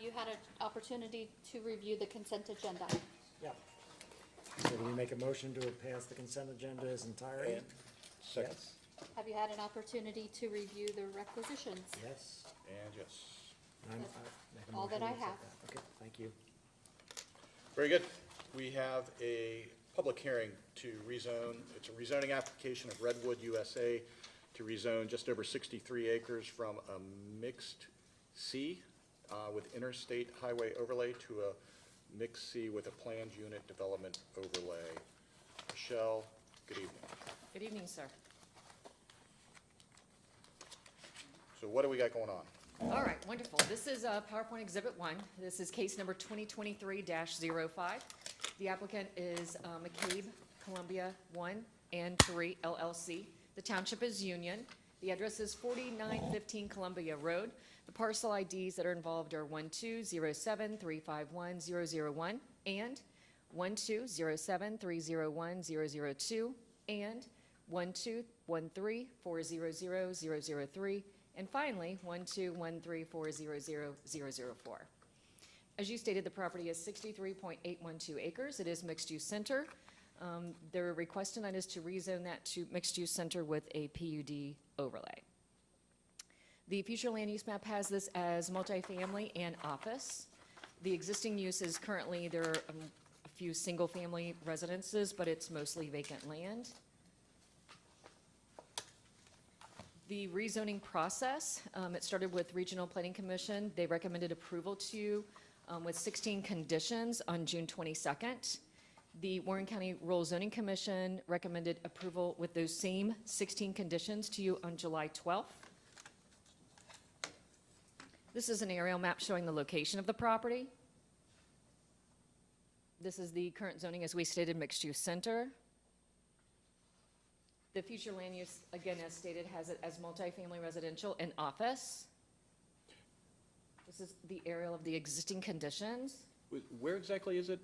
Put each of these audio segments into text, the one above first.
you had an opportunity to review the consent agenda? Yeah. So do we make a motion to pass the consent agenda as entirety? Second. Yes. Have you had an opportunity to review the requisitions? Yes. And yes. I'm- That's I make a all that motion to I accept that. Okay, thank you. Very good. We have a public hearing to rezone. It's a rezoning application of Redwood USA to rezone just over 63 acres from a mixed C with interstate highway overlay to a mixed C with a planned unit development overlay. Michelle, good evening. Good evening, sir. So what do we got going on? All right, wonderful. This is PowerPoint Exhibit 1. This is case number 2023-05. The applicant is McCabe Columbia 1 and 3 LLC. The township is Union. The address is 4915 Columbia Road. The parcel IDs that are involved are 12073510001 and 12073010002 and 12134000003 and finally 12134000004. As you stated, the property is 63.812 acres. It is mixed-use center. Their request tonight is to rezone that to mixed-use center with a PUD overlay. The future land use map has this as multifamily and office. The existing use is currently, there are a few single-family residences, but it's mostly vacant land. The rezoning process, it started with Regional Planning Commission. They recommended approval to you with 16 conditions on June 22nd. The Warren County Rural Zoning Commission recommended approval with those same 16 conditions to you on July 12th. This is an aerial map showing the location of the property. This is the current zoning, as we stated, mixed-use center. The future land use, again, as stated, has it as multifamily residential and office. This is the aerial of the existing conditions. Where exactly is it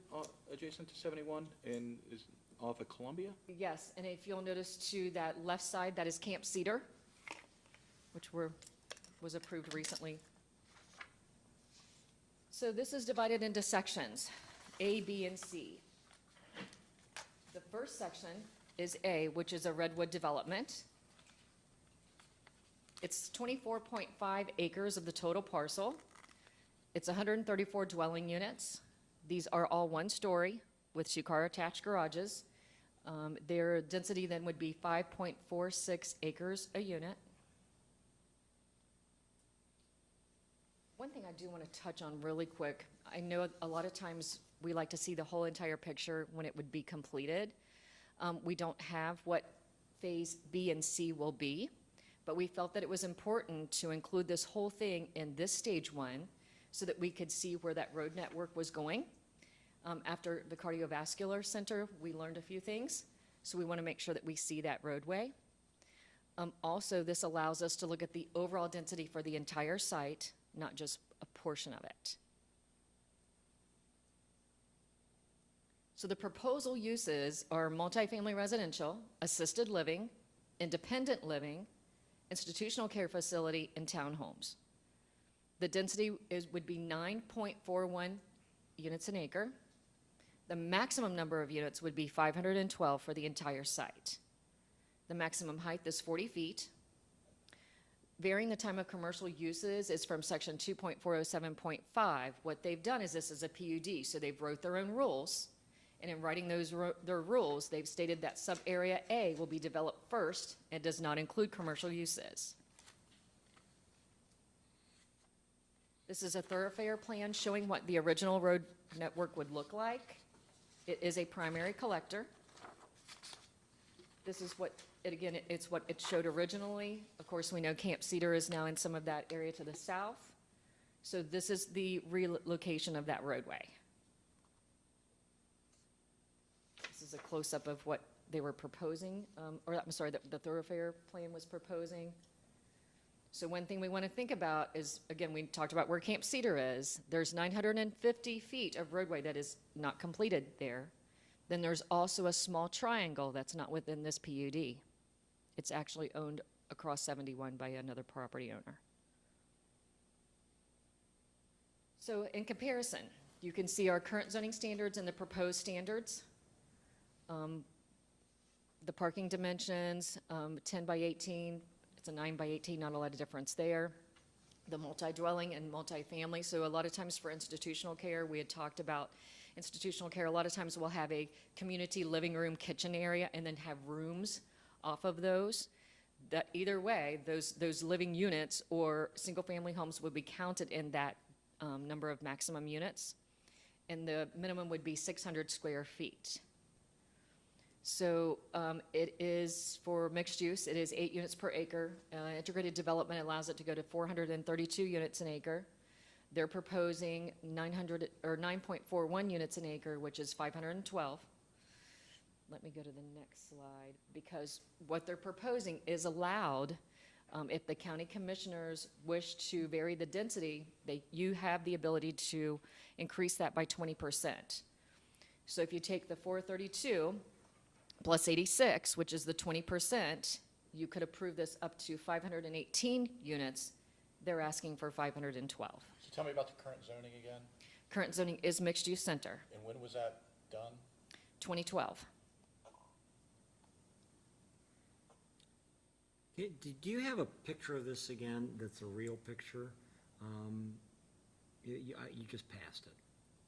adjacent to 71 and is off of Columbia? Yes, and if you'll notice to that left side, that is Camp Cedar, which was approved recently. So this is divided into sections, A, B, and C. The first section is A, which is a Redwood development. It's 24.5 acres of the total parcel. It's 134 dwelling units. These are all one-story with two-car attached garages. Their density then would be 5.46 acres a unit. One thing I do want to touch on really quick, I know a lot of times we like to see the whole entire picture when it would be completed. We don't have what phase B and C will be, but we felt that it was important to include this whole thing in this stage 1 so that we could see where that road network was going. After the cardiovascular center, we learned a few things, so we want to make sure that we see that roadway. Also, this allows us to look at the overall density for the entire site, not just a portion of it. So the proposal uses are multifamily residential, assisted living, independent living, institutional care facility, and townhomes. The density would be 9.41 units an acre. The maximum number of units would be 512 for the entire site. The maximum height is 40 feet. Varying the time of commercial uses is from section 2.407.5. What they've done is this is a PUD, so they've wrote their own rules. And in writing their rules, they've stated that sub-area A will be developed first and does not include commercial uses. This is a thoroughfare plan showing what the original road network would look like. It is a primary collector. This is what, it's what it showed originally. Of course, we know Camp Cedar is now in some of that area to the south. So this is the relocation of that roadway. This is a close-up of what they were proposing, or I'm sorry, the thoroughfare plan was proposing. So one thing we want to think about is, again, we talked about where Camp Cedar is. There's 950 feet of roadway that is not completed there. Then there's also a small triangle that's not within this PUD. It's actually owned across 71 by another property owner. So in comparison, you can see our current zoning standards and the proposed standards. The parking dimensions, 10 by 18, it's a 9 by 18, not a lot of difference there. The multi-dwelling and multi-family, so a lot of times for institutional care, we had talked about institutional care, a lot of times we'll have a community living room, kitchen area, and then have rooms off of those. That either way, those living units or single-family homes would be counted in that number of maximum units, and the minimum would be 600 square feet. So it is for mixed use, it is 8 units per acre. Integrated development allows it to go to 432 units an acre. They're proposing 9.41 units an acre, which is 512. Let me go to the next slide, because what they're proposing is allowed. If the county commissioners wish to vary the density, you have the ability to increase that by 20%. So if you take the 432 plus 86, which is the 20%, you could approve this up to 518 units. They're asking for 512. So tell me about the current zoning again, Current zoning is mixed-use center, and when was that done? 2012. Do you have a picture of this again, that's a real picture? You just passed it.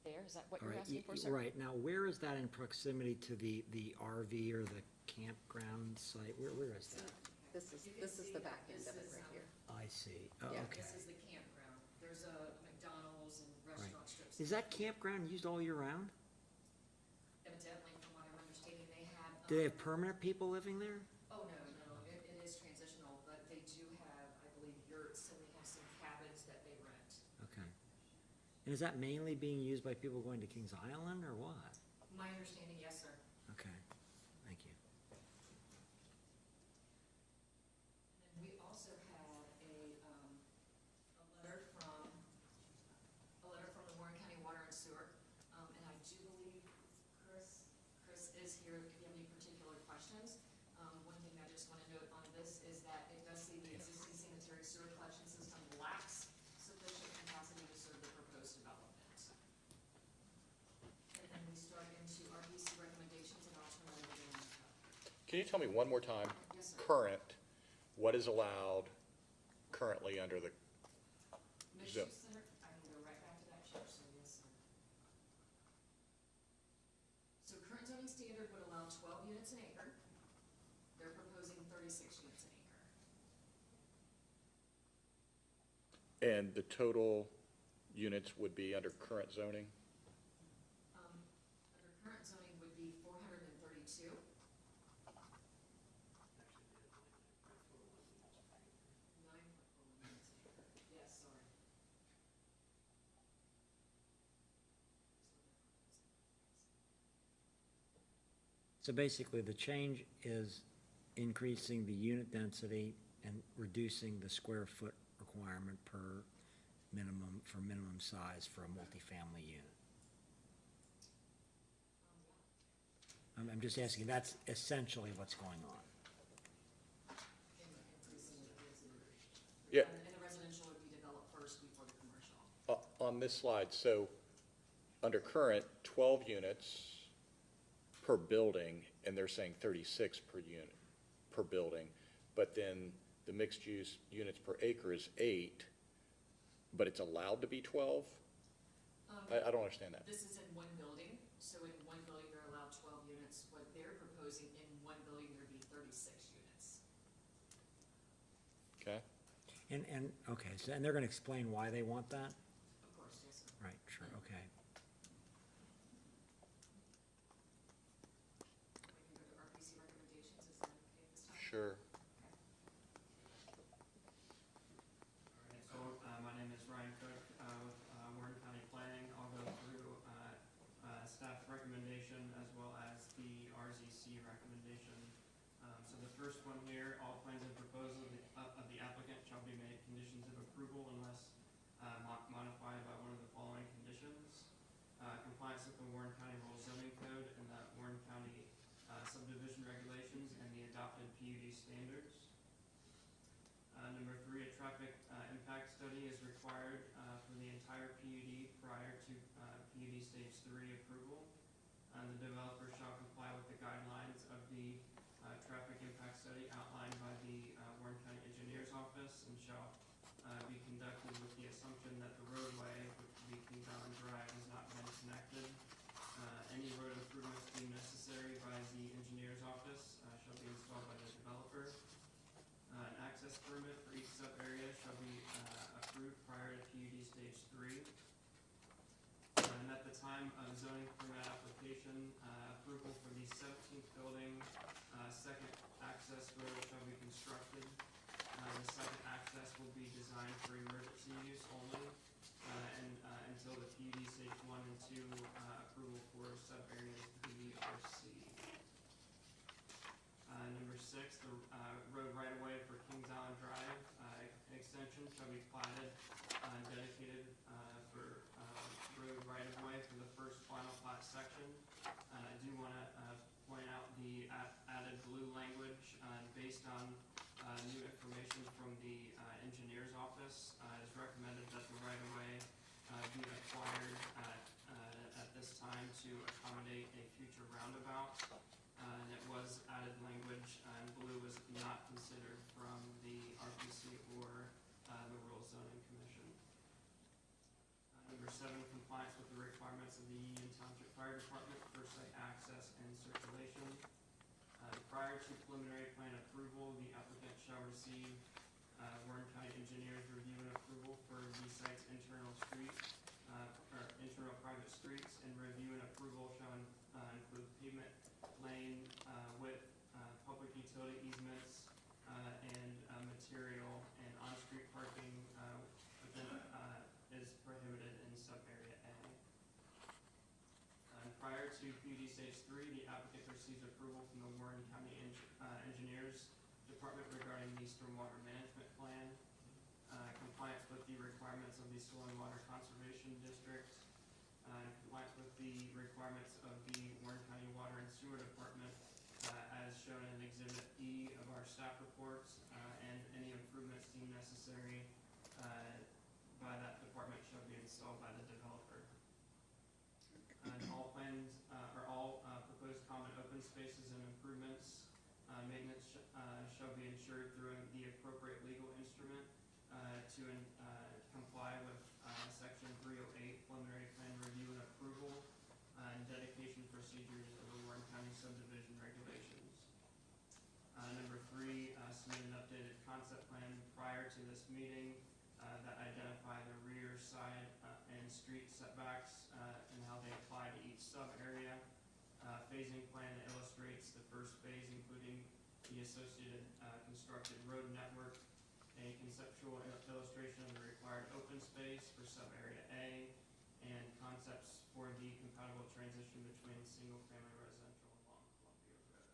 There, is that what All you're right, asking for, sir? Right, now, where is that in proximity to the RV or the campground site? Where is that? This is the back end of it right here. I see, oh, Yeah. okay. This is the campground. There's a McDonald's and restaurant strips. Is that campground used all year round? Evidently, from what I'm understanding, they have. Do they have permanent people living there? Oh, no, it is transitional, but they do have, I believe, yurts, and they have some cabins that they rent. Okay. And is that mainly being used by people going to Kings Island, or what? My understanding, yes, sir. Okay, thank you. And we also had a letter from the Warren County Water and Sewer, and I do believe Chris is here if you have any particular questions. One thing I just want to note on this is that it does say the existing sanitary sewer collection system lacks sufficient capacity to serve the proposed development. And then we start into RBC recommendations and alternative land code. Can you tell me one more time? Yes, sir. Current, what is allowed currently under the, Mixed Zip. use center, I can go right back to that, Chair, so yes, sir. So current zoning standard would allow 12 units an acre. They're proposing 36 units an acre. and the total units would be under current zoning? Under current zoning would be 432. 9.41 units an acre. Yes, sorry. So basically, the change is increasing the unit density and reducing the square foot requirement per minimum, for minimum size for a multifamily unit. I'm just asking, that's essentially what's going on. Increasing the density. Yeah. And the residential would be developed first before the commercial. On this slide, so under current, 12 units per building, and they're saying 36 per unit, per building, but then the mixed-use units per acre is 8, but it's allowed to be 12? I don't understand that. This is in one building, so in one building they're allowed 12 units. What they're proposing, in one building there'd be 36 units. Okay? And, okay, so, and they're gonna explain why they want that? Of course, yes, sir. Right, sure, okay. We can go to RPC recommendations, is that okay at this time? Sure. So, my name is Ryan Cook, with Warren County Planning. I'll go through staff recommendation as well as the RZC recommendation. So the first one here, all plans and proposals of the applicant shall be made conditions of approval unless modified by one of the following conditions. Compliance with the Warren County Rural Zoning Code and the Warren County subdivision regulations and the adopted PUD standards. Number 3, a traffic impact study is required for the entire PUD approval. The developer shall comply with the guidelines of the traffic impact study outlined by the Warren County Engineers Office and shall be conducted with the assumption that the roadway, which would be Kings Island Drive, has not been connected. Any road improvements deemed necessary by the Engineers Office shall be installed by the developer. An access permit for each sub-area shall be approved prior to PUD Stage 3. And at the time of zoning permit application, approval for the 17th building, second access road shall be constructed. The second access will be designed for emergency use only, and until the PUD Stage 1 and 2 approval for sub-areas B or C. Number 6, the road right-of-way for Kings Island Drive extension shall be platted, dedicated for road right-of-way for the first final plat section. I do want to point out the added blue language based on new information from the engineer's office. It is recommended that the right-of-way be acquired at this time to accommodate a future roundabout. And it was added language, and blue was not considered from the RPC or the Rural Zoning Commission. Number 7, compliance with the requirements of the Union Township Fire Department for site access and circulation. Prior to preliminary plan approval, the applicant shall receive Warren County Engineers review and approval for the site's internal street, or internal private streets, and review and approval shall include pavement, lane, width, public utility easements, and material, and on-street parking is prohibited in sub-area A. Prior to PUD Stage 3, the applicant receives approval from the Warren County Engineers Department regarding the stormwater management plan, compliance with the requirements of the Soil and Water Conservation District, compliance with the requirements of the Warren County Water and Sewer Department as shown in Exhibit E of our staff reports, and any improvements deemed necessary by that department shall be installed by the developer. And all plans, or all proposed common open spaces and improvements, maintenance shall be ensured through the appropriate legal instrument to comply with Section 308 preliminary plan review and approval and dedication procedures of the Warren County subdivision regulations. Number 3, submit an updated concept plan prior to this meeting that identify the rear, side, and street setbacks and how they apply to each sub-area. Phasing plan that illustrates the first phase, including the associated constructed road network, a conceptual illustration of the required open space for sub-area A, and concepts for the compatible transition between single-family residential along Columbia Road.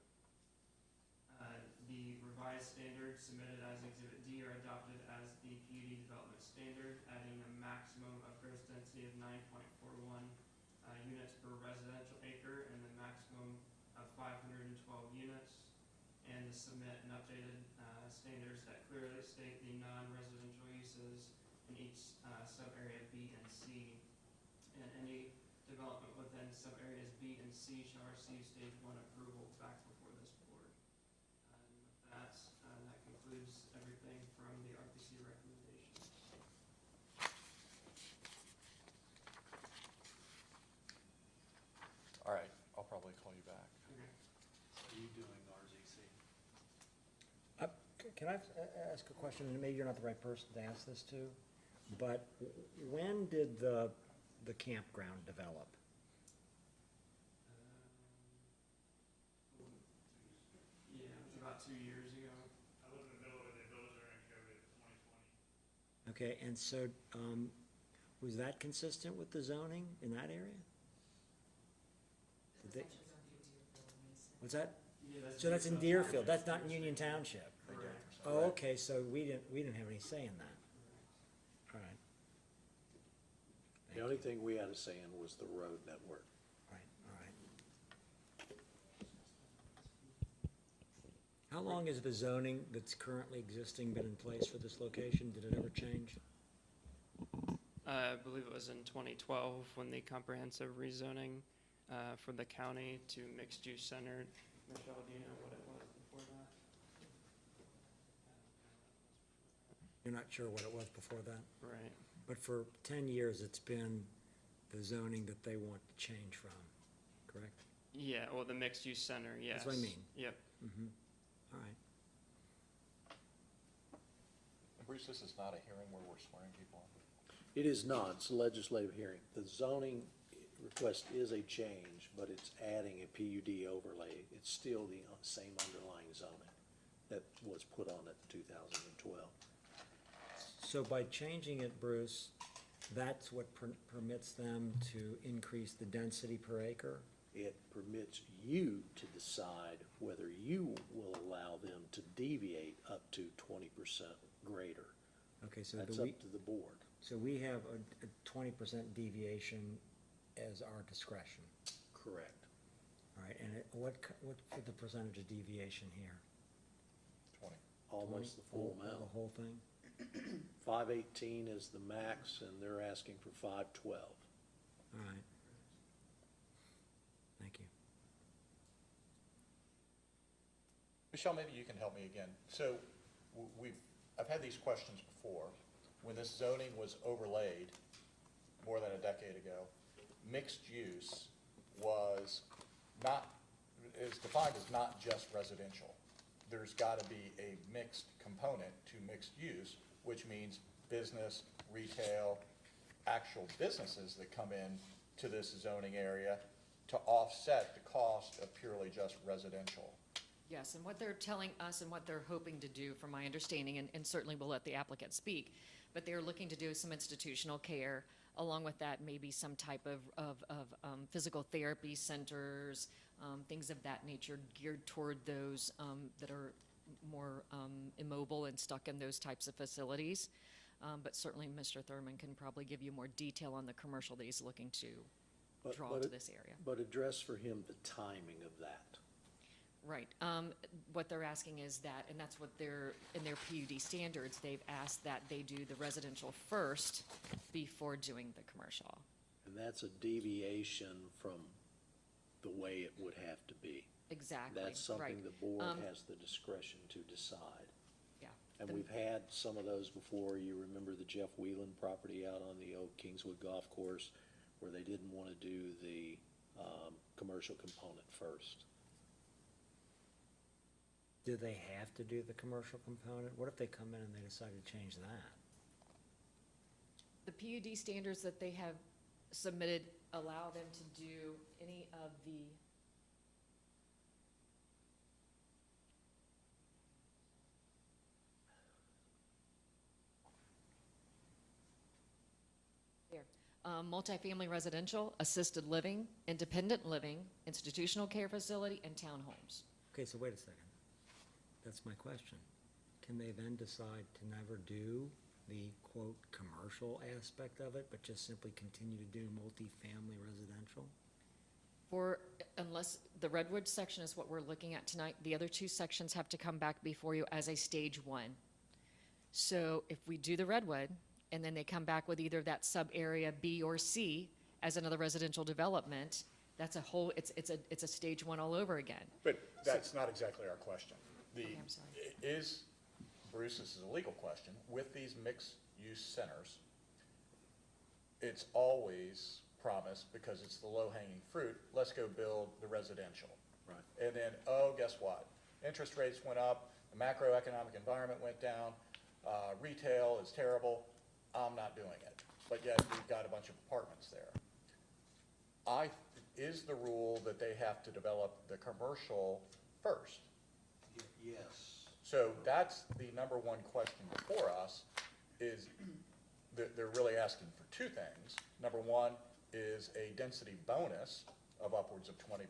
The revised standards submitted as Exhibit D are adopted as the PUD development standard, adding a maximum of gross density of 9.41 units per residential acre and the maximum of 512 units, and to submit an updated standards that clearly state the non-residential uses in each sub-area B and C. And any development within sub-areas B and C shall receive Stage 1 approval back before this board. And with that, that concludes everything from the RPC recommendations. All right, I'll probably call you back. Okay. Are you doing RZC? Can I ask a question, and maybe you're not the right person to ask this to, but when did the campground develop? Yeah, it was about 2 years ago. I live in the middle of it, they built it during COVID 2020. Okay, and so, was that consistent with the zoning in that area? Did they- What's that? Yeah, So that's in Deerfield, that's not in Union Township? Correct. Oh, okay, so we didn't have any say in that. All right. The only thing we had a say in was the road network. Right, all right. How long has the zoning that's currently existing been in place for this location? Did it ever change? I believe it was in 2012 when the comprehensive rezoning for the county to mixed-use center. Michelle, do you know what it was before that? You're not sure what it was before that? Right. But for 10 years, it's been the zoning that they want to change from, correct? Yeah, well, the mixed-use center, yes. That's what I mean. Yep. All right. Bruce, this is not a hearing where we're swearing people in. It is not, it's a legislative hearing. The zoning request is a change, but it's adding a PUD overlay. It's still the same underlying zoning that was put on at 2012. So by changing it, Bruce, that's what permits them to increase the density per acre? It permits you to decide whether you will allow them to deviate up to 20% greater. Okay, so That's do we, up to the board. so we have a 20% deviation as our discretion, Correct. all right? And what's the percentage of deviation here? 20. Almost the 20? full amount. The whole thing? 518 is the max, and they're asking for 512. All right. Thank you. Michelle, maybe you can help me again. So I've had these questions before. When this zoning was overlaid more than a decade ago, mixed use was not, is defined as not just residential. There's got to be a mixed component to mixed use, which means business, retail, actual businesses that come in to this zoning area to offset the cost of purely just residential. Yes, and what they're telling us and what they're hoping to do, from my understanding, and certainly we'll let the applicant speak, but they're looking to do some institutional care. Along with that, maybe some type of physical therapy centers, things of that nature geared toward those that are more immobile and stuck in those types of facilities. But certainly Mr. Thurman can probably give you more detail on the commercial that he's looking to draw to this area. But address for him the timing of that. Right. What they're asking is that, and that's what they're, in their PUD standards, they've asked that they do the residential first before doing the commercial. And that's a deviation from the way it would have to be. Exactly. That's something right. the board has the discretion to decide. Yeah. And we've had some of those before. You remember the Jeff Whelan property out on the old Kingswood Golf Course where they didn't want to do the commercial component first. Do they have to do the commercial component? What if they come in and they decide to change that? The PUD standards that they have submitted allow them to do any of the multifamily residential, assisted living, independent living, institutional care facility, and townhomes. Okay, so wait a second. That's my question. Can they then decide to never do the quote commercial aspect of it, but just simply continue to do multifamily residential? Unless the Redwood section is what we're looking at tonight, the other two sections have to come back before you as a stage one. So if we do the Redwood, and then they come back with either that sub-area B or C as another residential development, that's a whole, it's a stage one all over again. But that's not exactly our question. Okay, I'm sorry. Bruce, this is a legal question, with these mixed-use centers, it's always promised, because it's the low-hanging fruit, let's go build the residential. Right. And then, oh, guess what? Interest rates went up, the macroeconomic environment went down, retail is terrible, I'm not doing it. But yet, we've got a bunch of apartments there. Is the rule that they have to develop the commercial first? Yes. So that's the number one question before us, is they're really asking for two things. Number one is a density bonus of upwards of 20%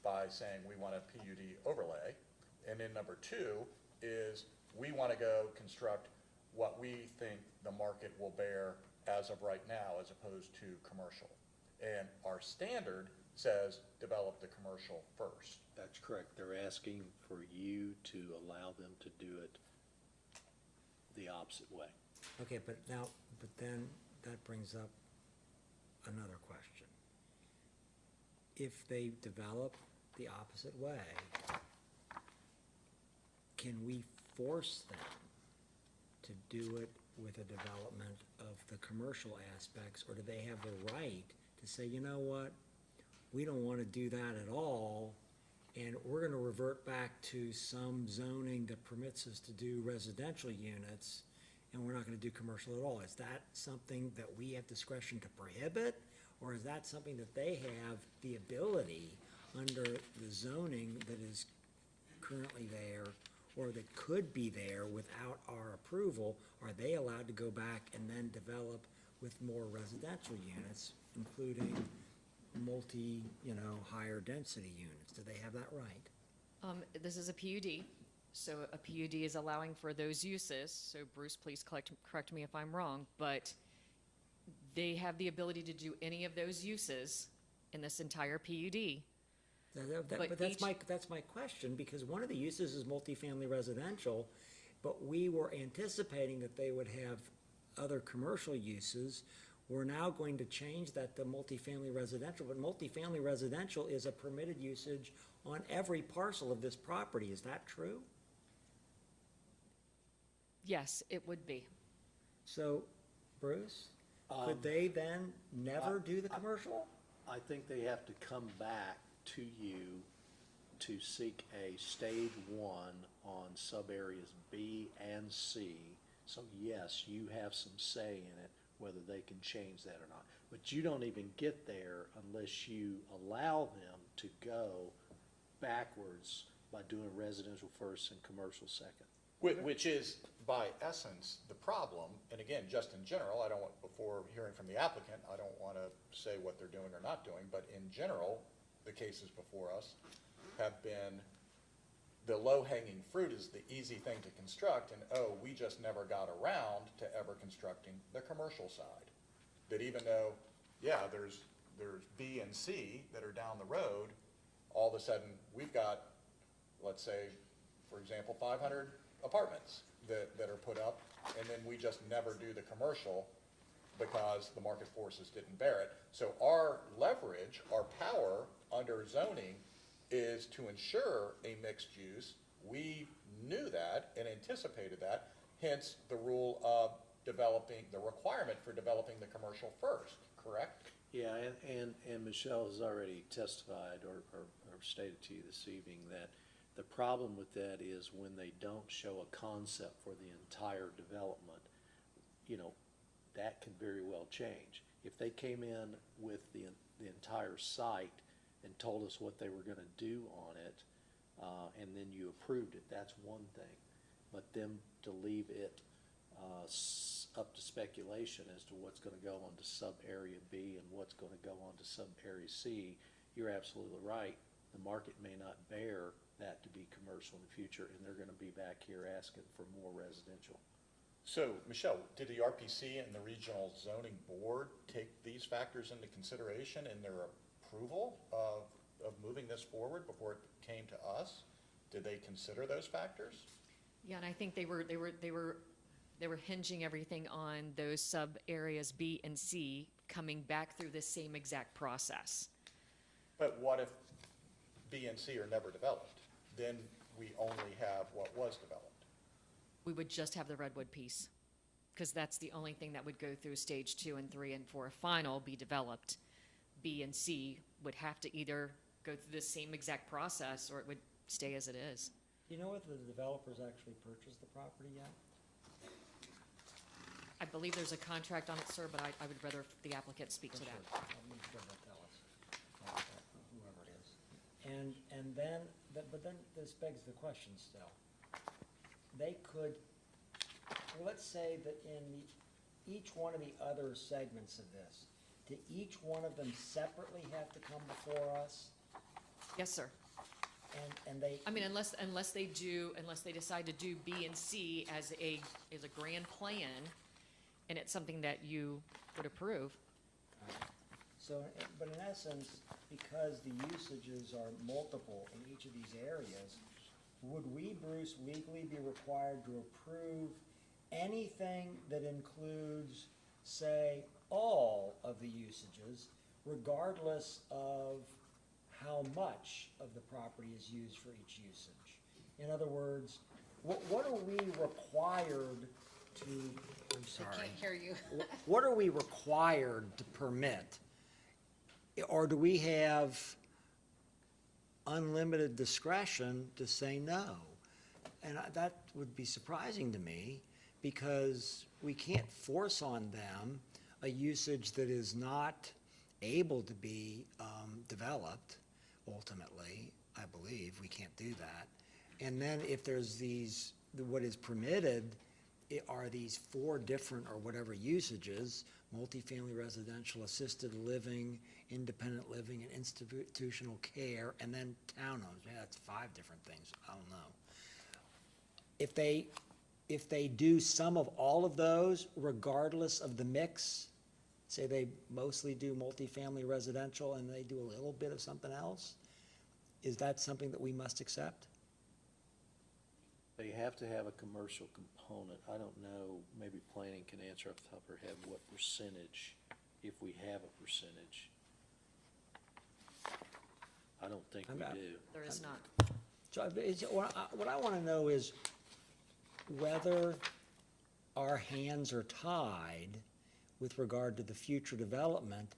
by saying we want a PUD overlay. And then number two is we want to go construct what we think the market will bear as of right now, as opposed to commercial. And our standard says develop the commercial first. That's correct. They're asking for you to allow them to do it the opposite way. Okay, but then that brings up another question. If they develop the opposite way, can we force them to do it with a development of the commercial aspects, or do they have the right to say, you know what, we don't want to do that at all, and we're going to revert back to some zoning that permits us to do residential units, and we're not going to do commercial at all? Is that something that we have discretion to prohibit, or is that something that they have the ability under the zoning that is currently there, or that could be there without our approval? Are they allowed to go back and then develop with more residential units, including higher density units? Do they have that right? This is a PUD, so a PUD is allowing for those uses, so Bruce, please correct me if I'm wrong, but they have the ability to do any of those uses in this entire PUD. But that's my question, because one of the uses is multifamily residential, but we were anticipating that they would have other commercial uses. We're now going to change that to multifamily residential, but multifamily residential is a permitted usage on every parcel of this property. Is that true? Yes, it would be. So, Bruce, could they then never do the commercial? I think they have to come back to you to seek a stage 1 on sub-areas B and C. So yes, you have some say in it, whether they can change that or not. But you don't even get there unless you allow them to go backwards by doing residential first and commercial second. Which is, by essence, the problem. And again, just in general, I don't want, before hearing from the applicant, I don't want to say what they're doing or not doing, but in general, the cases before us have been the low-hanging fruit is the easy thing to construct, and we just never got around to ever constructing the commercial side. That even though, there's B and C that are down the road, all of a sudden, we've got, let's say, for example, 500 apartments that are put up, and then we just never do the commercial because the market forces didn't bear it. So our leverage, our power under zoning is to ensure a mixed use. We knew that and anticipated that, hence the rule of developing, the requirement for developing the commercial first, correct? Yeah, and Michelle has already testified or stated to you this evening that the problem with that is when they don't show a concept for the entire development, that can very well change. If they came in with the entire site and told us what they were going to do on it, and then you approved it, that's one thing. But them to leave it up to speculation as to what's going to go onto sub-area B and what's going to go onto sub-area C, you're absolutely right. The market may not bear that to be commercial in the future, and they're going to be back here asking for more residential. So, Michelle, did the RPC and the Regional Zoning Board take these factors into consideration in their approval of moving this forward before it came to us? Did they consider those factors? Yeah, and I think they were hinging everything on those sub areas B and C coming back through the same exact process. But what if B and C are never developed? Then we only have what was developed. We would just have the Redwood piece, because that's the only thing that would go through stage 2 and 3, and for a final be developed. B and C would have to either go through the same exact process, or it would stay as it is. Do you know whether the developers actually purchased the property yet? I believe there's a contract on it, sir, but I would rather the applicant speak to that. I'm sure they'll tell us, whoever it is. And then, but then this begs the question still. They could, let's say that in each one of the other segments of this, do each one of them separately have to come before us? Yes, sir. And they. I mean, unless they decide to do B and C as a grand plan, and it's something that you would approve. So, but in essence, because the usages are multiple in each of these areas, would we, Bruce, legally be required to approve anything that includes, say, all of the usages, regardless of how much of the property is used for each usage. In other words, what are we required to, I'm I sorry. can't hear you. What are we required to permit? Or do we have unlimited discretion to say no? And that would be surprising to me, because we can't force on them a usage that is not able to be developed ultimately. I believe we can't do that. And then if there's these, what is permitted are these 4 different or whatever usages: multifamily residential, assisted living, independent living, and institutional care, and then townhomes. Yeah, that's 5 different things. I don't know. If they do some of all of those, regardless of the mix, say they mostly do multifamily residential and they do a little bit of something else, is that something that we must accept? They have to have a commercial component. I don't know, maybe planning can answer off the top of her head what percentage, if we have a percentage. I don't think we do. There is not. So what I want to know is whether our hands are tied with regard to the future development,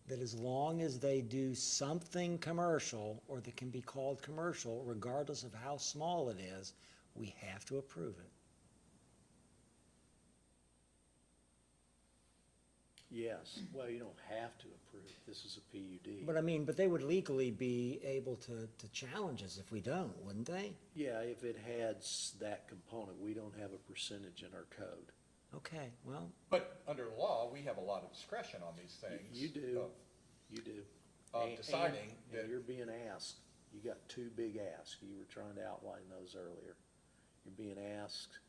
that as long as they do something commercial, or that can be called commercial, regardless of how small it is, we have to approve it. Yes, well, you don't have to approve. This is a PUD. But I mean, but they would legally be able to challenge us if we don't, wouldn't they? Yeah, if it had that component, we don't have a percentage in our code. Okay, well, But under the law, we have a lot of discretion on these things. You do, of- you do. Of And- deciding and that- you're being asked, you got 2 big asks. You were trying to outline those earlier. You're being asked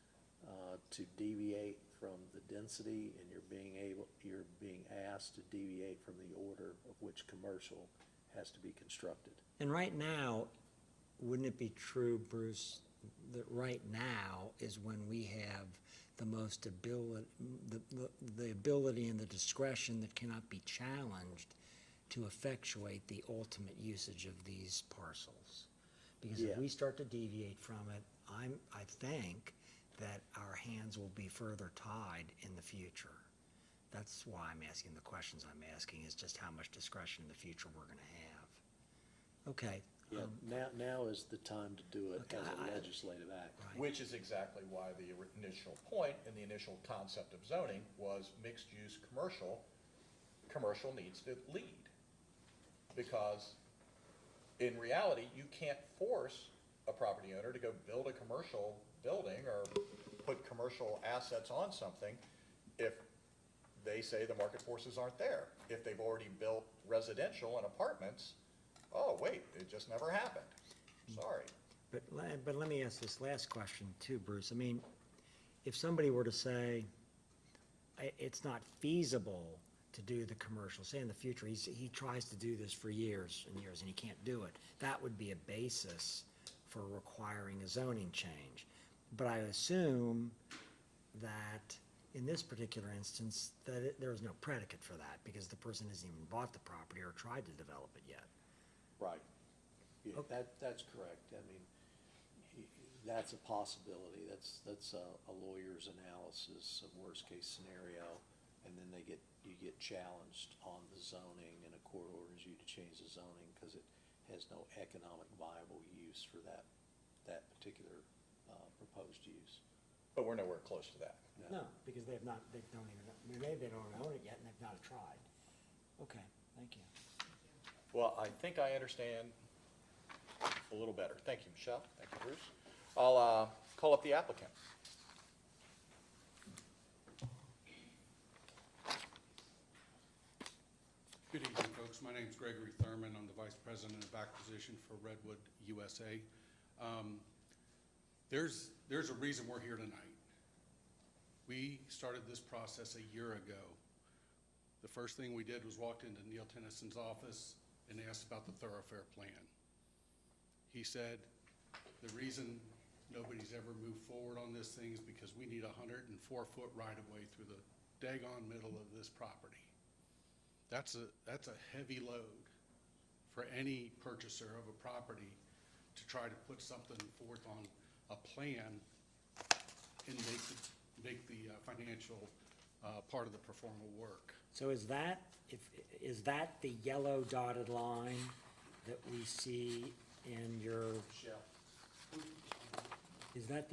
to deviate from the density, and you're being asked to deviate from the order of which commercial has to be constructed. and right now, wouldn't it be true, Bruce, that right now is when we have the most ability, the ability and the discretion that cannot be challenged to effectuate the ultimate usage of these parcels? Because if Yeah. we start to deviate from it, I think that our hands will be further tied in the future. That's why I'm asking the questions I'm asking, is just how much discretion in the future we're gonna have. Okay. Yeah, now is the time to do it Okay, as a legislative act. Right. Which is exactly why the initial point and the initial concept of zoning was mixed-use commercial. Commercial needs to lead. Because in reality, you can't force a property owner to go build a commercial building or put commercial assets on something if they say the market forces aren't there. If they've already built residential and apartments, oh, wait, it just never happened. Sorry. But let me ask this last question too, Bruce. I mean, if somebody were to say, it's not feasible to do the commercial, say in the future, he tries to do this for years and years and he can't do it, that would be a basis for requiring a zoning change. But I assume that in this particular instance, that there is no predicate for that, because the person hasn't even bought the property or tried to develop it yet. Right. Yeah, Okay. that's correct. I mean, that's a possibility. That's a lawyer's analysis of worst-case scenario, and then you get challenged on the zoning, and a court orders you to change the zoning because it has no economic viable use for that particular proposed use. But we're nowhere close to that. No, because they don't own it yet and they've not tried. Okay, thank you. Well, I think I understand a little better. Thank you, Michelle. Thank you, Bruce. I'll call up the applicant. Good evening, folks. My name's Gregory Thurman. I'm the Vice President of Acquisition for Redwood USA. There's a reason we're here tonight. We started this process a year ago. The first thing we did was walked into Neil Tennyson's office and asked about the thoroughfare plan. He said, the reason nobody's ever moved forward on this thing is because we need a 104-foot right-of-way through the daggone middle of this property. That's a heavy load for any purchaser of a property to try to put something forth on a plan and make the financial part of the pro forma work. So is that the yellow dotted line that we see in your? Is that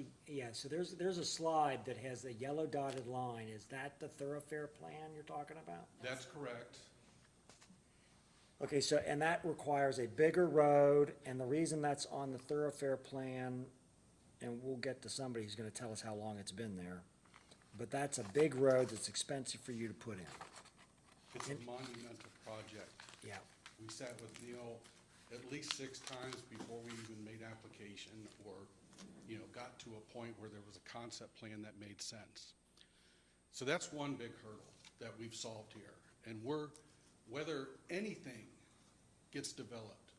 so there's a slide that has a yellow dotted line. Is that the thoroughfare plan you're talking about? That's correct. Okay, so, and that requires a bigger road, and the reason that's on the thoroughfare plan, and we'll get to somebody who's gonna tell us how long it's been there, but that's a big road that's expensive for you to put in. It's a monumental project. Yeah. We sat with Neil at least 6 times before we even made application or, got to a point where there was a concept plan that made sense. So that's one big hurdle that we've solved here. And whether anything gets developed,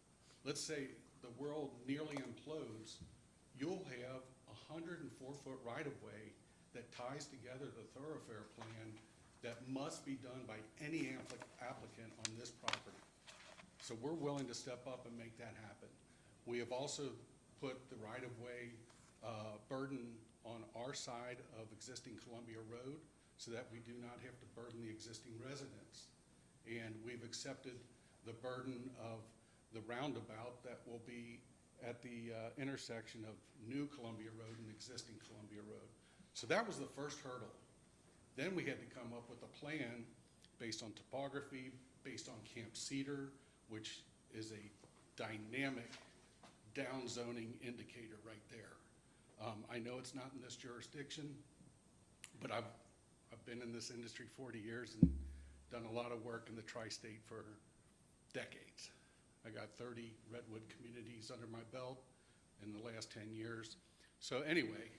let's say the world nearly implodes, you'll have a 104-foot right-of-way that ties together the thoroughfare plan that must be done by any applicant on this property. So we're willing to step up and make that happen. We have also put the right-of-way burden on our side of existing Columbia Road so that we do not have to burden the existing residents. And we've accepted the burden of the roundabout that will be at the intersection of new Columbia Road and existing Columbia Road. So that was the first hurdle. Then we had to come up with a plan based on topography, based on Camp Cedar, which is a dynamic down zoning indicator right there. I know it's not in this jurisdiction, but I've been in this industry 40 years and done a lot of work in the tri-state for decades. I got 30 redwood communities under my belt in the last 10 years. So anyway,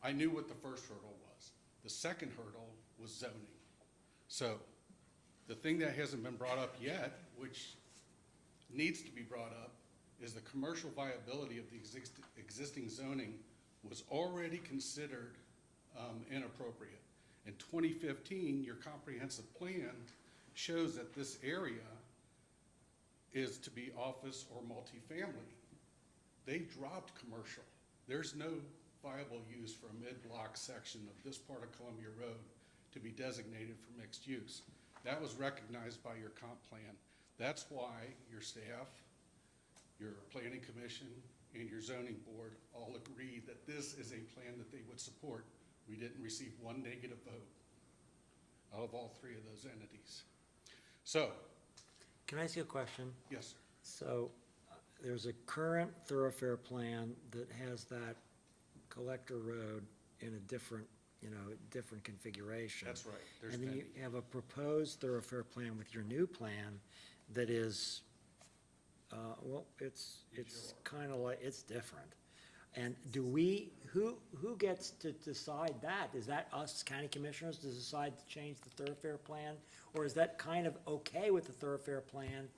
I knew what the first hurdle was. The second hurdle was zoning. So the thing that hasn't been brought up yet, which needs to be brought up, is the commercial viability of the existing zoning was already considered inappropriate. In 2015, your comprehensive plan shows that this area is to be office or multifamily. They dropped commercial. There's no viable use for a mid-block section of this part of Columbia Road to be designated for mixed use. That was recognized by your comp plan. That's why your staff, your planning commission, and your zoning board all agreed that this is a plan that they would support. We didn't receive one negative vote out of all 3 of those entities. So, Can I ask you a question? yes, sir. So, there's a current thoroughfare plan that has that collector road in a different, different configuration. That's right. There's And then you pending. have a proposed thoroughfare plan with your new plan that is, it's kind of like, it's different. And who gets to decide that? Is that us county commissioners to decide to change the thoroughfare plan? Or is that kind of okay with the thoroughfare plan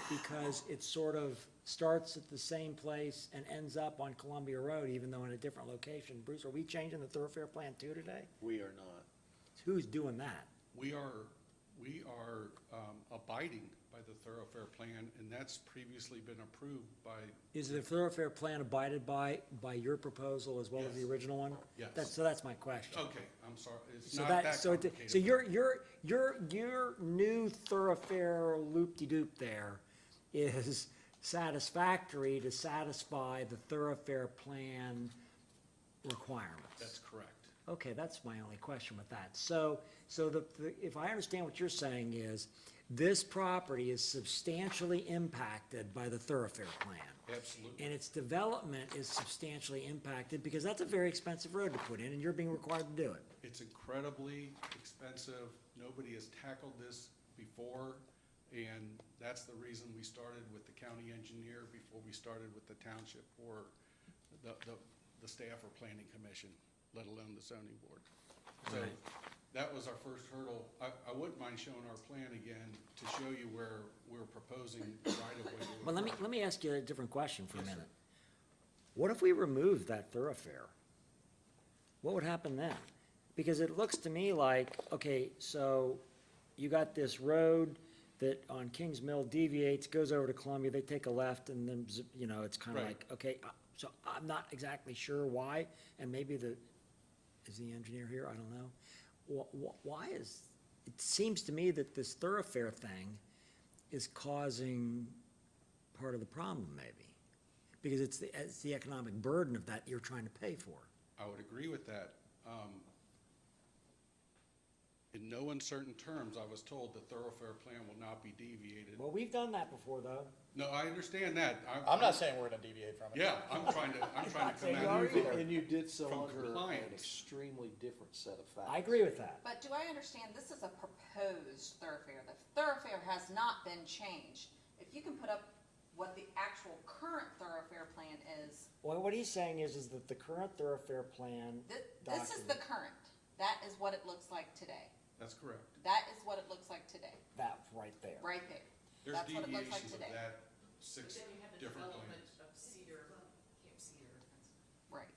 because it sort of starts at the same place and ends up on Columbia Road, even though in a different location? Bruce, are we changing the thoroughfare plan too today? We are not. Who's doing that? We are abiding by the thoroughfare plan, and that's previously been approved by, Is the thoroughfare plan abided by your proposal as well as the Yes. original one? Yes. So that's my question. okay, I'm sorry, it's So not that, that so, complicated. so your new thoroughfare loop-de-doop there is satisfactory to satisfy the thoroughfare plan requirements? That's correct. Okay, that's my only question with that. So if I understand what you're saying is, this property is substantially impacted by the thoroughfare plan. Absolutely. And its development is substantially impacted because that's a very expensive road to put in and you're being required to do it. It's incredibly expensive. Nobody has tackled this before, and that's the reason we started with the county engineer before we started with the township or the staff or planning commission, let alone the zoning board. So Right. that was our first hurdle. I wouldn't mind showing our plan again to show you where we're proposing right of way. Well, let me ask you a different question for a minute. What if we removed that thoroughfare? What would happen then? Because it looks to me like, okay, so you got this road that on Kings Mill deviates, goes over to Columbia, they take a left, and then, you know, it's kind of Right. like, okay, so I'm not exactly sure why, and maybe is the engineer here? I don't know. Why it seems to me that this thoroughfare thing is causing part of the problem, maybe. Because it's the economic burden of that you're trying to pay for. I would agree with that. In no uncertain terms, I was told the thoroughfare plan will not be deviated. Well, we've done that before, though. No, I understand that. I'm not saying we're gonna deviate from it. Yeah, I'm trying to come saying at you are it either. And you did so From under an compliance. extremely different set of facts. I agree with that. But do I understand, this is a proposed thoroughfare, the thoroughfare has not been changed. If you can put up what the actual current thoroughfare plan is, Well, what he's saying is that the current thoroughfare plan this is the document, current. That is what it looks like today. That's correct. That is what it looks like today, that right there. right there. There's That's what it looks like deviations of today. that 6 different plans. Right.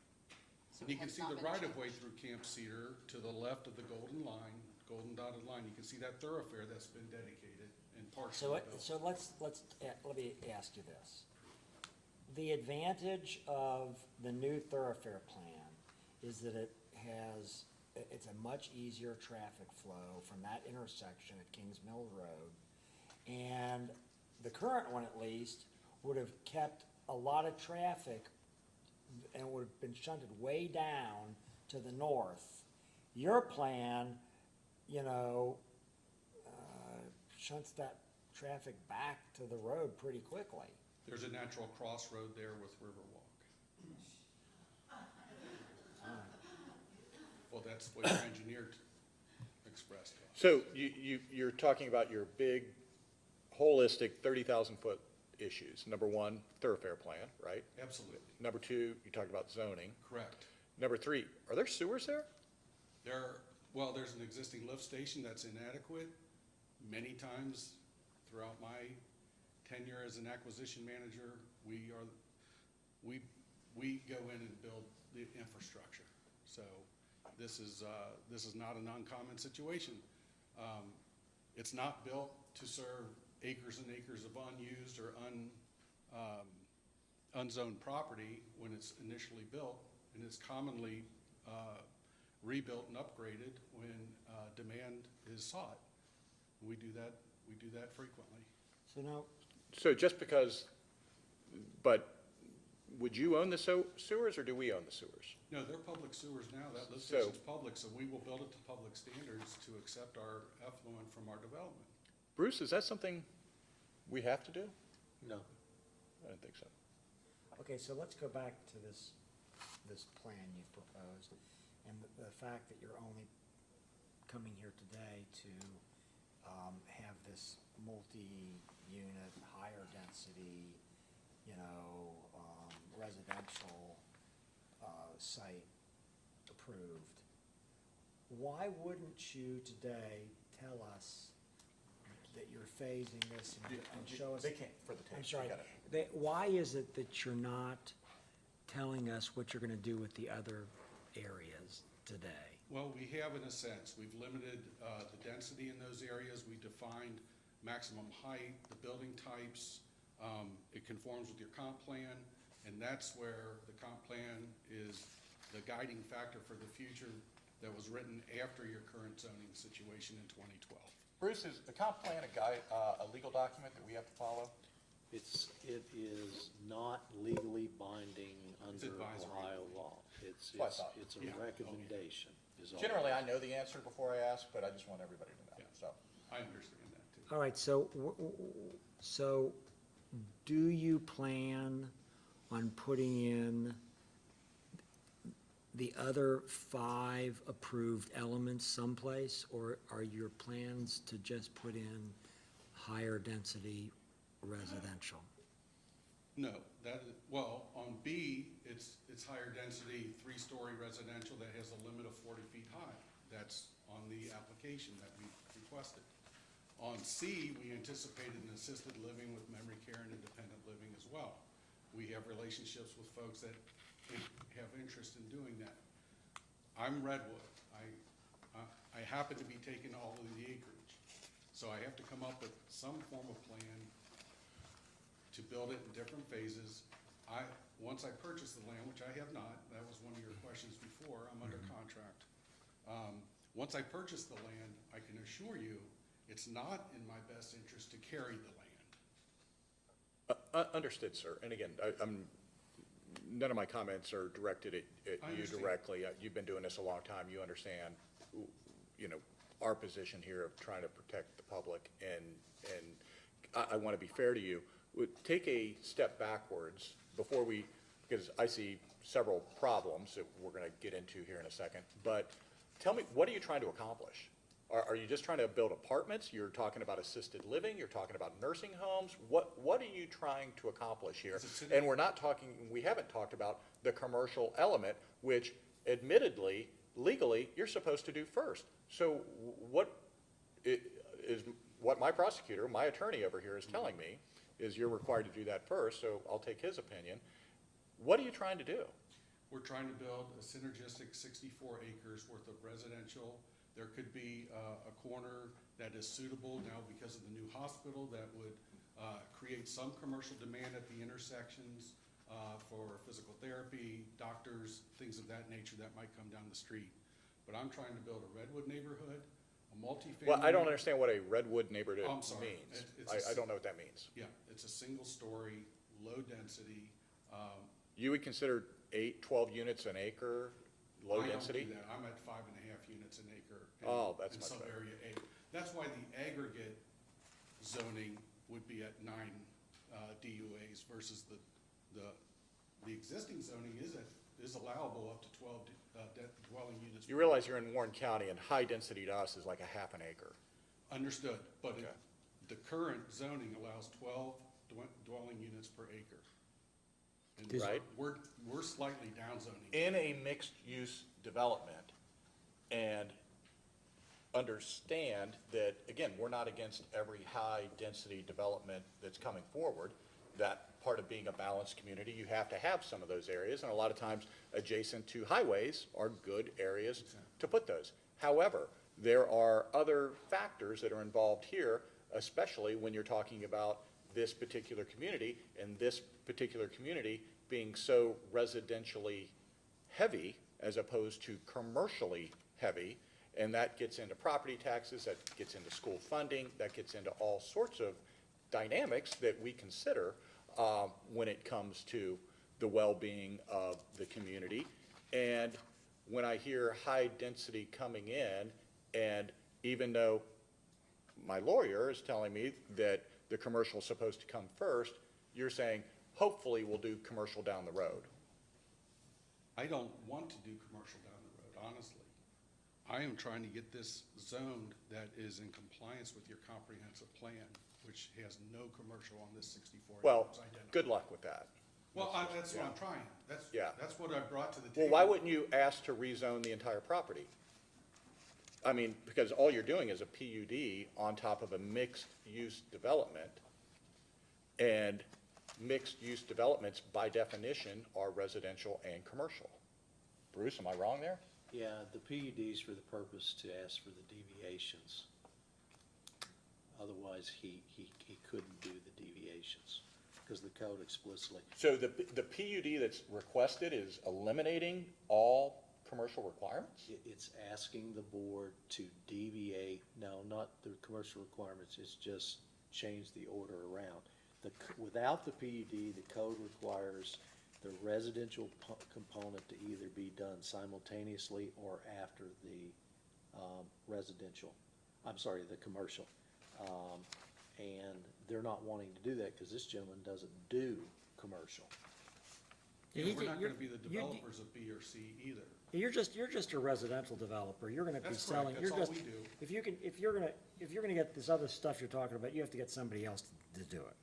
So You it can has see not the been right-of-way changed. through Camp Cedar to the left of the golden line, golden dotted line. You can see that thoroughfare that's been dedicated and partially built. So let me ask you this. The advantage of the new thoroughfare plan is that it's a much easier traffic flow from that intersection at Kings Mill Road. And the current one, at least, would have kept a lot of traffic and would have been shunted way down to the north. Your plan, you know, shunts that traffic back to the road pretty quickly. There's a natural crossroad there with Riverwalk. Well, that's what your engineer expressed. So you're talking about your big, holistic, 30,000-foot issues. Number one, thoroughfare plan, right? Absolutely, Number two, you talked about zoning. correct. Number three, are there sewers there? There's an existing lift station that's inadequate. Many times throughout my tenure as an acquisition manager, we go in and build the infrastructure. So this is not an uncommon situation. It's not built to serve acres and acres of unused or unzoned property when it's initially built, and it's commonly rebuilt and upgraded when demand is sought. We do that frequently. So now, So just because, but would you own the sewers or do we own the sewers? No, they're public sewers now. That lift So- station's public, so we will build it to public standards to accept our effluent from our development. Bruce, is that something we have to do? No. I don't think so. okay, so let's go back to this plan you've proposed, and the fact that you're only coming here today to have this multi-unit, higher density, you know, residential site approved. Why wouldn't you today tell us that you're phasing this and show us? They can't, for the I'm tape. sorry, You got it. why is it that you're not telling us what you're gonna do with the other areas today? Well, we have in a sense. We've limited the density in those areas. We defined maximum height, the building types. It conforms with your comp plan, and that's where the comp plan is the guiding factor for the future that was written after your current zoning situation in 2012. Bruce, is the comp plan a legal document that we have to follow? It is not legally binding It's under advisory. Ohio law. It's That's what I thought. a Yeah, okay. recommendation is all. Generally, I know the answer before I ask, but I just want everybody to know, Yeah. so. I understand that too. All right, so do you plan on putting in the other 5 approved elements someplace? Or are your plans to just put in higher density residential? No, on B, it's higher density, 3-story residential that has a limit of 40 feet high. That's on the application that we requested. On C, we anticipated an assisted living with memory care and independent living as well. We have relationships with folks that have interest in doing that. I'm Redwood. I happen to be taking all of the acreage. So I have to come up with some form of plan to build it in different phases. Once I purchase the land, which I have not, that was one of your questions before, I'm under contract. Once I purchase the land, I can assure you, it's not in my best interest to carry the land. Understood, sir. And again, none of my comments are directed at I you understand. directly. You've been doing this a long time. You understand, our position here of trying to protect the public. And I want to be fair to you. Take a step backwards before because I see several problems that we're going to get into here in a second. But tell me, what are you trying to accomplish? Are you just trying to build apartments? You're talking about assisted living? You're talking about nursing homes? What are you trying to accomplish here? And we haven't talked about the commercial element, which admittedly, legally, you're supposed to do first. So what my prosecutor, my attorney over here is telling me is you're required to do that first, so I'll take his opinion. What are you trying to do? We're trying to build a synergistic 64 acres worth of residential. There could be a corner that is suitable now because of the new hospital that would create some commercial demand at the intersections for physical therapy, doctors, things of that nature that might come down the street. But I'm trying to build a Redwood neighborhood, a multifamily. Well, I don't understand what a redwood neighborhood Oh, I'm sorry. means. It's I don't know what that means. Yeah, it's a single-story, low-density. You would consider 12 units an acre, low density? I don't do that. I'm at 5.5 units an acre. Oh, that's in much better. sub-area A. That's why the aggregate zoning would be at 9 DUAs versus the existing zoning is allowable up to 12 dwelling units. You realize you're in Warren County, and high density to us is like a half an acre. Understood, but Okay. the current zoning allows 12 dwelling units per acre. And Right. We're slightly down zoning. In a mixed-use development, and understand that, again, we're not against every high-density development that's coming forward. That part of being a balanced community, you have to have some of those areas, and a lot of times adjacent to highways are good areas to put those. However, there are other factors that are involved here, especially when you're talking about this particular community, and this particular community being so residentially heavy as opposed to commercially heavy, and that gets into property taxes, that gets into school funding, that gets into all sorts of dynamics that we consider when it comes to the well-being of the community. And when I hear high density coming in, and even though my lawyer is telling me that the commercial is supposed to come first, you're saying, hopefully we'll do commercial down the road. I don't want to do commercial down the road, honestly. I am trying to get this zoned that is in compliance with your comprehensive plan, which has no commercial on this 64 acres Well, identified. good luck with that. Well, that's what I'm trying. Yeah. That's what I brought to the Well, table. why wouldn't you ask to rezone the entire property? I mean, because all you're doing is a PUD on top of a mixed-use development. And mixed-use developments, by definition, are residential and commercial. Bruce, am I wrong there? Yeah, the PUD's for the purpose to ask for the deviations. Otherwise, he couldn't do the deviations, because the code explicitly. So the PUD that's requested is eliminating all commercial requirements? It's asking the board to deviate, no, not the commercial requirements, it's just change the order around. Without the PUD, the code requires the residential component to either be done simultaneously or after the the commercial. And they're not wanting to do that because this gentleman doesn't do commercial. And we're not gonna be the developers of B or C either. You're just a residential developer. You're gonna be That's selling, correct. you're That's all just, we do. if you're gonna get this other stuff you're talking about, you have to get somebody else to do it.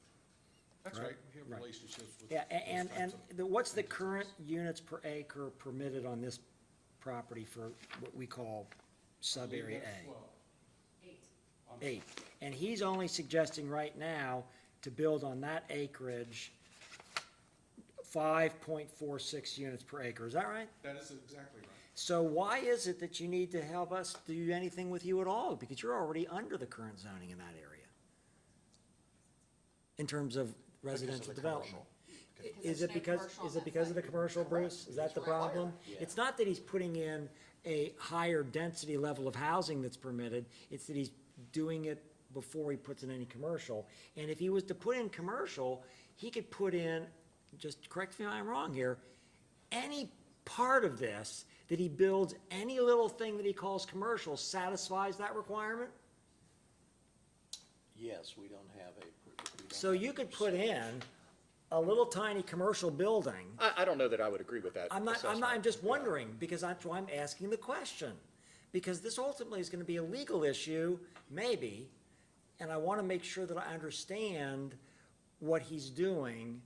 That's Right, right. We have right. relationships with. Yeah, those and types of what's the entities. current units per acre permitted on this property for what we call sub-area That's A? 12. 8. And he's only suggesting right now to build on that acreage 5.46 units per acre. Is that right? That is exactly right. So why is it that you need to help us do anything with you at all? Because you're already under the current zoning in that area. In terms of residential the development. commercial. Is there's it no because, commercial on is it that because of the site. commercial, Bruce? Is that the problem? It's not that he's putting in a higher density level of housing that's permitted, it's that he's doing it before he puts in any commercial. And if he was to put in commercial, he could put in, just correct me if I'm wrong here, any part of this that he builds, any little thing that he calls commercial satisfies that requirement? Yes, we don't have a. we don't So have you a could put percentage. in a little tiny commercial building. I don't know that I would agree with that I'm assessment. not, I'm just Yeah. wondering, because that's why I'm asking the question. Because this ultimately is gonna be a legal issue, maybe, and I wanna make sure that I understand what he's doing.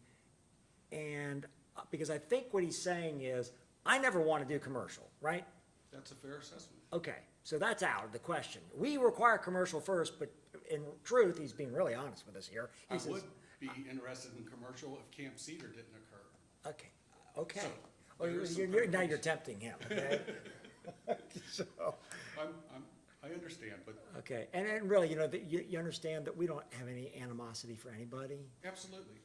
And, because I think what he's saying is, I never wanna do commercial, right? That's a fair assessment. Okay, so that's out of the question. We require commercial first, but in truth, he's being really honest with us here. I He says, would be interested in commercial if Camp Cedar didn't occur. okay, okay. So, Well, there is some now you're preparation. tempting him, okay? So, I understand, but okay, and really, you know, that you understand that we don't have any animosity for anybody. absolutely.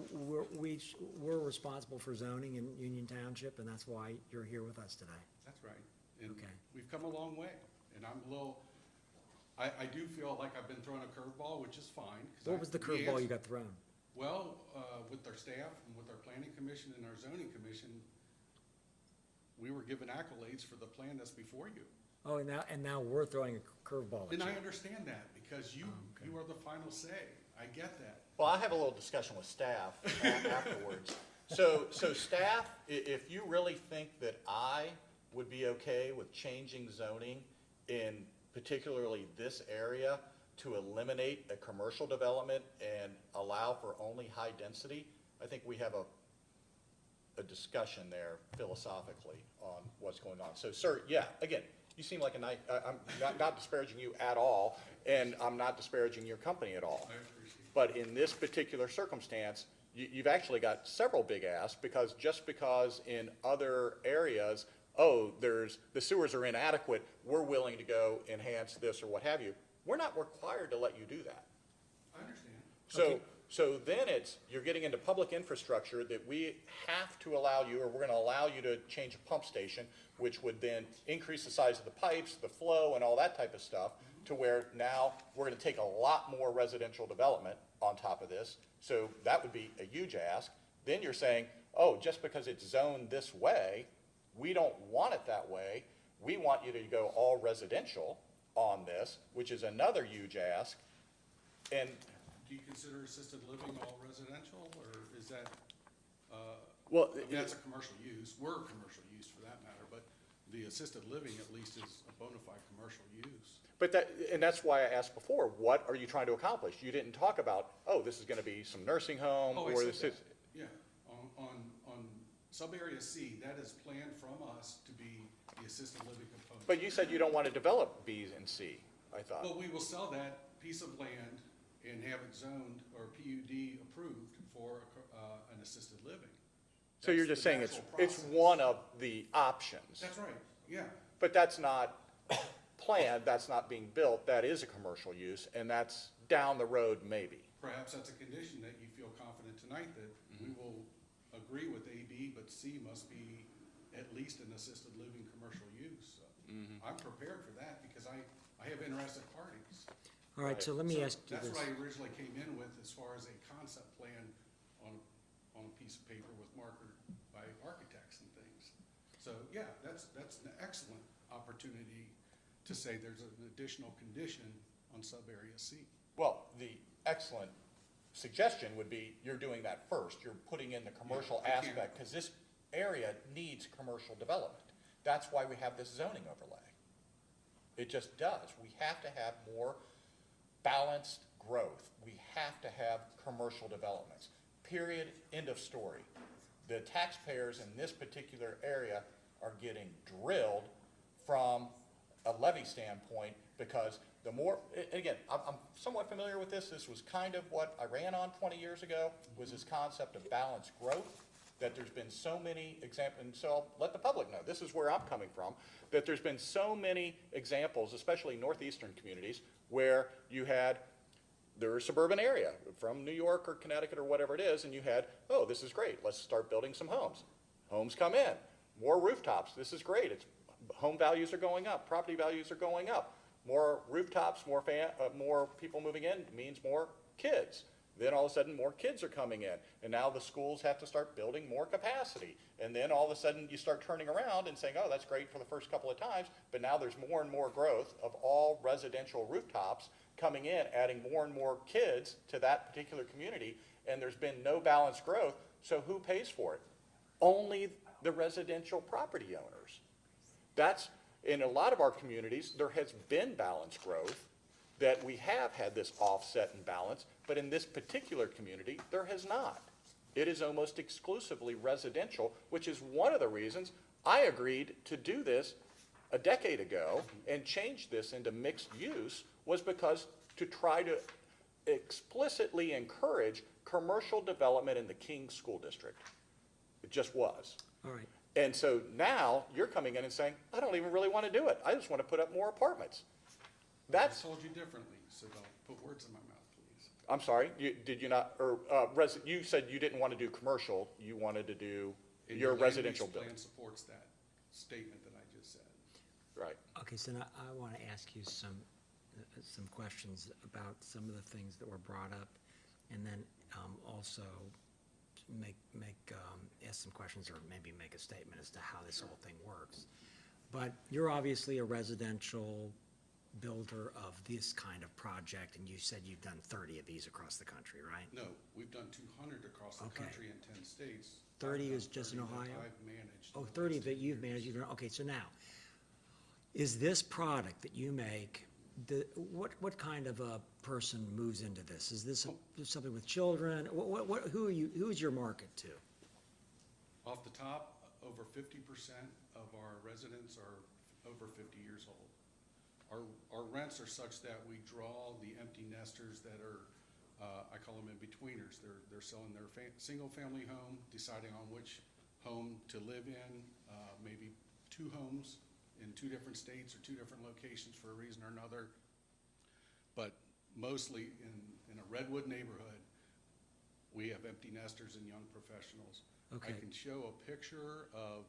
We're responsible for zoning in Union Township, and that's why you're here with us today. That's right. And Okay. we've come a long way, and I'm a little, I do feel like I've been thrown a curveball, which is fine. 'cause What was the we curveball you answered- got thrown? Well, with our staff and with our planning commission and our zoning commission, we were given accolades for the plan that's before you. Oh, and now we're throwing a curveball And at I you. understand that, because you are the final say. I get that. Well, I have a little discussion with staff afterwards. So staff, if you really think that I would be okay with changing zoning in particularly this area to eliminate a commercial development and allow for only high density, I think we have a discussion there philosophically on what's going on. So, sir, yeah, again, you seem like a nice, I'm not disparaging you at all, and I'm not disparaging your company at all. I appreciate it. But in this particular circumstance, you've actually got several big asks, because just because in other areas, oh, the sewers are inadequate, we're willing to go enhance this or what have you, we're not required to let you do that. I understand. So then you're getting into public infrastructure that we have to allow you, or we're gonna allow you to change a pump station, which would then increase the size of the pipes, the flow, and all that type of stuff, to where now we're gonna take a lot more residential development on top of this. So that would be a huge ask. Then you're saying, oh, just because it's zoned this way, we don't want it that way. We want you to go all residential on this, which is another huge ask. And Do you consider assisted living all residential, or is that, well, I mean, that's a commercial use, we're a commercial use for that matter, but the assisted living at least is a bona fide commercial use. but that's why I asked before, what are you trying to accomplish? You didn't talk about, oh, this is gonna be some nursing home, Oh, I or said this that. is, Yeah, on sub-area C, that is planned from us to be the assisted living component. but you said you don't wanna develop B and C, I thought. Well, we will sell that piece of land and have it zoned or PUD approved for an assisted living. So you're That's just the saying natural it's process. one of the options. That's right, yeah. But that's not planned, that's not being built, that is a commercial use, and that's down the road maybe. Perhaps that's a condition that you feel confident tonight that we will agree with A, B, but C must be at least an assisted living commercial use. So I'm prepared for that because I have interested parties. All right, so let me So ask you that's this. what I originally came in with as far as a concept plan on a piece of paper with marker by architects and things. So, yeah, that's an excellent opportunity to say there's an additional condition on sub-area C. Well, the excellent suggestion would be, you're doing that first, you're putting in the commercial Yeah, I can't- aspect, because this area needs commercial development. That's why we have this zoning overlay. It just does. We have to have more balanced growth. We have to have commercial developments. Period, end of story. The taxpayers in this particular area are getting drilled from a levy standpoint, because the more, again, I'm somewhat familiar with this. This was kind of what I ran on 20 years ago, was this concept of balanced growth. that there's been so many examples, and so I'll let the public know, this is where I'm coming from, that there's been so many examples, especially northeastern communities, where you had, they're a suburban area from New York or Connecticut or whatever it is, and you had, oh, this is great, let's start building some homes. Homes come in, more rooftops, this is great, home values are going up, property values are going up. More rooftops, more people moving in means more kids. Then all of a sudden, more kids are coming in, and now the schools have to start building more capacity. And then all of a sudden, you start turning around and saying, oh, that's great for the first couple of times, but now there's more and more growth of all residential rooftops coming in, adding more and more kids to that particular community, and there's been no balanced growth, so who pays for it? Only the residential property owners. That's, in a lot of our communities, there has been balanced growth, that we have had this offset and balance, but in this particular community, there has not. It is almost exclusively residential, which is one of the reasons I agreed to do this a decade ago and change this into mixed use, was because to try to explicitly encourage commercial development in the King School District. It just was. All right. And so now you're coming in and saying, I don't even really want to do it. I just want to put up more apartments. That's, I told you differently, so don't put words in my mouth, please. I'm sorry, did you not, or, you said you didn't want to do commercial, you wanted to do And your land residential use building. plan supports that statement that I just said. Right. Okay, so now I want to ask you some questions about some of the things that were brought up, and then also ask some questions or maybe make a statement as to how this whole thing works. But you're obviously a residential builder of this kind of project, and you said you've done 30 of these across the country, right? No, we've done 200 across the Okay. country in 10 states. 30 I've is done just in 30 that Ohio? I've managed. Oh, in the 30 last that 8 you've managed, years. okay, so now, is this product that you make, what kind of a person moves into this? Is this something with children? Who is your market to? Off the top, over 50% of our residents are over 50 years old. Our rents are such that we draw the empty nesters that are, I call them in-betweeners. They're selling their single-family home, deciding on which home to live in, maybe 2 homes in 2 different states or 2 different locations for a reason or another. But mostly in a Redwood neighborhood, we have empty nesters and young professionals. Okay. I can show a picture of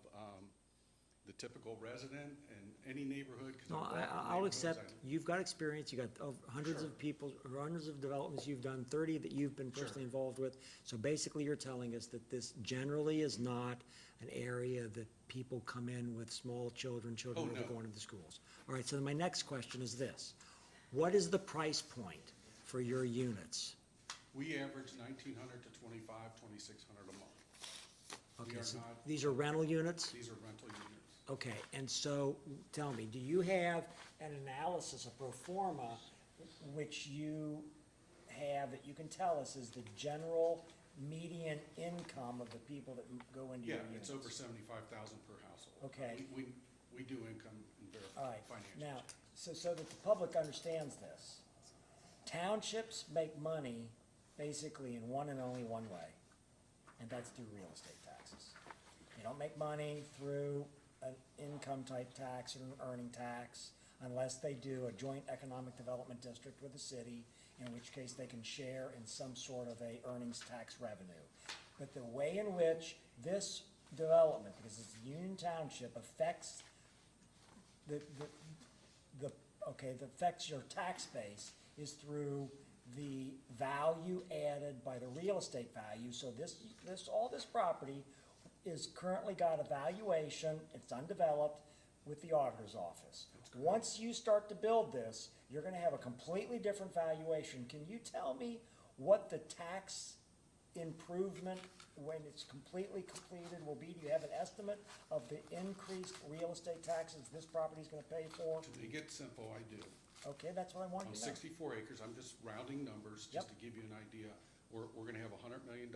the typical resident in any neighborhood. 'Cause No, I've walked in I'll neighborhoods, accept, you've got experience, you've got hundreds of people, hundreds of developments you've done, 30 that you've been personally involved with. So basically, you're telling us that this generally is not an area that people come in with small children that are no. going to the schools. All right, so then my next question is this. What is the price point for your units? We average 1,900 to 2,600 a month. We Okay, are so not- these are rental units? These are rental units. Okay, and so, tell me, do you have an analysis, a pro forma, which you have, that you can tell us is the general median income of the people that go into your Yeah, units? it's over 75,000 per household. Okay. We do income and All verify right, financials. now, so that the public understands this, townships make money basically in one and only one way, and that's through real estate taxes. They don't make money through an income type tax or an earning tax unless they do a joint economic development district with the city, in which case they can share in some sort of a earnings tax revenue. But the way in which this development, because it's Union Township, affects that affects your tax base is through the value added by the real estate value. So all this property is currently got a valuation, it's undeveloped, with the auditor's office. Once you start to build this, you're gonna have a completely different valuation. Can you tell me what the tax improvement, when it's completely completed, will be? Do you have an estimate of the increased real estate taxes this property's gonna pay for? To make it simple, I do. Okay, that's what I wanted On to know. 64 acres, I'm just rounding numbers, Yep. just to give you an idea. We're gonna have a $100 million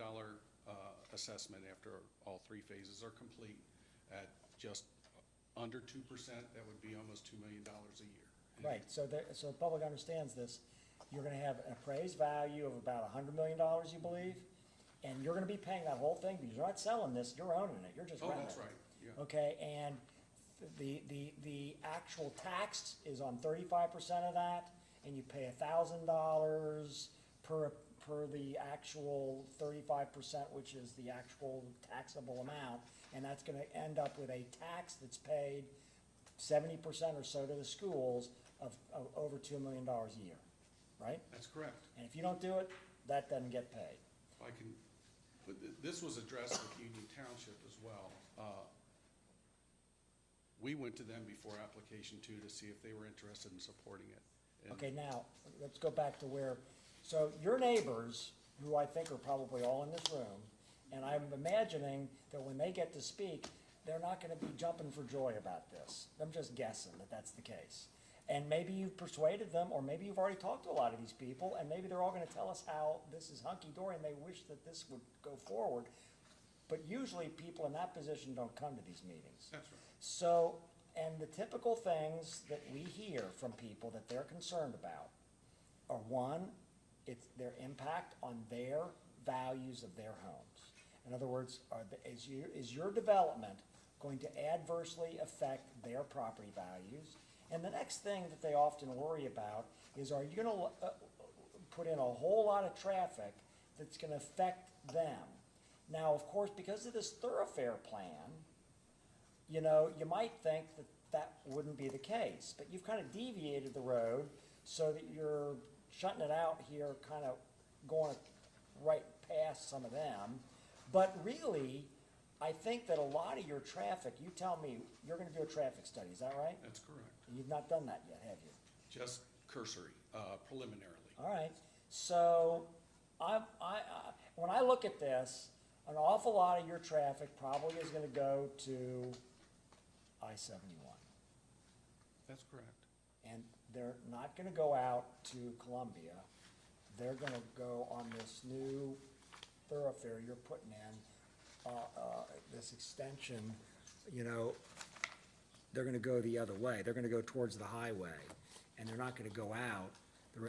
assessment after all 3 phases are complete. At just under 2%, that would be almost $2 million a year. Right, so the public understands this. You're gonna have an appraised value of about $100 million, you believe? and you're gonna be paying that whole thing, because you're not selling this, you're owning it, you're just Oh, renting it. that's right, yeah. Okay, and the actual tax is on 35% of that, and you pay $1,000 per the actual 35%, which is the actual taxable amount, and that's gonna end up with a tax that's paid 70% or so to the schools of over $2 million a year, right? That's correct. And if you don't do it, that doesn't get paid. I can, but this was addressed with Union Township as well. We went to them before application 2 to see if they were interested in supporting it. And Okay, now, let's go back to where, so your neighbors, who I think are probably all in this room, and I'm imagining that when they get to speak, they're not gonna be jumping for joy about this. I'm just guessing that that's the case. And maybe you've persuaded them, or maybe you've already talked to a lot of these people, and maybe they're all gonna tell us how this is hunky-dory and they wish that this would go forward. But usually, people in that position don't come to these meetings. That's right. So, and the typical things that we hear from people that they're concerned about are, one, it's their impact on their values of their homes. In other words, is your development going to adversely affect their property values? And the next thing that they often worry about is, are you gonna put in a whole lot of traffic that's gonna affect them? Now, of course, because of this thoroughfare plan, you know, you might think that that wouldn't be the case, but you've kind of deviated the road so that you're shutting it out here, kind of going right past some of them. But really, I think that a lot of your traffic, you tell me, you're gonna do a traffic study, is that right? That's correct. You've not done that yet, have you? Just cursory, preliminarily. All right, so when I look at this, an awful lot of your traffic probably is gonna go to I-71. That's correct. And they're not gonna go out to Columbia. They're gonna go on this new thoroughfare you're putting in, this extension, you know, they're gonna go the other way. They're gonna go towards the highway, and they're not gonna go out.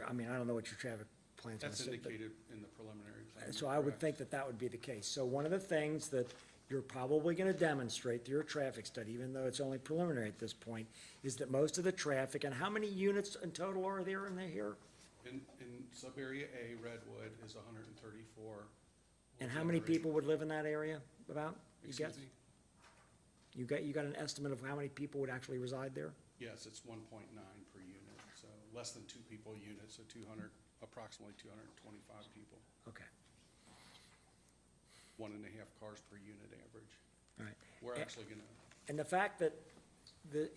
I mean, I don't know what your traffic plan's gonna That's say, but. indicated in the preliminary plan. So I would correct. think that that would be the case. So one of the things that you're probably gonna demonstrate through your traffic study, even though it's only preliminary at this point, is that most of the traffic, and how many units in total are there in here? In sub-area A, Redwood is 134. And how many people would live in that area, about, you guess? Excuse me? You got an estimate of how many people would actually reside there? Yes, it's 1.9 per unit, so less than 2 people a unit, so approximately 225 people. Okay, 1.5 cars per unit average. all right. We're actually gonna, And the fact that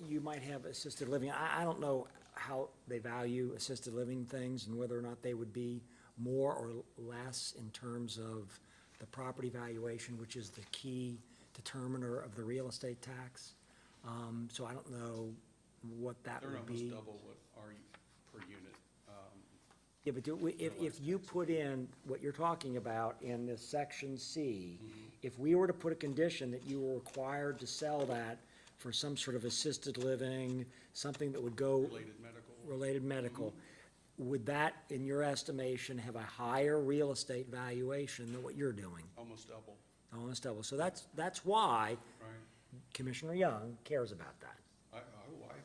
you might have assisted living, I don't know how they value assisted living things and whether or not they would be more or less in terms of the property valuation, which is the key determiner of the real estate tax. So I don't know what that they're would almost be. double what our per unit. Yeah, but if you put in what you're talking about in this section C, if we were to put a condition that you were required to sell that for some sort of assisted living, something that would go. Related medical, would that, in your estimation, have a higher real estate valuation than what you're doing? Almost double, Almost double. So that's why right? Commissioner Young cares about that. I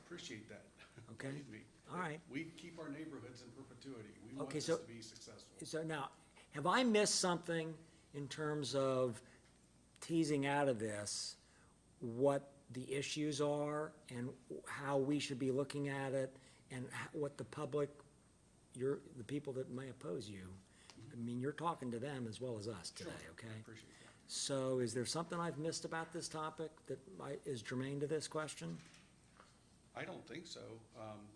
appreciate that. Okay. Believe me. All right. We keep our neighborhoods in perpetuity. We want Okay, this so- to be successful. So now, have I missed something in terms of teasing out of this what the issues are and how we should be looking at it and what the public, the people that may oppose you, I mean, you're talking to them as well as us today, Sure. okay? Appreciate that. So is there something I've missed about this topic that is germane to this question? I don't think so.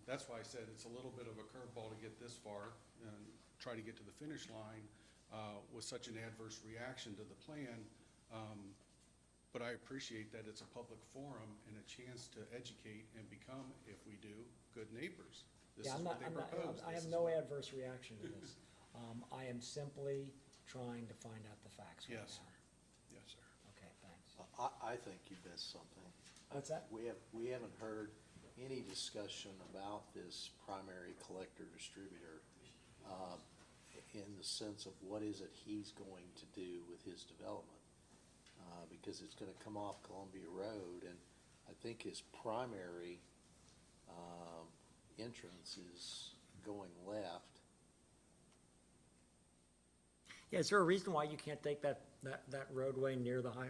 That's why I said it's a little bit of a curveball to get this far and try to get to the finish line with such an adverse reaction to the plan. But I appreciate that it's a public forum and a chance to educate and become, if we do, good neighbors. This Yeah, is what they proposed. I This have is no what- adverse reaction to this. I am simply trying to find out the facts right now. Yes, sir. Yes, sir. Okay, thanks. I think you missed something. What's that? We haven't heard any discussion about this primary collector distributor. in the sense of what is it he's going to do with his development. Because it's gonna come off Columbia Road, and I think his primary, entrance is going left. Yeah, is there a reason why you can't take that roadway near the highway?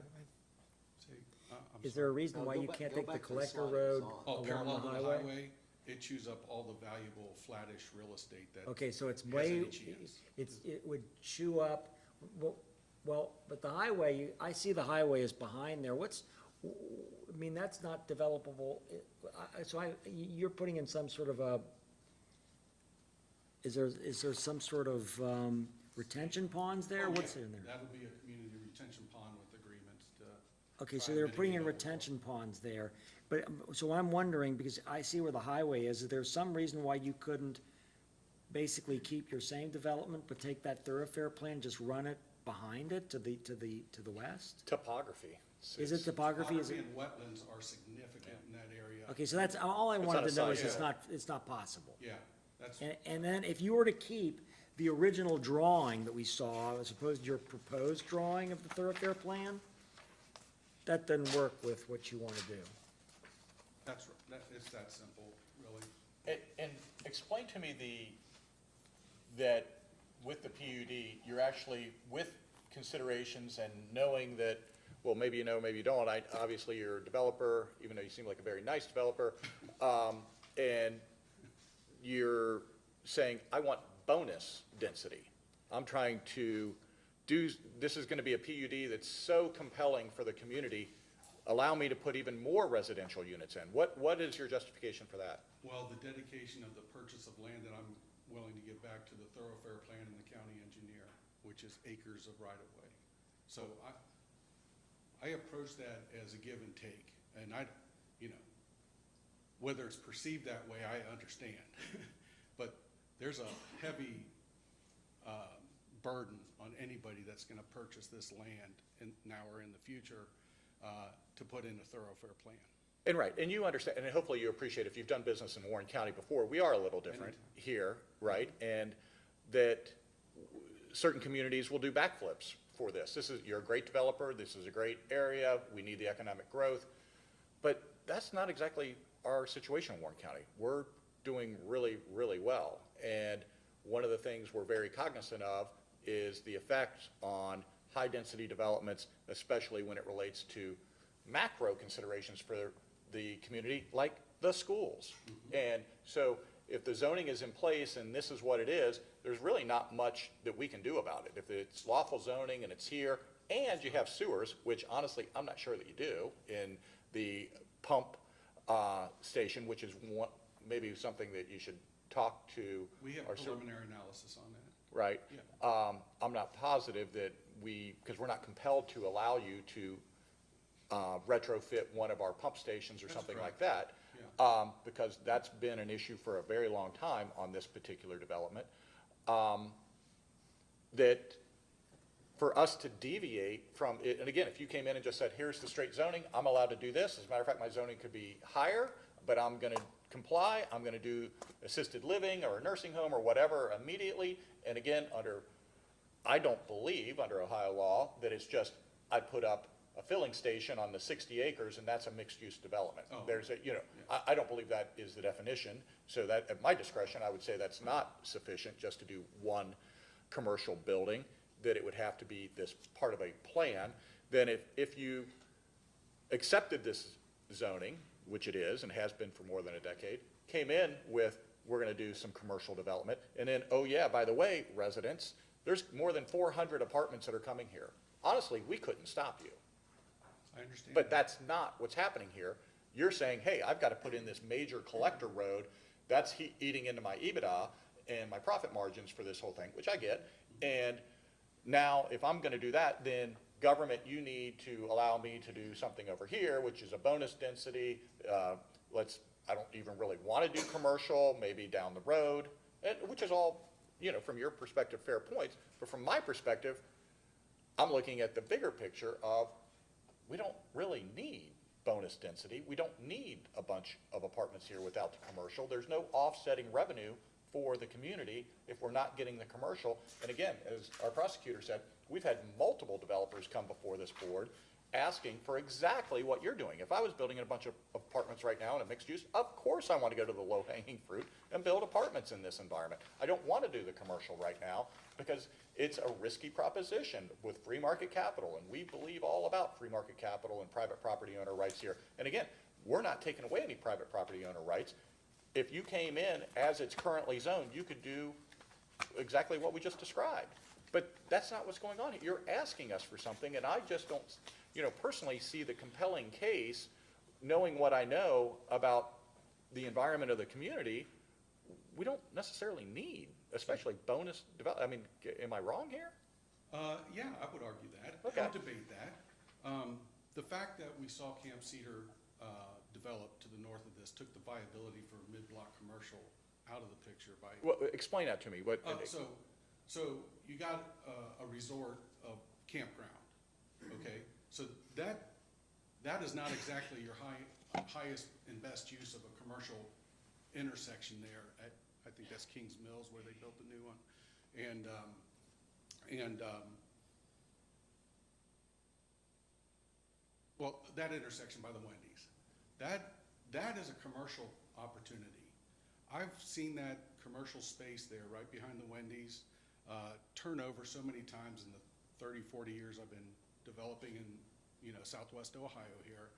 See, I'm Is there a reason No, why go you back- can't go take the back to the collector slide road it's on. Oh, along parallel the to the highway? highway, it chews up all the valuable flattish real estate that. Okay, so it's has way, any chance. it would chew up, well, but the highway, I see the highway is behind there. I mean, that's not developable. You're putting in some sort of a, is there some sort of retention ponds there? Oh, What's yeah, in there? That would be a community retention pond with agreements to. Okay, so try they're and putting in mitigate overflow. retention ponds there. But, so I'm wondering, because I see where the highway is there some reason why you couldn't basically keep your same development, but take that thoroughfare plan, just run it behind it to the west? Topography. Is it topography? Is it? And wetlands are significant in that area. Okay, so that's, all I It's wanted on to the know is side, it's not possible. Yeah, that's, And then if you were to keep the original drawing that we saw, as opposed to your proposed drawing of the thoroughfare plan, that doesn't work with what you want to do. it's that simple, really. And explain to me that with the PUD, you're actually, with considerations and knowing that, well, maybe you know, maybe you don't, obviously you're a developer, even though you seem like a very nice developer, and you're saying, I want bonus density. I'm trying to this is gonna be a PUD that's so compelling for the community, allow me to put even more residential units in. What is your justification for that? Well, the dedication of the purchase of land that I'm willing to give back to the thoroughfare plan and the county engineer, which is acres of right-of-way. So I approach that as a give and take, and whether it's perceived that way, I understand. But there's a heavy burden on anybody that's gonna purchase this land now or in the future to put in a thoroughfare plan. And right, and you understand, and hopefully you appreciate, if you've done business in Warren County before, we are a little different here, right? And that certain communities will do backflips for this. You're a great developer, this is a great area, we need the economic growth. But that's not exactly our situation in Warren County. We're doing really, really well. And one of the things we're very cognizant of is the effect on high-density developments, especially when it relates to macro considerations for the community, like the schools. And so if the zoning is in place and this is what it is, there's really not much that we can do about it. If it's lawful zoning and it's here, and you have sewers, which honestly, I'm not sure that you do, in the pump station, which is maybe something that you should talk to. We have our sewer- preliminary analysis on that. Right? Yeah. I'm not positive that because we're not compelled to allow you to retrofit one of our pump stations or That's something like correct. that. Yeah. Because that's been an issue for a very long time on this particular development. That for us to deviate from it, and again, if you came in and just said, here's the straight zoning, I'm allowed to do this. As a matter of fact, my zoning could be higher, but I'm gonna comply. I'm gonna do assisted living or a nursing home or whatever immediately. And again, I don't believe under Ohio law that it's just, I put up a filling station on the 60 acres and that's a mixed-use development. Oh. There's I don't believe that is the definition. So that, at my discretion, I would say that's not sufficient just to do one commercial building, that it would have to be this part of a plan. Then if you accepted this zoning, which it is and has been for more than a decade, came in with, we're gonna do some commercial development, and then, oh yeah, by the way, residents, there's more than 400 apartments that are coming here. Honestly, we couldn't stop you. I understand. But that's not what's happening here. You're saying, hey, I've got to put in this major collector road, that's eating into my EBITDA and my profit margins for this whole thing, which I get. And now, if I'm gonna do that, then government, you need to allow me to do something over here, which is a bonus density. I don't even really want to do commercial, maybe down the road, which is all, from your perspective, fair points. But from my perspective, I'm looking at the bigger picture of, we don't really need bonus density. We don't need a bunch of apartments here without the commercial. There's no offsetting revenue for the community if we're not getting the commercial. And again, as our prosecutor said, we've had multiple developers come before this board asking for exactly what you're doing. If I was building a bunch of apartments right now in a mixed use, of course I want to go to the low-hanging fruit and build apartments in this environment. I don't want to do the commercial right now because it's a risky proposition with free market capital, and we believe all about free market capital and private property owner rights here. And again, we're not taking away any private property owner rights. If you came in as it's currently zoned, you could do exactly what we just described. But that's not what's going on here. You're asking us for something, and I just don't, personally see the compelling case, knowing what I know about the environment of the community. We don't necessarily need, especially bonus develop, am I wrong here? Yeah, I would argue that. Okay. I would debate that. The fact that we saw Camp Cedar develop to the north of this took the viability for mid-block commercial out of the picture by. Well, explain that to me. What? So you got a resort of campground, okay? So that is not exactly your highest and best use of a commercial intersection there at, I think that's Kings Mills where they built the new one. Well, that intersection by the Wendy's, that is a commercial opportunity. I've seen that commercial space there right behind the Wendy's turn over so many times in the 30, 40 years I've been developing in Southwest Ohio here.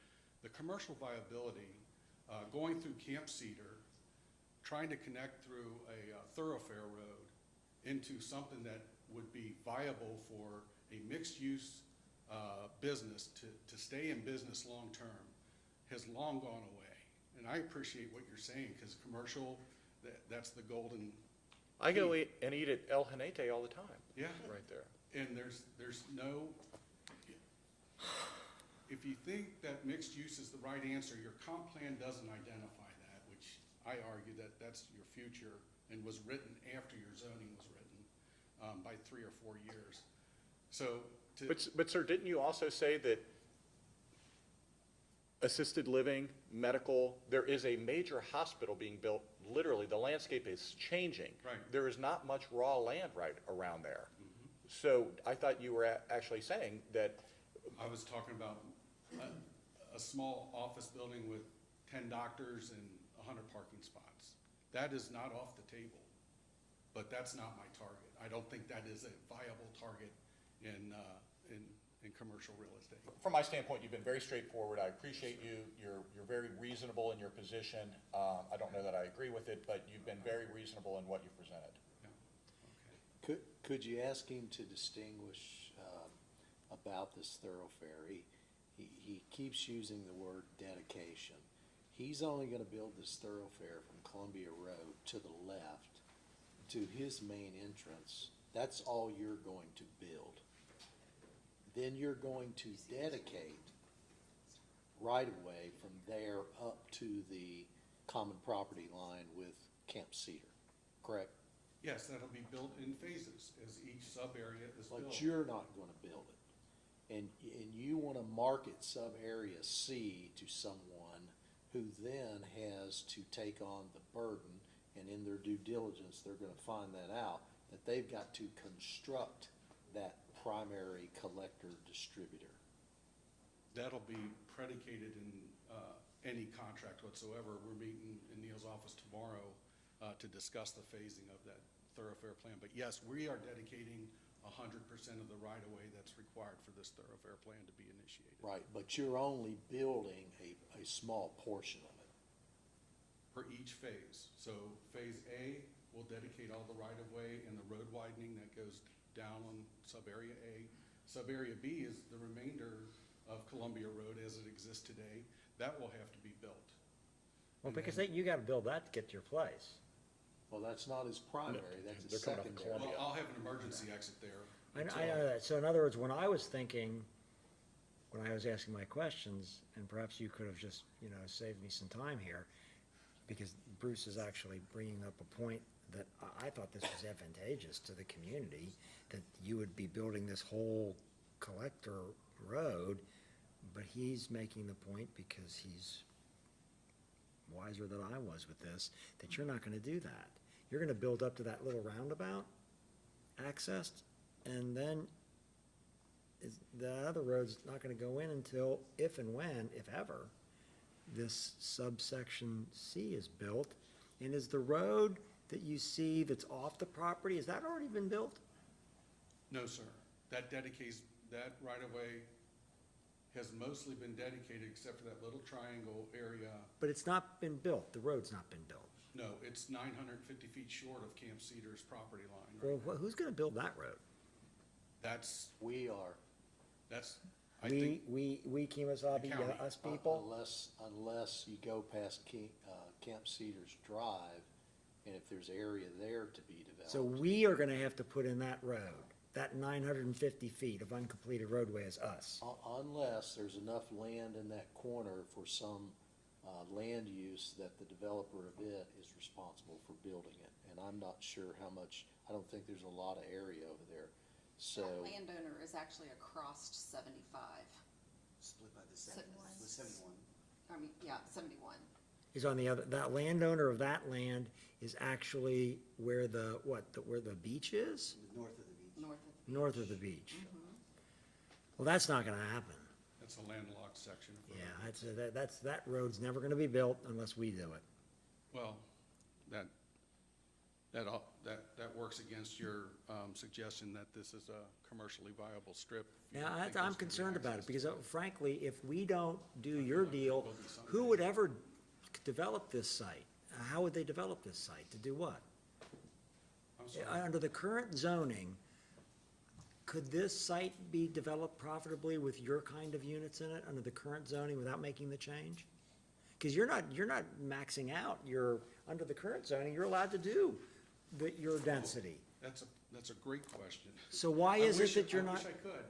The commercial viability, going through Camp Cedar, trying to connect through a thoroughfare road into something that would be viable for a mixed-use business to stay in business long-term has long gone away. And I appreciate what you're saying, because commercial, that's the golden. I go eat at El Jinete all the time. Yeah. Right there. And there's no, if you think that mixed use is the right answer, your comp plan doesn't identify that, which I argue that that's your future and was written after your zoning was written by 3 or 4 years. So But sir, didn't you also say that assisted living, medical, there is a major hospital being built, literally, the landscape is changing. Right. There is not much raw land right around there. So I thought you were actually saying that. I was talking about a small office building with 10 doctors and 100 parking spots. That is not off the table, but that's not my target. I don't think that is a viable target in commercial real estate. From my standpoint, you've been very straightforward. I appreciate you. You're very reasonable in your position. I don't know that I agree with it, but you've been very reasonable in what you presented. Yeah. Okay. Could you ask him to distinguish about this thoroughfare? He keeps using the word dedication. He's only going to build this thoroughfare from Columbia Road to the left to his main entrance. That's all you're going to build. Then you're going to dedicate right-of-way from there up to the common property line with Camp Cedar, correct? Yes, that'll be built in phases as each sub-area is built. But you're not gonna build it. And you wanna market sub-area C to someone who then has to take on the burden, and in their due diligence, they're gonna find that out, that they've got to construct that primary collector distributor. That'll be predicated in any contract whatsoever. We're meeting in Neil's office tomorrow to discuss the phasing of that thoroughfare plan. But yes, we are dedicating 100% of the right-of-way that's required for this thoroughfare plan to be initiated. Right, but you're only building a small portion of it. For each phase. So phase A will dedicate all the right-of-way and the road widening that goes down on sub-area A. Sub-area B is the remainder of Columbia Road as it exists today. That will have to be built. Well, because you gotta build that to get to your place. Well, that's not his primary, that's his They're coming up secondary. Well, I'll have an emergency exit there. I know that. So in other words, when I was thinking, when I was asking my questions, and perhaps you could have just, saved me some time here, because Bruce is actually bringing up a point that I thought this was advantageous to the community, that you would be building this whole collector road, but he's making the point, because he's wiser than I was with this, that you're not gonna do that. you're gonna build up to that little roundabout accessed, and then the other road's not gonna go in until, if and when, if ever, this subsection C is built. And is the road that you see that's off the property, has that already been built? No, sir. That dedicates, that right-of-way has mostly been dedicated except for that little triangle area. But it's not been built, the road's not been built. No, it's 950 feet short of Camp Cedars property line. Well, who's gonna build that road? That's, We are, I think, We, Kemosabe, The county. us people? unless you go past Camp Cedars Drive, and if there's area there to be So developed. we are gonna have to put in that road, that 950 feet of uncompleted roadway is us. Unless there's enough land in that corner for some land use that the developer of it is responsible for building it. And I'm not sure how much, I don't think there's a lot of area over there. So, That landowner is actually across 75. Split by the Seventy-one. the 71. I mean, yeah, 71. Is on the other, that landowner of that land is actually where where the beach is? North of the beach. North of. North of the beach. Well, that's not gonna happen. that's a landlocked section of road. Yeah, that road's never gonna be built unless we do it. Well, that works against your suggestion that this is a commercially viable strip. Now, I think I'm there's gonna be concerned about it, access because to it. frankly, if we don't do your deal, who would ever develop this site? How would they develop this site? To do what? I'm sorry. Under the current zoning, could this site be developed profitably with your kind of units in it, under the current zoning, without making the change? Because you're not maxing out under the current zoning, you're allowed to do your density. That's a great question. So why is it that you're not? I wish I could,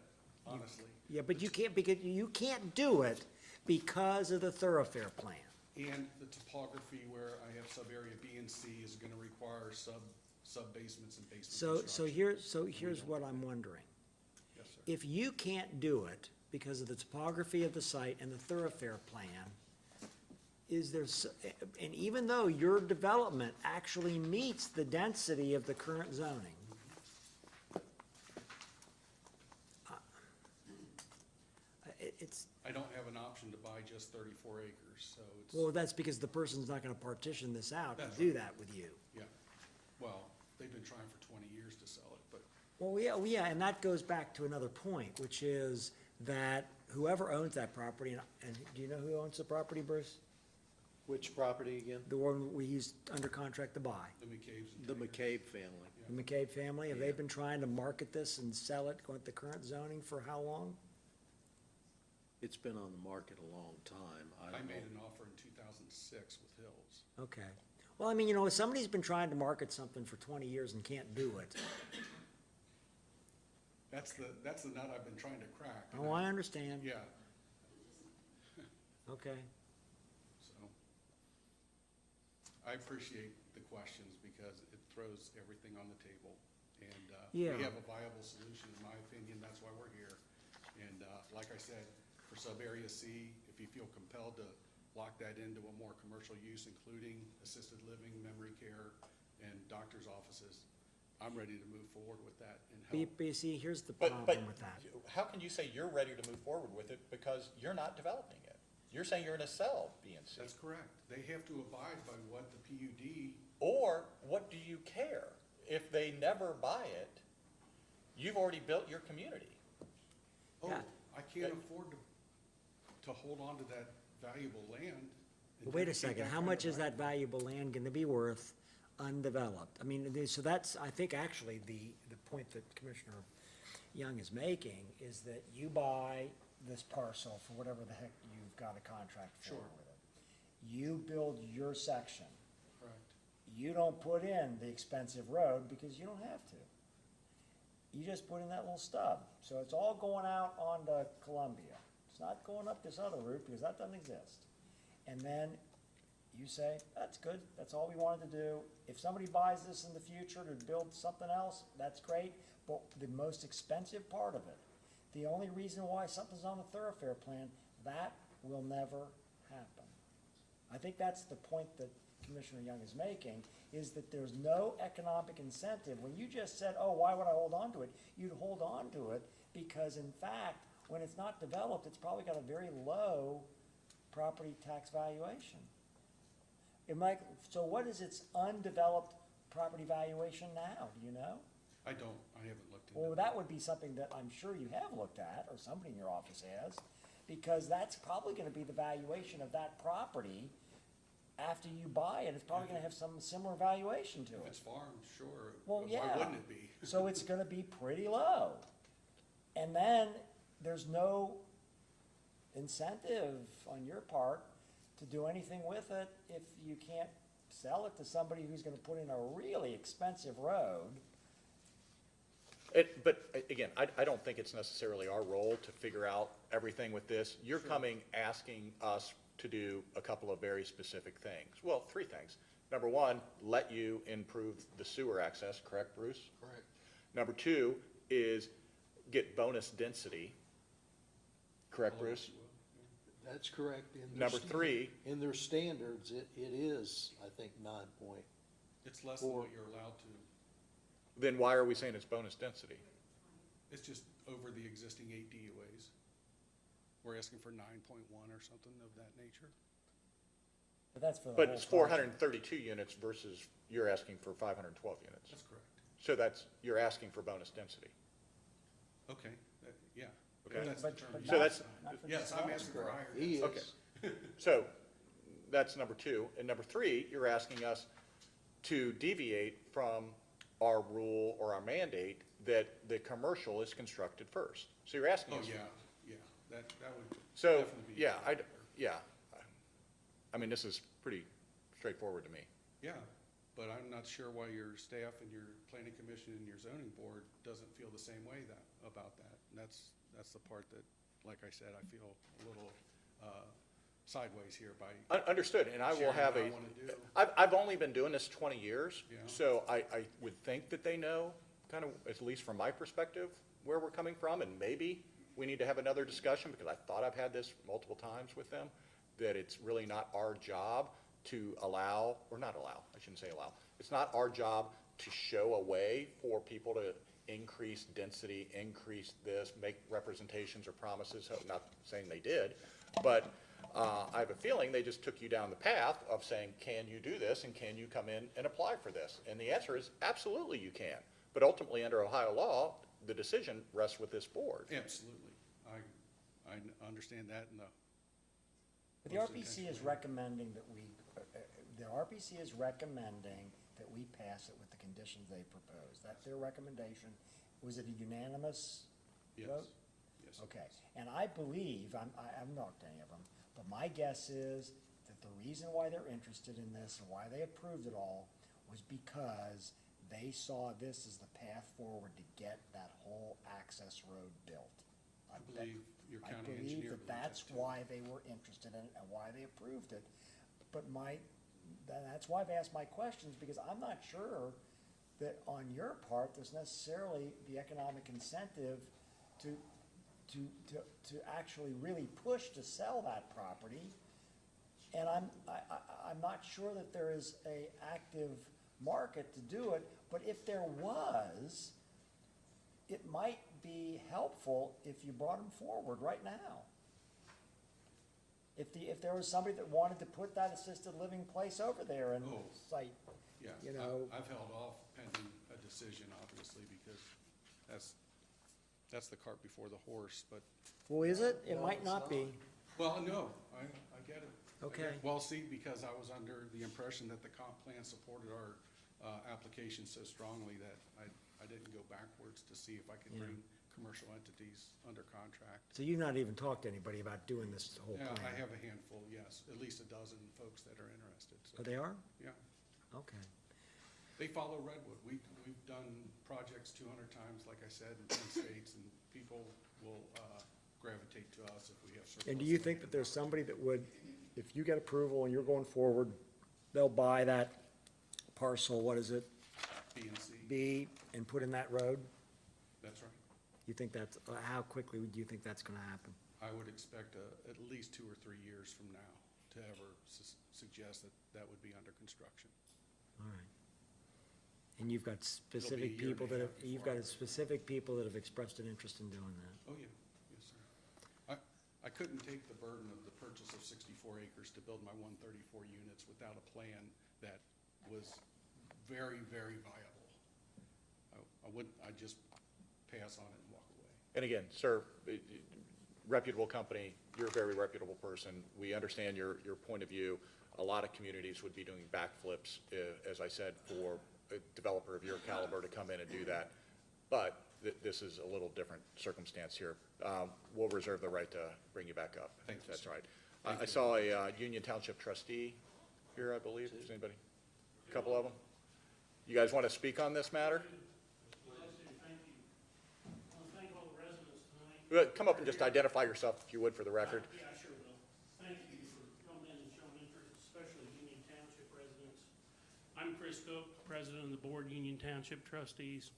honestly. Yeah, but you can't, because you can't do it because of the thoroughfare plan. And the topography where I have sub-area B and C is gonna require sub-basements and basement So construction. here's what I'm wondering. Yes, sir. If you can't do it because of the topography of the site and the thoroughfare plan, and even though your development actually meets the density of the current zoning, it's, I don't have an option to buy just 34 acres, so it's, well, that's because the person's not gonna partition this out to That's do right. that with you. yeah. Well, they've been trying for 20 years to sell it, but Well, yeah, and that goes back to another point, which is that whoever owns that property, and do you know who owns the property, Bruce? which property again? The one we used under contract to buy. the McCabe's and The Traeger. McCabe family. The McCabe family, have they Yeah. been trying to market this and sell it with the current zoning for how long? It's been on the market a long time. I don't made know. an offer in 2006 with Hills. Okay. Well, I mean, if somebody's been trying to market something for 20 years and can't do it, That's the nut I've been trying to crack. and oh, I understand. Yeah, Okay. so. I appreciate the questions because it throws everything on the table. And Yeah. we have a viable solution, in my opinion, that's why we're here. And like I said, for sub-area C, if you feel compelled to lock that into a more commercial use, including assisted living, memory care, and doctor's offices, I'm ready to move forward with that and help. But you see, here's the But problem with that. how can you say you're ready to move forward with it because you're not developing it? You're saying you're gonna sell B and C. That's correct. They have to abide by what the PUD, Or what do you care? If they never buy it, you've already built your community. Yeah. I can't afford to hold on to that valuable land. and But wait a dedicate second, that how kind much of is that valuable land gonna be worth undeveloped? I mean, so that's, I think, actually, the point that Commissioner Young is making is that you buy this parcel for whatever the heck you've got a contract for Sure. with it. You build your section. Correct. You don't put in the expensive road because you don't have to. You just put in that little stub. So it's all going out onto Columbia. It's not going up this other route because that doesn't exist. And then you say, that's good, that's all we wanted to do. If somebody buys this in the future to build something else, that's great. But the most expensive part of it, the only reason why something's on the thoroughfare plan, that will never happen. I think that's the point that Commissioner Young is making, is that there's no economic incentive. When you just said, oh, why would I hold on to it? You'd hold on to it because in fact, when it's not developed, it's probably got a very low property tax valuation. So what is its undeveloped property valuation now, do you know? I don't, I haven't looked into Well, it. that would be something that I'm sure you have looked at, or somebody in your office has, because that's probably gonna be the valuation of that property after you buy it. It's probably gonna have some similar valuation to If it. it's farmed, sure. Well, Why yeah. wouldn't it be? So it's gonna be pretty low. And then there's no incentive on your part to do anything with it if you can't sell it to somebody who's gonna put in a really expensive road. But again, I don't think it's necessarily our role to figure out everything with this. You're coming, asking us to do a couple of very specific things. Well, three things. Number one, let you improve the sewer access, correct, Bruce? Correct. Number two is get bonus density, correct, Bruce? That's correct. In their Number three, in their standards, it is, I think, 9 point. It's less than what you're allowed to. then why are we saying it's bonus density? It's just over the existing 8 DUAs. We're asking for 9.1 or something of that nature. But that's for the But whole it's four hundred project. and thirty-two units versus you're asking for 512 units. That's correct. So you're asking for bonus density. Okay, yeah. Okay. That's But- the term. but you So not- that's- use. not for Yes, I'm this asking for higher. He is. Okay. So that's number two. And number three, you're asking us to deviate from our rule or our mandate that the commercial is constructed first. So you're asking Oh, us. yeah, that would So, definitely be. yeah, I mean, this is pretty straightforward to me. Yeah, but I'm not sure why your staff and your planning commission and your zoning board doesn't feel the same way about that. And that's the part that, like I said, I feel a little sideways here by. Understood, and I will sharing have what I a, wanna do. I've only been doing this 20 years, Yeah. so I would think that they know, kind of, at least from my perspective, where we're coming from, and maybe we need to have another discussion, because I thought I've had this multiple times with them, that it's really not our job to allow, or not allow, I shouldn't say allow, it's not our job to show a way for people to increase density, increase this, make representations or promises, not saying they did, but I have a feeling they just took you down the path of saying, can you do this, and can you come in and apply for this? And the answer is, absolutely you can. But ultimately, under Ohio law, the decision rests with this board. Absolutely. I understand that and But the RPC is recommending that the RPC is recommending that we pass it with the conditions they propose. That's their recommendation. Was it a unanimous yes, vote? yes. Okay, and I believe, I haven't talked to any of them, but my guess is that the reason why they're interested in this and why they approved it all was because they saw this as the path forward to get that whole access road built. I believe your I county believe engineer that believes that's too. why they were interested in it and why they approved it. But that's why I've asked my questions, because I'm not sure that on your part, there's necessarily the economic incentive to actually really push to sell that property. And I'm not sure that there is a active market to do it, but if there was, it might be helpful if you brought them forward right now. If there was somebody that wanted to put that assisted living place over there and Oh. site, Yeah, you know. I've held off pending a decision, obviously, because that's the cart before the horse, but, well, is it? It No, might it's not be. well, no, I get it. I get Okay. it. Well, see, because I was under the impression that the comp plan supported our application so strongly that I didn't go backwards to see if I could Yeah. bring commercial entities under contract. So you've not even talked to anybody about doing this whole Yeah, plan? I have a handful, yes, at least a dozen folks that are interested, so, Oh, they are? yeah. Okay. They follow Redwood. We've done projects 200 times, like I said, in 10 states, and people will gravitate to us if we have surplus. And do you think that land. there's somebody that would, if you get approval and you're going forward, they'll buy that parcel, what is it, B and C, B, and put in that road? that's right. You think that's, how quickly do you think that's gonna happen? I would expect at least 2 or 3 years from now. to ever suggest that that would be under construction. All right. And you've got specific year and people a that half have, you've before got I- specific people that have expressed an interest in doing that. Oh, yeah, yes, sir. I couldn't take the burden of the purchase of 64 acres to build my 134 units without a plan that was very, very viable. I'd just pass on it and walk away. And again, sir, reputable company, you're a very reputable person. We understand your point of view. A lot of communities would be doing backflips, as I said, for a developer of your caliber to come in and do that. But this is a little different circumstance here. We'll reserve the right to bring you back up. Thank you, That's sir. right. Thank I you. saw a Union Township trustee here, I believe. Is anybody? A couple of them? You guys want to speak on this matter? Thank you. I want to thank all the residents tonight. Come up and just identify yourself, if you would, for the record. Yeah, I sure will. Thank you for coming in and showing interest, especially Union Township residents. I'm Chris Cook, President of the Board, Union Township Trustees.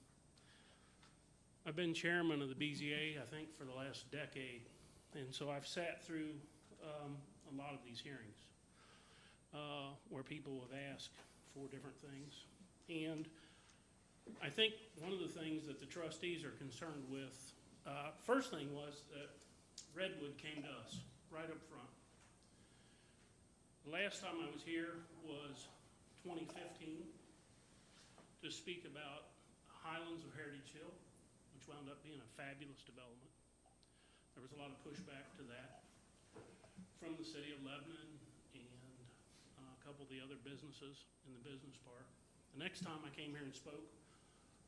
I've been chairman of the BZA, I think, for the last decade, and so I've sat through a lot of these hearings where people have asked for different things. And I think one of the things that the trustees are concerned with, first thing was that Redwood came to us right up front. The last time I was here was 2015 to speak about Highlands of Heritage Hill, which wound up being a fabulous development. There was a lot of pushback to that from the city of Lebanon and a couple of the other businesses in the business park. The next time I came here and spoke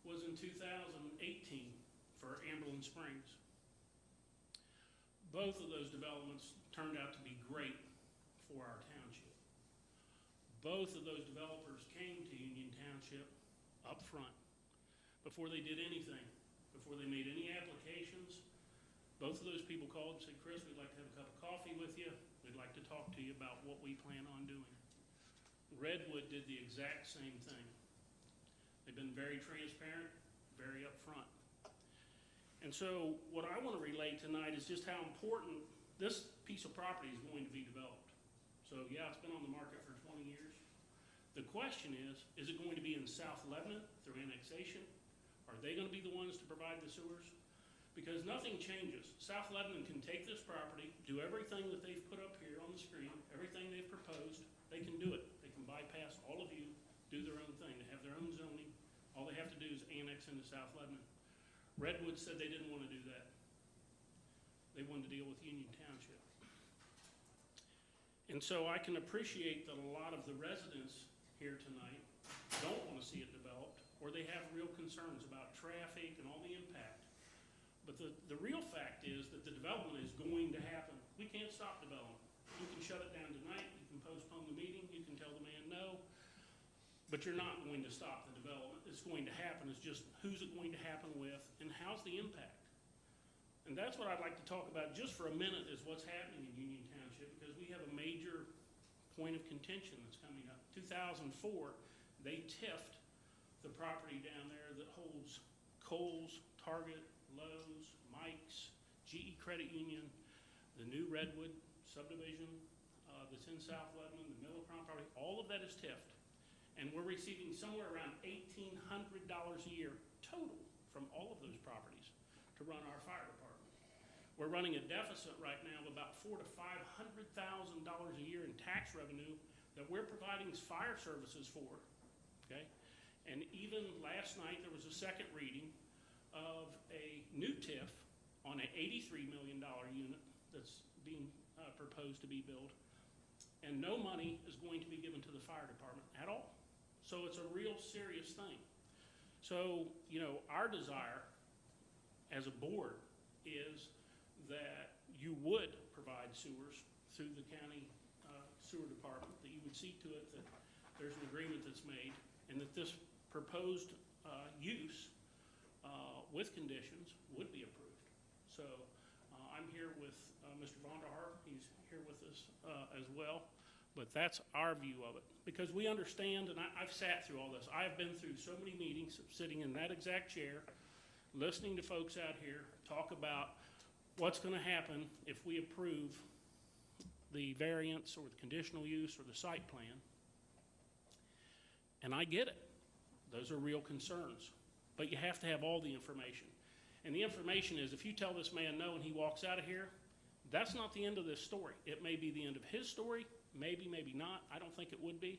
was in 2018 for Amberlin Springs. Both of those developments turned out to be great for our township. Both of those developers came to Union Township up front before they did anything, before they made any applications. Both of those people called and said, Chris, we'd like to have a cup of coffee with you. We'd like to talk to you about what we plan on doing. Redwood did the exact same thing. They've been very transparent, very upfront. And so what I want to relay tonight is just how important this piece of property is going to be developed. So yeah, it's been on the market for 20 years. The question is it going to be in South Lebanon through annexation? Are they going to be the ones to provide the sewers? Because nothing changes. South Lebanon can take this property, do everything that they've put up here on the screen, everything they've proposed, they can do it. They can bypass all of you, do their own thing. They have their own zoning. All they have to do is annex into South Lebanon. Redwood said they didn't want to do that. They wanted to deal with Union Township. And so I can appreciate that a lot of the residents here tonight don't want to see it developed, or they have real concerns about traffic and all the impact. But the real fact is that the development is going to happen. We can't stop development. You can shut it down tonight, you can postpone the meeting, you can tell the man no, but you're not going to stop the development. It's going to happen. It's just who's it going to happen with and how's the impact? And that's what I'd like to talk about just for a minute is what's happening in Union Township, because we have a major point of contention that's coming up. 2004, they TIF'd the property down there that holds Kohl's, Target, Lowe's, Mike's, GE Credit Union, the new Redwood subdivision that's in South Lebanon, the Miller property, all of that is TIF'd. And we're receiving somewhere around $1,800 a year total from all of those properties to run our fire department. We're running a deficit right now of about $400,000 to $500,000 a year in tax revenue that we're providing fire services for, okay? And even last night, there was a second reading of a new TIF on an $83 million unit that's being proposed to be built. And no money is going to be given to the fire department at all. So it's a real serious thing. So, you know, our desire as a board is that you would provide sewers through the county sewer department, that you would see to it that there's an agreement that's made, and that this proposed use with conditions would be approved. So I'm here with Mr. Vonderhaar. He's here with us as well. But that's our view of it, because we understand, and I've sat through all this. I've been through so many meetings, sitting in that exact chair, listening to folks out here talk about what's going to happen if we approve the variance or the conditional use or the site plan. And I get it. Those are real concerns. But you have to have all the information. And the information is, if you tell this man no and he walks out of here, that's not the end of this story. It may be the end of his story, maybe, maybe not. I don't think it would be.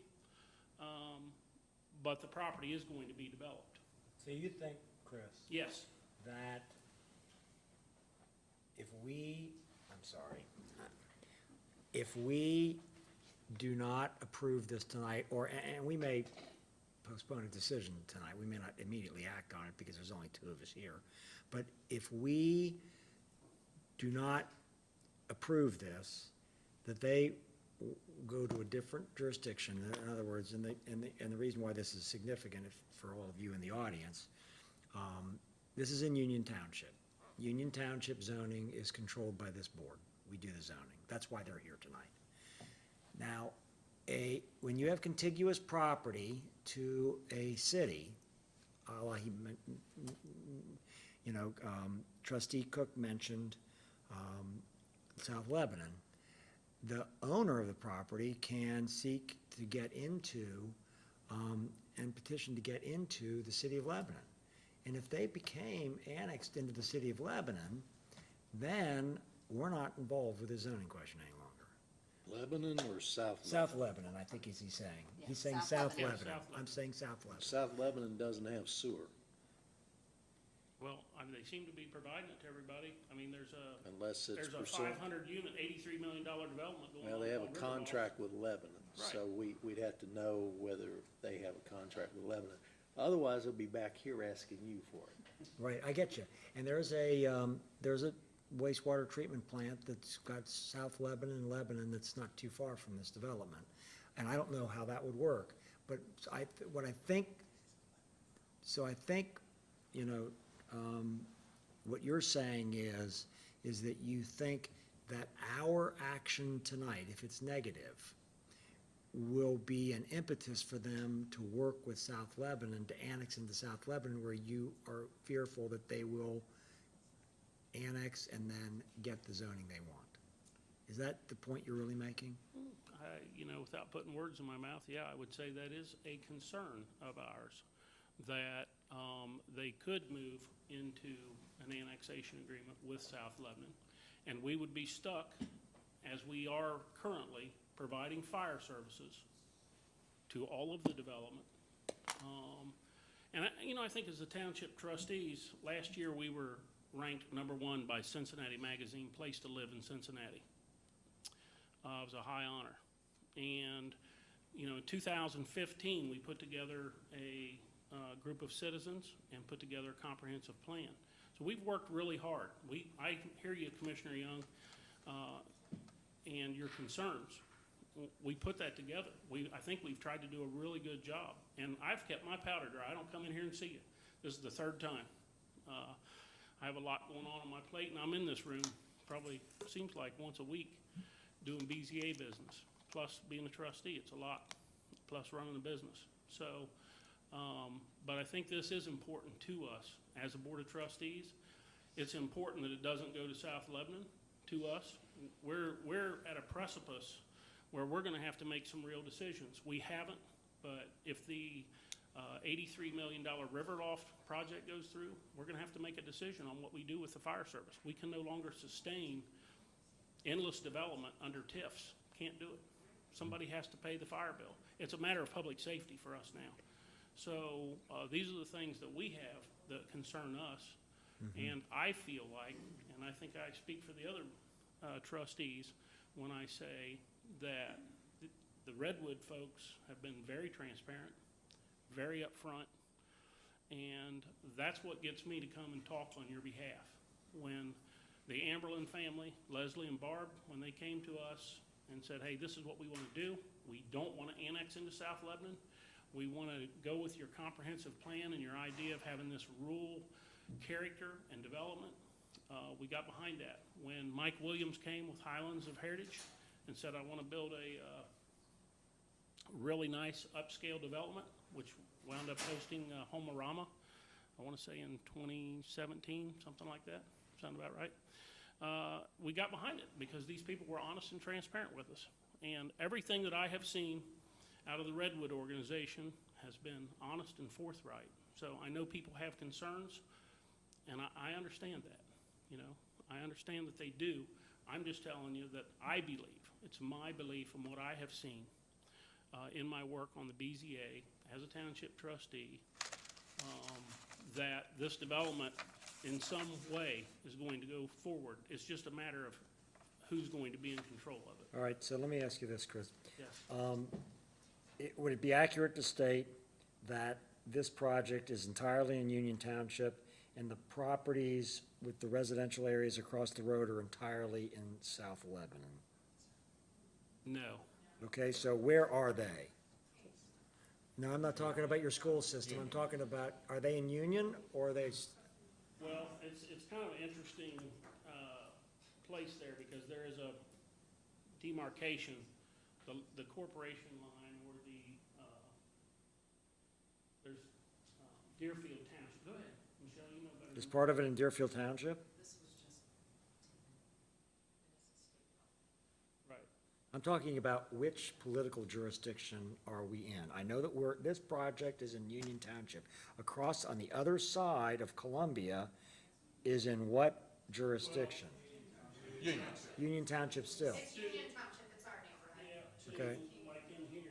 But the property is going to be developed. So you think, Chris, Yes. that if we, I'm sorry, if we do not approve this tonight, or, and we may postpone a decision tonight, we may not immediately act on it because there's only two of us here, but if we do not approve this, that they go to a different jurisdiction, in other words, and the reason why this is significant for all of you in the audience, this is in Union Township. Union Township zoning is controlled by this board. We do the zoning. That's why they're here tonight. Now, when you have contiguous property to a city, Trustee Cook mentioned South Lebanon, the owner of the property can seek to get into and petition to get into the city of Lebanon. And if they became annexed into the city of Lebanon, then we're not involved with the zoning question any longer. Lebanon or South Lebanon? South Lebanon, I think he's saying. Yeah, He's saying South South Lebanon. Lebanon. Yeah, South Lebanon. I'm saying South Lebanon. South Lebanon doesn't have sewer Well, they seem to be providing it to everybody. I mean, there's unless it's a pursuant. 500 unit, $83 million development going on. Well, they have on a River Ball. contract with Lebanon, Right. so we'd have to know whether they have a contract with Lebanon. Otherwise, they'll be back here asking you for it. Right, I get you. And there's a wastewater treatment plant that's got South Lebanon and Lebanon that's not too far from this development. And I don't know how that would work, but I think, what you're saying is that you think that our action tonight, if it's negative, will be an impetus for them to work with South Lebanon, to annex into South Lebanon, where you are fearful that they will annex and then get the zoning they want. Is that the point you're really making? Without putting words in my mouth, yeah, I would say that is a concern of ours, that they could move into an annexation agreement with South Lebanon, and we would be stuck, as we are currently, providing fire services to all of the development. I think as the township trustees, last year we were ranked #1 by Cincinnati Magazine, Place to Live in Cincinnati. It was a high honor. And, in 2015, we put together a group of citizens and put together a comprehensive plan. So we've worked really hard. I hear you, Commissioner Young, and your concerns. We put that together. I think we've tried to do a really good job. And I've kept my powder dry. I don't come in here and see you. This is the third time. I have a lot going on my plate, and I'm in this room probably, seems like once a week, doing BZA business, plus being a trustee. It's a lot, plus running a business. So, but I think this is important to us as a board of trustees. It's important that it doesn't go to South Lebanon, to us. We're at a precipice where we're gonna have to make some real decisions. We haven't, but if the $83 million Riverloft project goes through, we're gonna have to make a decision on what we do with the fire service. We can no longer sustain endless development under TIFs. Can't do it. Somebody has to pay the fire bill. It's a matter of public safety for us now. So these are the things that we have that concern us. And I feel like, and I think I speak for the other trustees when I say that the Redwood folks have been very transparent, very upfront, and that's what gets me to come and talk on your behalf. When the Amberlin family, Leslie and Barb, when they came to us and said, hey, this is what we want to do. We don't want to annex into South Lebanon. We want to go with your comprehensive plan and your idea of having this rural character and development. We got behind that. When Mike Williams came with Highlands of Heritage and said, I want to build a really nice upscale development, which wound up hosting Homerama, I want to say in 2017, something like that. Sound about right? we got behind it because these people were honest and transparent with us. And everything that I have seen out of the Redwood organization has been honest and forthright. So I know people have concerns, and I understand that, you know. I understand that they do. I'm just telling you that I believe, it's my belief from what I have seen in my work on the BZA as a township trustee, that this development in some way is going to go forward. It's just a matter of who's going to be in control of it. All right, so let me ask you this, Chris. Yes. Would it be accurate to state that this project is entirely in Union Township and the properties with the residential areas across the road are entirely in South Lebanon? No. Okay, so where are they? No, I'm not talking about your school system. I'm talking about, are they in Union or are they, Well, it's kind of an interesting place there because there is a demarcation, the corporation line or there's Deerfield Township. Go ahead, Michelle, you know better. is part of it in Deerfield Township? Right. I'm talking about which political jurisdiction are we in? I know that this project is in Union Township. Across on the other side of Columbia is in what jurisdiction? Union. Union Township still. Union Township, it's our neighborhood. Yeah, Okay. like in here,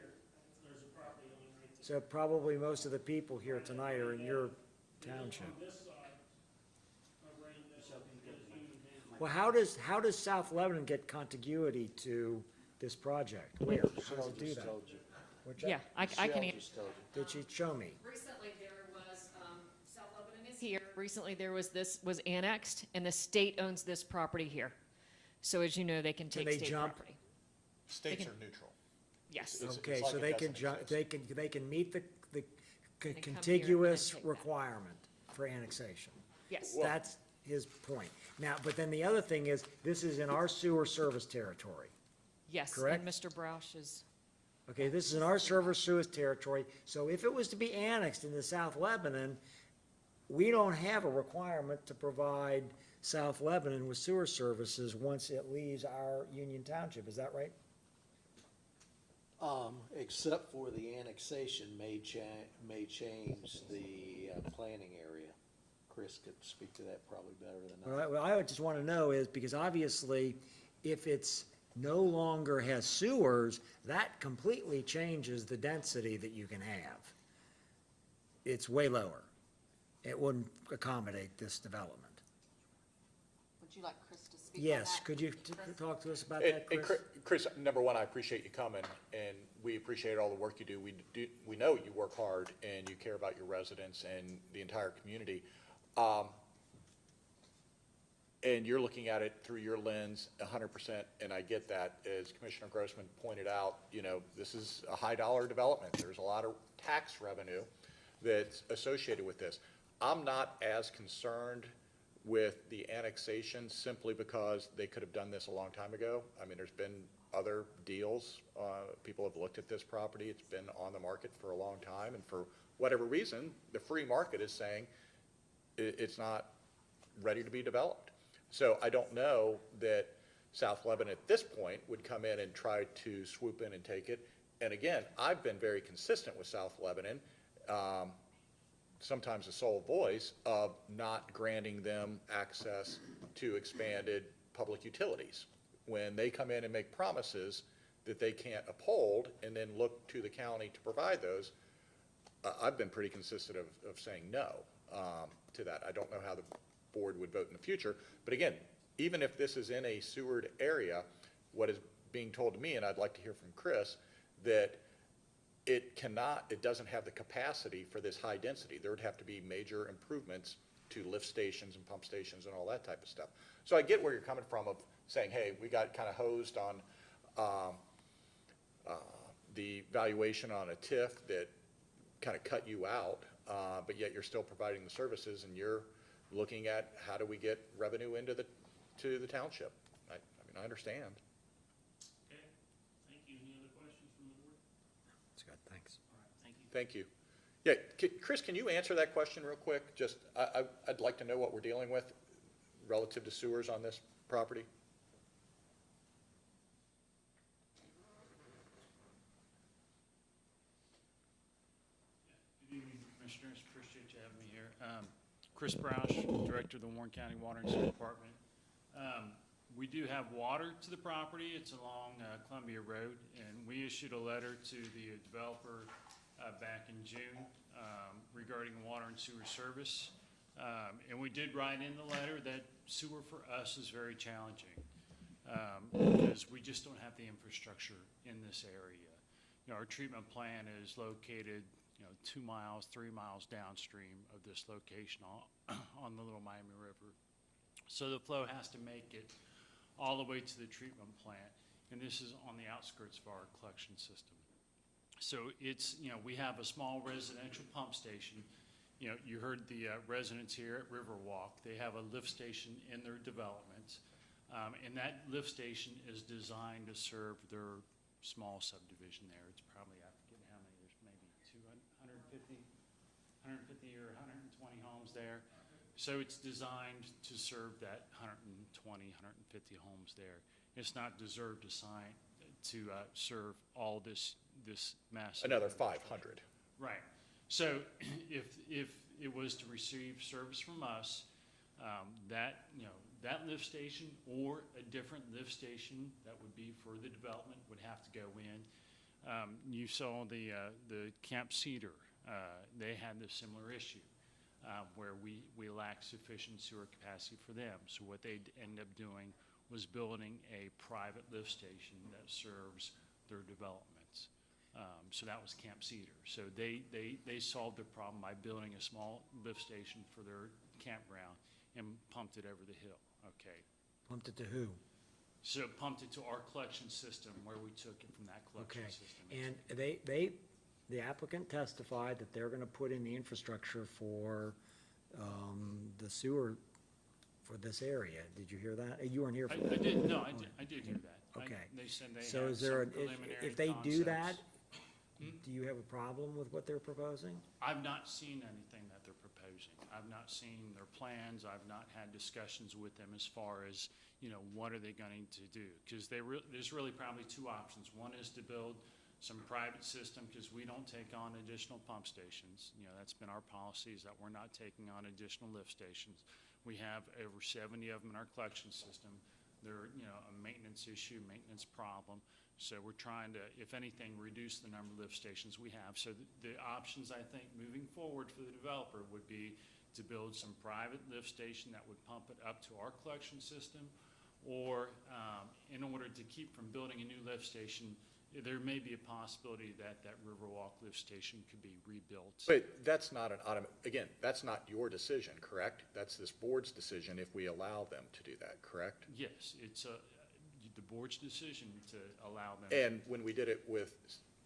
there's a property line right So there. probably most of the people here tonight are in your township. On this side, right there, is Union Township. Well, how does South Lebanon get contiguity to this project? Where? How does it do that? What's that? Yeah, I can, Michelle just told you. Did she show me? recently there was, South Lebanon is here, recently there was, this was annexed, and the state owns this property here. So as you know, they can Can take they state jump? property. States can- are neutral. Yes, It's Okay, like so it they doesn't can jump, exist. they can meet the here and contiguous take that. requirement for annexation. yes. That's his point. Now, but then the other thing is, this is in our sewer service territory. Yes, correct? and Mr. Broush is, Okay, this is in our service sewage territory, so if it was to be annexed into South Lebanon, we don't have a requirement to provide South Lebanon with sewer services once it leaves our Union Township, is that right? Except for the annexation may change the planning area. Chris could speak to that probably better than I. Well, I would just want to know is, because obviously, if it's no longer has sewers, that completely changes the density that you can have. It's way lower. It wouldn't accommodate this development. Would you like Chris to speak on that? Yes, could you Chris? talk to us about And- that, and Chris? Chris, number one, I appreciate you coming, and we appreciate all the work you do. We know you work hard, and you care about your residents and the entire community. And you're looking at it through your lens 100%, and I get that. As Commissioner Grossman pointed out, you know, this is a high-dollar development. There's a lot of tax revenue that's associated with this. I'm not as concerned with the annexation simply because they could have done this a long time ago. I mean, there's been other deals. People have looked at this property. It's been on the market for a long time, and for whatever reason, the free market is saying it's not ready to be developed. So I don't know that South Lebanon at this point would come in and try to swoop in and take it. And again, I've been very consistent with South Lebanon, sometimes the sole voice of not granting them access to expanded public utilities. When they come in and make promises that they can't uphold and then look to the county to provide those, I've been pretty consistent of saying no to that. I don't know how the board would vote in the future. But again, even if this is in a sewered area, what is being told to me, and I'd like to hear from Chris, that it doesn't have the capacity for this high density. There would have to be major improvements to lift stations and pump stations and all that type of stuff. So I get where you're coming from of saying, hey, we got kind of hosed on the valuation on a TIF that kind of cut you out, but yet you're still providing the services and you're looking at how do we get revenue into to the township. I mean, I understand. Okay, thank you. Any other questions from the board? That's good, thanks. All right, thank you. Thank you. Yeah, Chris, can you answer that question real quick? Just, I'd like to know what we're dealing with relative to sewers on this property? Good evening, Commissioners. Appreciate you having me here. Chris Broush, Director of the Warren County Water and Sewer Department. We do have water to the property. It's along Columbia Road, and we issued a letter to the developer back in June regarding water and sewer service. And we did write in the letter that sewer for us is very challenging because we just don't have the infrastructure in this area. You know, our treatment plant is located 2 miles, 3 miles downstream of this location on the Little Miami River. So the flow has to make it all the way to the treatment plant, and this is on the outskirts of our collection system. So it's, we have a small residential pump station. You heard the residents here at Riverwalk. They have a lift station in their development, and that lift station is designed to serve their small subdivision there. It's probably, I forget how many, there's maybe 150 or 120 homes there. So it's designed to serve that 120, 150 homes there. It's not deserved to serve all this massive. Another 500. Right. So if it was to receive service from us, that lift station or a different lift station that would be for the development would have to go in. You saw the Camp Cedar. They had a similar issue. Where we lack sufficient sewer capacity for them. So what they ended up doing was building a private lift station that serves their developments. So that was Camp Cedar. So they solved the problem by building a small lift station for their campground and pumped it over the hill. Okay. Pumped it to who? So pumped it to our collection system where we took it from that collection Okay, system. and the applicant testified that they're gonna put in the infrastructure for, the sewer for this area. Did you hear that? You weren't here for I that? did, no, I did hear that. Okay. They said they So had is there, some preliminary if they do that, concepts. do you have a problem with what they're proposing? I've not seen anything that they're proposing. I've not seen their plans. I've not had discussions with them as far as, what are they going to do? Because there's really probably two options. One is to build some private system, because we don't take on additional pump stations. That's been our policy, is that we're not taking on additional lift stations. We have over 70 of them in our collection system. They're, a maintenance issue, maintenance problem. So we're trying to, if anything, reduce the number of lift stations we have. So the options, I think, moving forward for the developer would be to build some private lift station that would pump it up to our collection system, or in order to keep from building a new lift station, there may be a possibility that that Riverwalk lift station could be rebuilt. But that's not again, that's not your decision, correct? That's this board's decision if we allow them to do that, correct? Yes, it's the board's decision to allow them. And when we did it with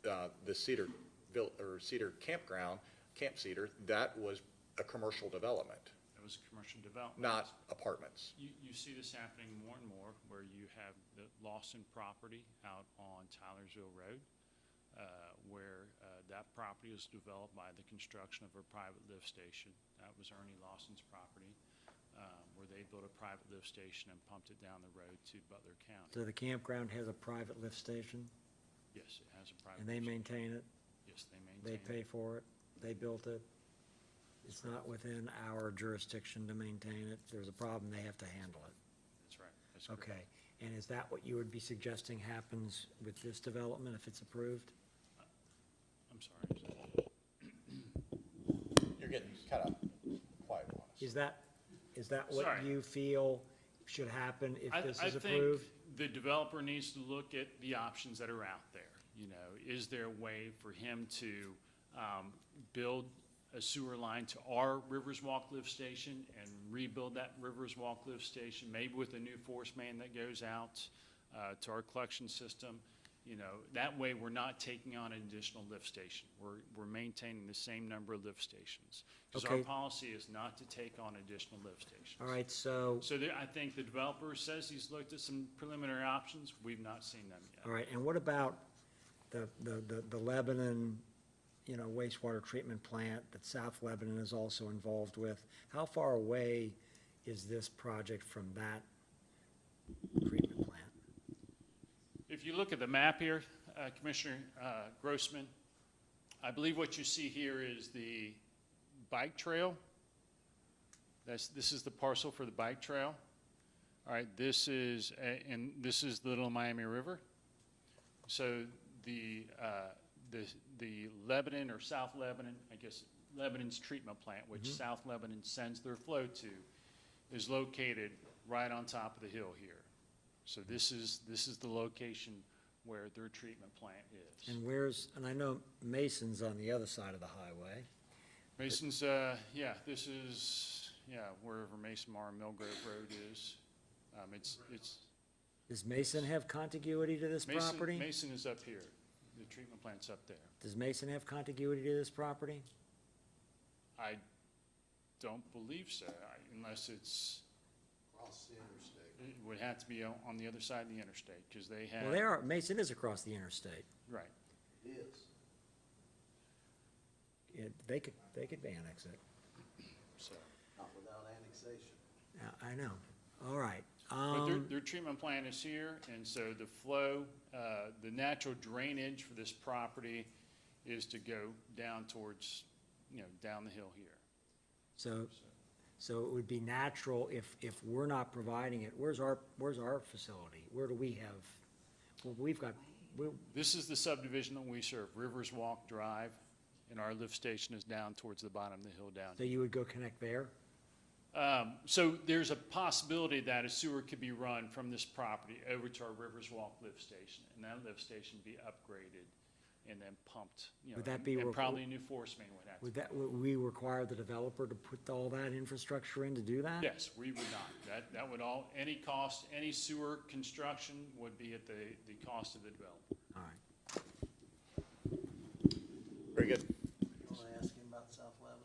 the Cedar Campground, Camp Cedar, that was a commercial development, It was a commercial development. not apartments. You see this happening more and more, where you have the Lawson property out on Tylersville Road, where that property was developed by the construction of a private lift station. That was Ernie Lawson's property, where they built a private lift station and pumped it down the road to Butler County. So the campground has a private lift station, Yes, it has a private. and they lift station. maintain it? Yes, they They maintain pay it. for it? They built it? It's not within our jurisdiction to maintain it? If there's a problem, they have to handle it? That's right. That's correct. Okay, and is that what you would be suggesting happens with this development if it's approved? I'm sorry. You're getting kind of quiet on us. Is that what Sorry. you feel should happen if this I is think approved? the developer needs to look at the options that are out there. Is there a way for him to build a sewer line to our Rivers Walk lift station and rebuild that Rivers Walk lift station, maybe with a new force main that goes out to our collection system? That way we're not taking on an additional lift station. We're maintaining the same number of lift stations. Because our Okay. policy is not to take on additional lift stations. All right, so, So I think the developer says he's looked at some preliminary options. We've not seen them yet. all right, and what about the Lebanon, wastewater treatment plant that South Lebanon is also involved with? How far away is this project from that treatment plant? If you look at the map here, Commissioner Grossman, I believe what you see here is the bike trail. This is the parcel for the bike trail. All right, this is the Little Miami River. So the Lebanon or South Lebanon, I guess Lebanon's treatment plant, which South Lebanon sends their flow to, is located right on top of the hill here. So this is the location where their treatment plant is. And I know Mason's on the other side of the highway. Mason's, yeah, this is, wherever Mason Mara Millgrove Road is. Does Mason have contiguity to this property? Mason is up here. The treatment plant's up there. Does Mason have contiguity to this property? I don't believe so, unless it's, Across the interstate. it would have to be on the other side of the interstate, because they have. Well, Mason is across the interstate. Right. It is. They could annex it. So, Not without annexation. Yeah, I know. All right. but their treatment plant is here, and so the flow, the natural drainage for this property is to go down towards, down the hill here. So it would be natural if we're not providing it. Where's our facility? Where do we have, well, This is the subdivision that we serve, Rivers Walk Drive, and our lift station is down towards the bottom of the hill down so here. you would go connect there? So there's a possibility that a sewer could be run from this property over to our Rivers Walk lift station, and that lift station be upgraded and then pumped, Would that be and probably a new force main would have to. Would we require the developer to put all that infrastructure in to do that? Yes, we would not. That would any cost, any sewer construction would be at the cost of the developer. All right. Very good. You want to ask him about South Lebanon?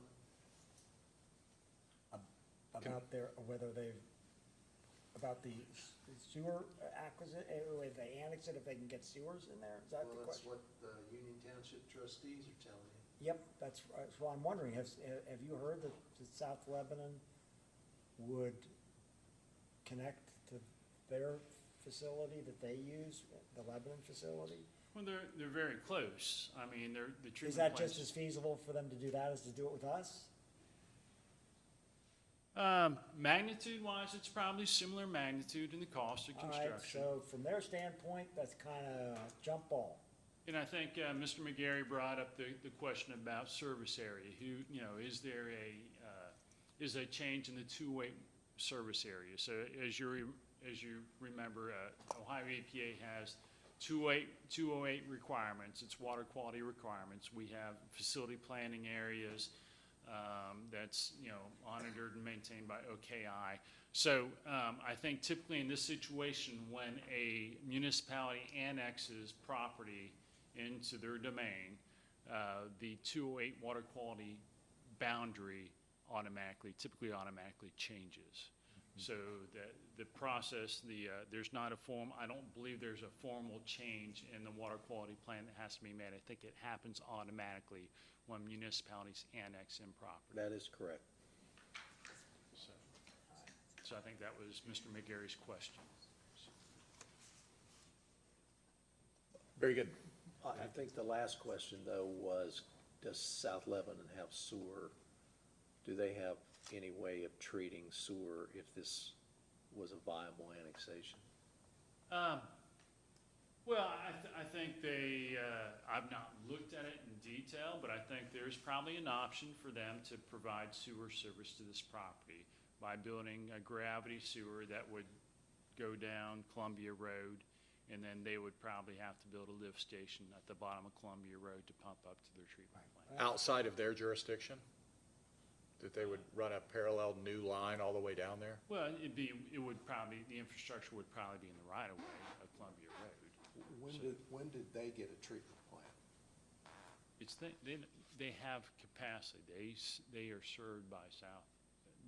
About about the sewer acquisition, if they annex it, if they can get sewers in there? Is that the Well, that's question? what the Union Township trustees are telling you. Yep, that's what I'm wondering. Have you heard that South Lebanon would connect to their facility that they use, the Lebanon facility? Well, they're very close. I mean, the treatment Is that plants- just as feasible for them to do that as to do it with us? Magnitude-wise, it's probably similar magnitude in the cost of All right, construction. so from their standpoint, that's kind of jump ball. And I think Mr. McGarry brought up the question about service area. Is there is a change in the two-way service area? So as you remember, Ohio EPA has 208 requirements. It's water quality requirements. We have facility planning areas that's monitored and maintained by OKI. So I think typically in this situation, when a municipality annexes property into their domain, the 208 water quality boundary typically automatically changes. So the process, there's not I don't believe there's a formal change in the water quality plan that has to be made. I think it happens automatically when municipalities annex in property. That is correct. So I think that was Mr. McGarry's question. Very good. I think the last question, though, was, does South Lebanon have sewer? Do they have any way of treating sewer if this was a viable annexation? Well, I think I've not looked at it in detail, but I think there's probably an option for them to provide sewer service to this property by building a gravity sewer that would go down Columbia Road, and then they would probably have to build a lift station at the bottom of Columbia Road to pump up to their treatment plant. Outside of their jurisdiction? That they would run a parallel new line all the way down there? Well, the infrastructure would probably be in the right of way of Columbia Road. When did they get a treatment plant? They have capacity. They are served by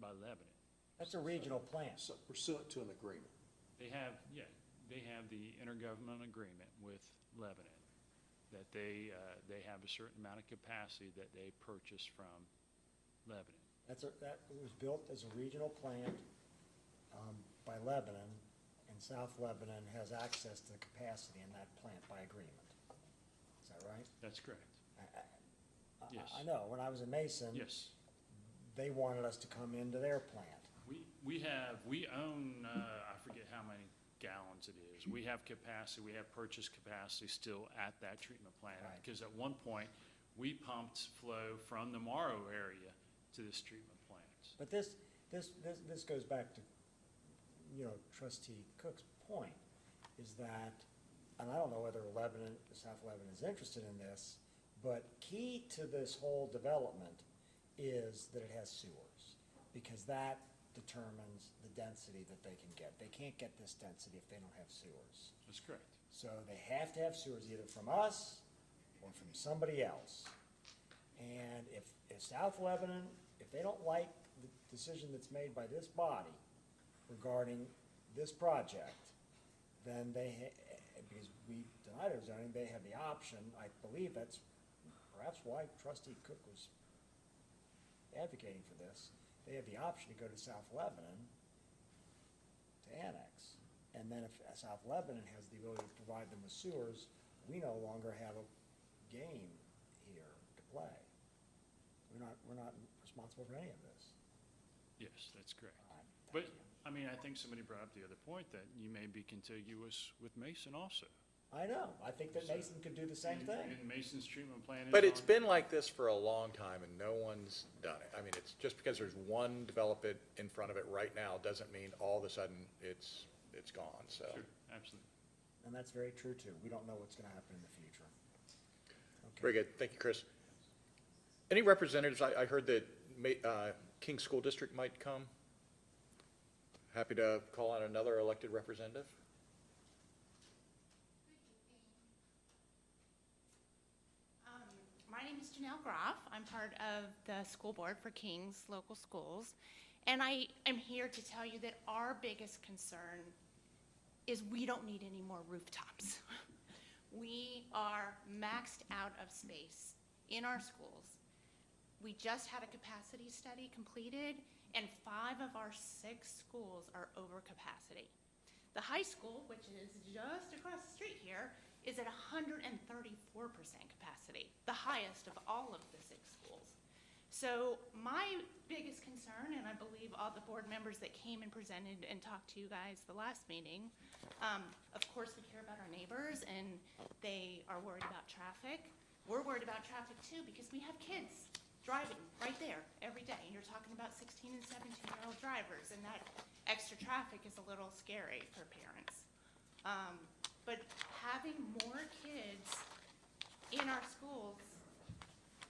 Lebanon. That's a regional plan. So pursuant to an agreement. They have the intergovernmental agreement with Lebanon that they have a certain amount of capacity that they purchase from Lebanon. That was built as a regional plant by Lebanon, and South Lebanon has access to the capacity in that plant by agreement. Is that right? That's correct. Yes. I know, when I was in Mason. Yes. They wanted us to come into their plant. We own, I forget how many gallons it is. We have capacity, we have purchase capacity still at that treatment plant. Right. Because at one point, we pumped flow from the Morrow area to this treatment plant. But this goes back to, Trustee Cook's point, is that, and I don't know whether South Lebanon is interested in this, but key to this whole development is that it has sewers, because that determines the density that they can get. They can't get this density if they don't have sewers. That's correct. So they have to have sewers either from us or from somebody else. And if South Lebanon, if they don't like the decision that's made by this body regarding this project, then because we denied our zoning, they have the option, I believe that's perhaps why Trustee Cook was advocating for this, they have the option to go to South Lebanon to annex. And then if South Lebanon has the ability to provide them with sewers, we no longer have a game here to play. We're not responsible for any of this. Yes, that's correct. All right, But, thank you. I mean, I think somebody brought up the other point that you may be contiguous with Mason also. I know, I think that Mason could do the same thing. And Mason's treatment plant is But it's on- been like this for a long time and no one's done it. I mean, it's just because there's one development in front of it right now doesn't mean all of a sudden it's gone, so. Sure, absolutely. And that's very true too. We don't know what's gonna happen in the future. Okay. Very good, thank you, Chris. Any representatives, I heard that King School District might come. Happy to call on another elected representative. My name is Janelle Groff. I'm part of the school board for King's Local Schools. And I am here to tell you that our biggest concern is we don't need any more rooftops. We are maxed out of space in our schools. We just had a capacity study completed, and 5 of our 6 schools are over capacity. The high school, which is just across the street here, is at 134% capacity, the highest of all of the 6 schools. So my biggest concern, and I believe all the board members that came and presented and talked to you guys the last meeting, of course we care about our neighbors and they are worried about traffic. We're worried about traffic too because we have kids driving right there every day. And you're talking about 16 and 17-year-old drivers, and that extra traffic is a little scary for parents. But having more kids in our schools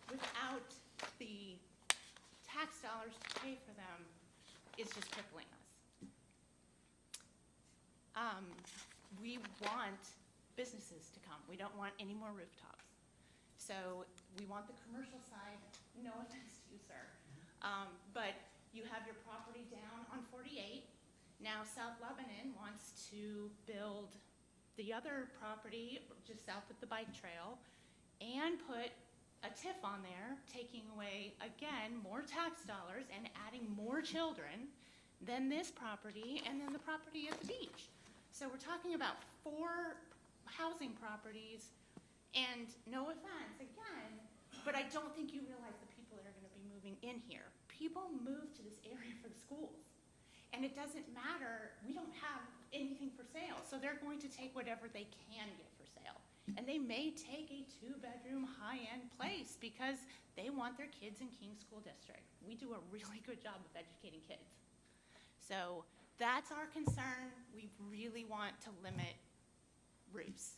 without the tax dollars to pay for them is just crippling us. We want businesses to come. We don't want any more rooftops. So we want the commercial side, no offense to you, sir. But you have your property down on 48. Now South Lebanon wants to build the other property just south of the bike trail and put a TIF on there, taking away, again, more tax dollars and adding more children than this property and then the property at the beach. So we're talking about 4 housing properties, and no offense, again, but I don't think you realize the people that are gonna be moving in here. People move to this area for the schools. And it doesn't matter, we don't have anything for sale, so they're going to take whatever they can get for sale. And they may take a 2-bedroom, high-end place because they want their kids in King School District. We do a really good job of educating kids. So that's our concern. We really want to limit roofs.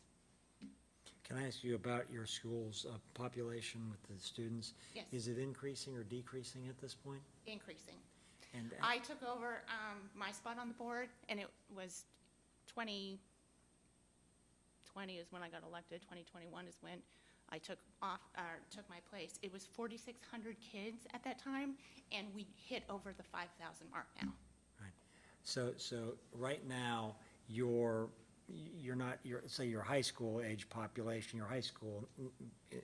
Can I ask you about your school's population with the students? Yes. Is it increasing or decreasing at this point? Increasing. And I took over my spot on the board, and it was 2020 is when I got elected. 2021 is when I took my place. It was 4,600 kids at that time, and we hit over the 5,000 mark now. Right. So right now, your you're not, say your high school age population, your high school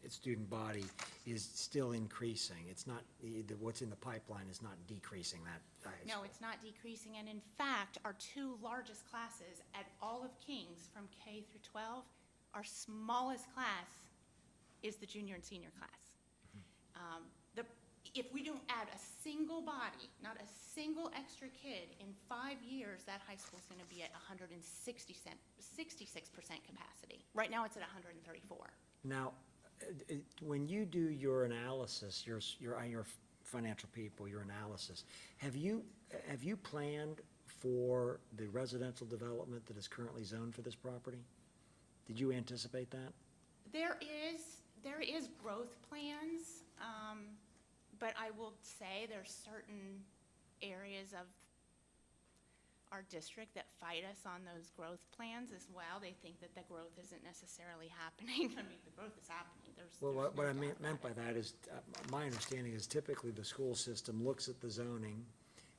student body is still increasing. It's not, what's in the pipeline is not decreasing that high No, school. it's not decreasing, and in fact, our two largest classes at all of Kings from K through 12, our smallest class is the junior and senior class. If we don't add a single body, not a single extra kid, in 5 years, that high school's gonna be at 66% capacity. Right now, it's at 134. Now, when you do your analysis, your financial people, your analysis, have you planned for the residential development that is currently zoned for this property? Did you anticipate that? There is growth plans, but I will say there's certain areas of our district that fight us on those growth plans as well. They think that the growth isn't necessarily happening. I mean, the growth is happening. Well, There's what no I doubt meant by about it. that is, my understanding is typically the school system looks at the zoning,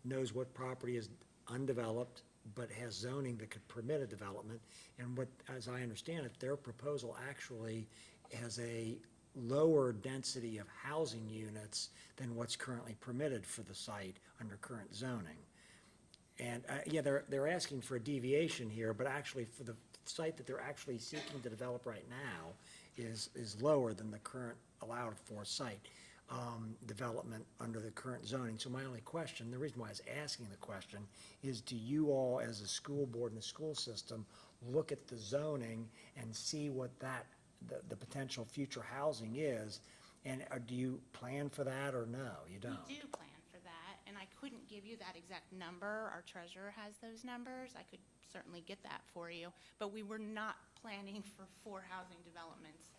knows what property is undeveloped, but has zoning that could permit a development, and what, as I understand it, their proposal actually has a lower density of housing units than what's currently permitted for the site under current zoning. And, yeah, they're asking for a deviation here, but actually for the site that they're actually seeking to develop right now is lower than the current allowed for site development under the current zoning. So my only question, the reason why I was asking the question, is do you all, as a school board and the school system, look at the zoning and see what the potential future housing is, and do you plan for that or no, you don't? We do plan for that, and I couldn't give you that exact number. Our treasurer has those numbers. I could certainly get that for you, but we were not planning for 4 housing developments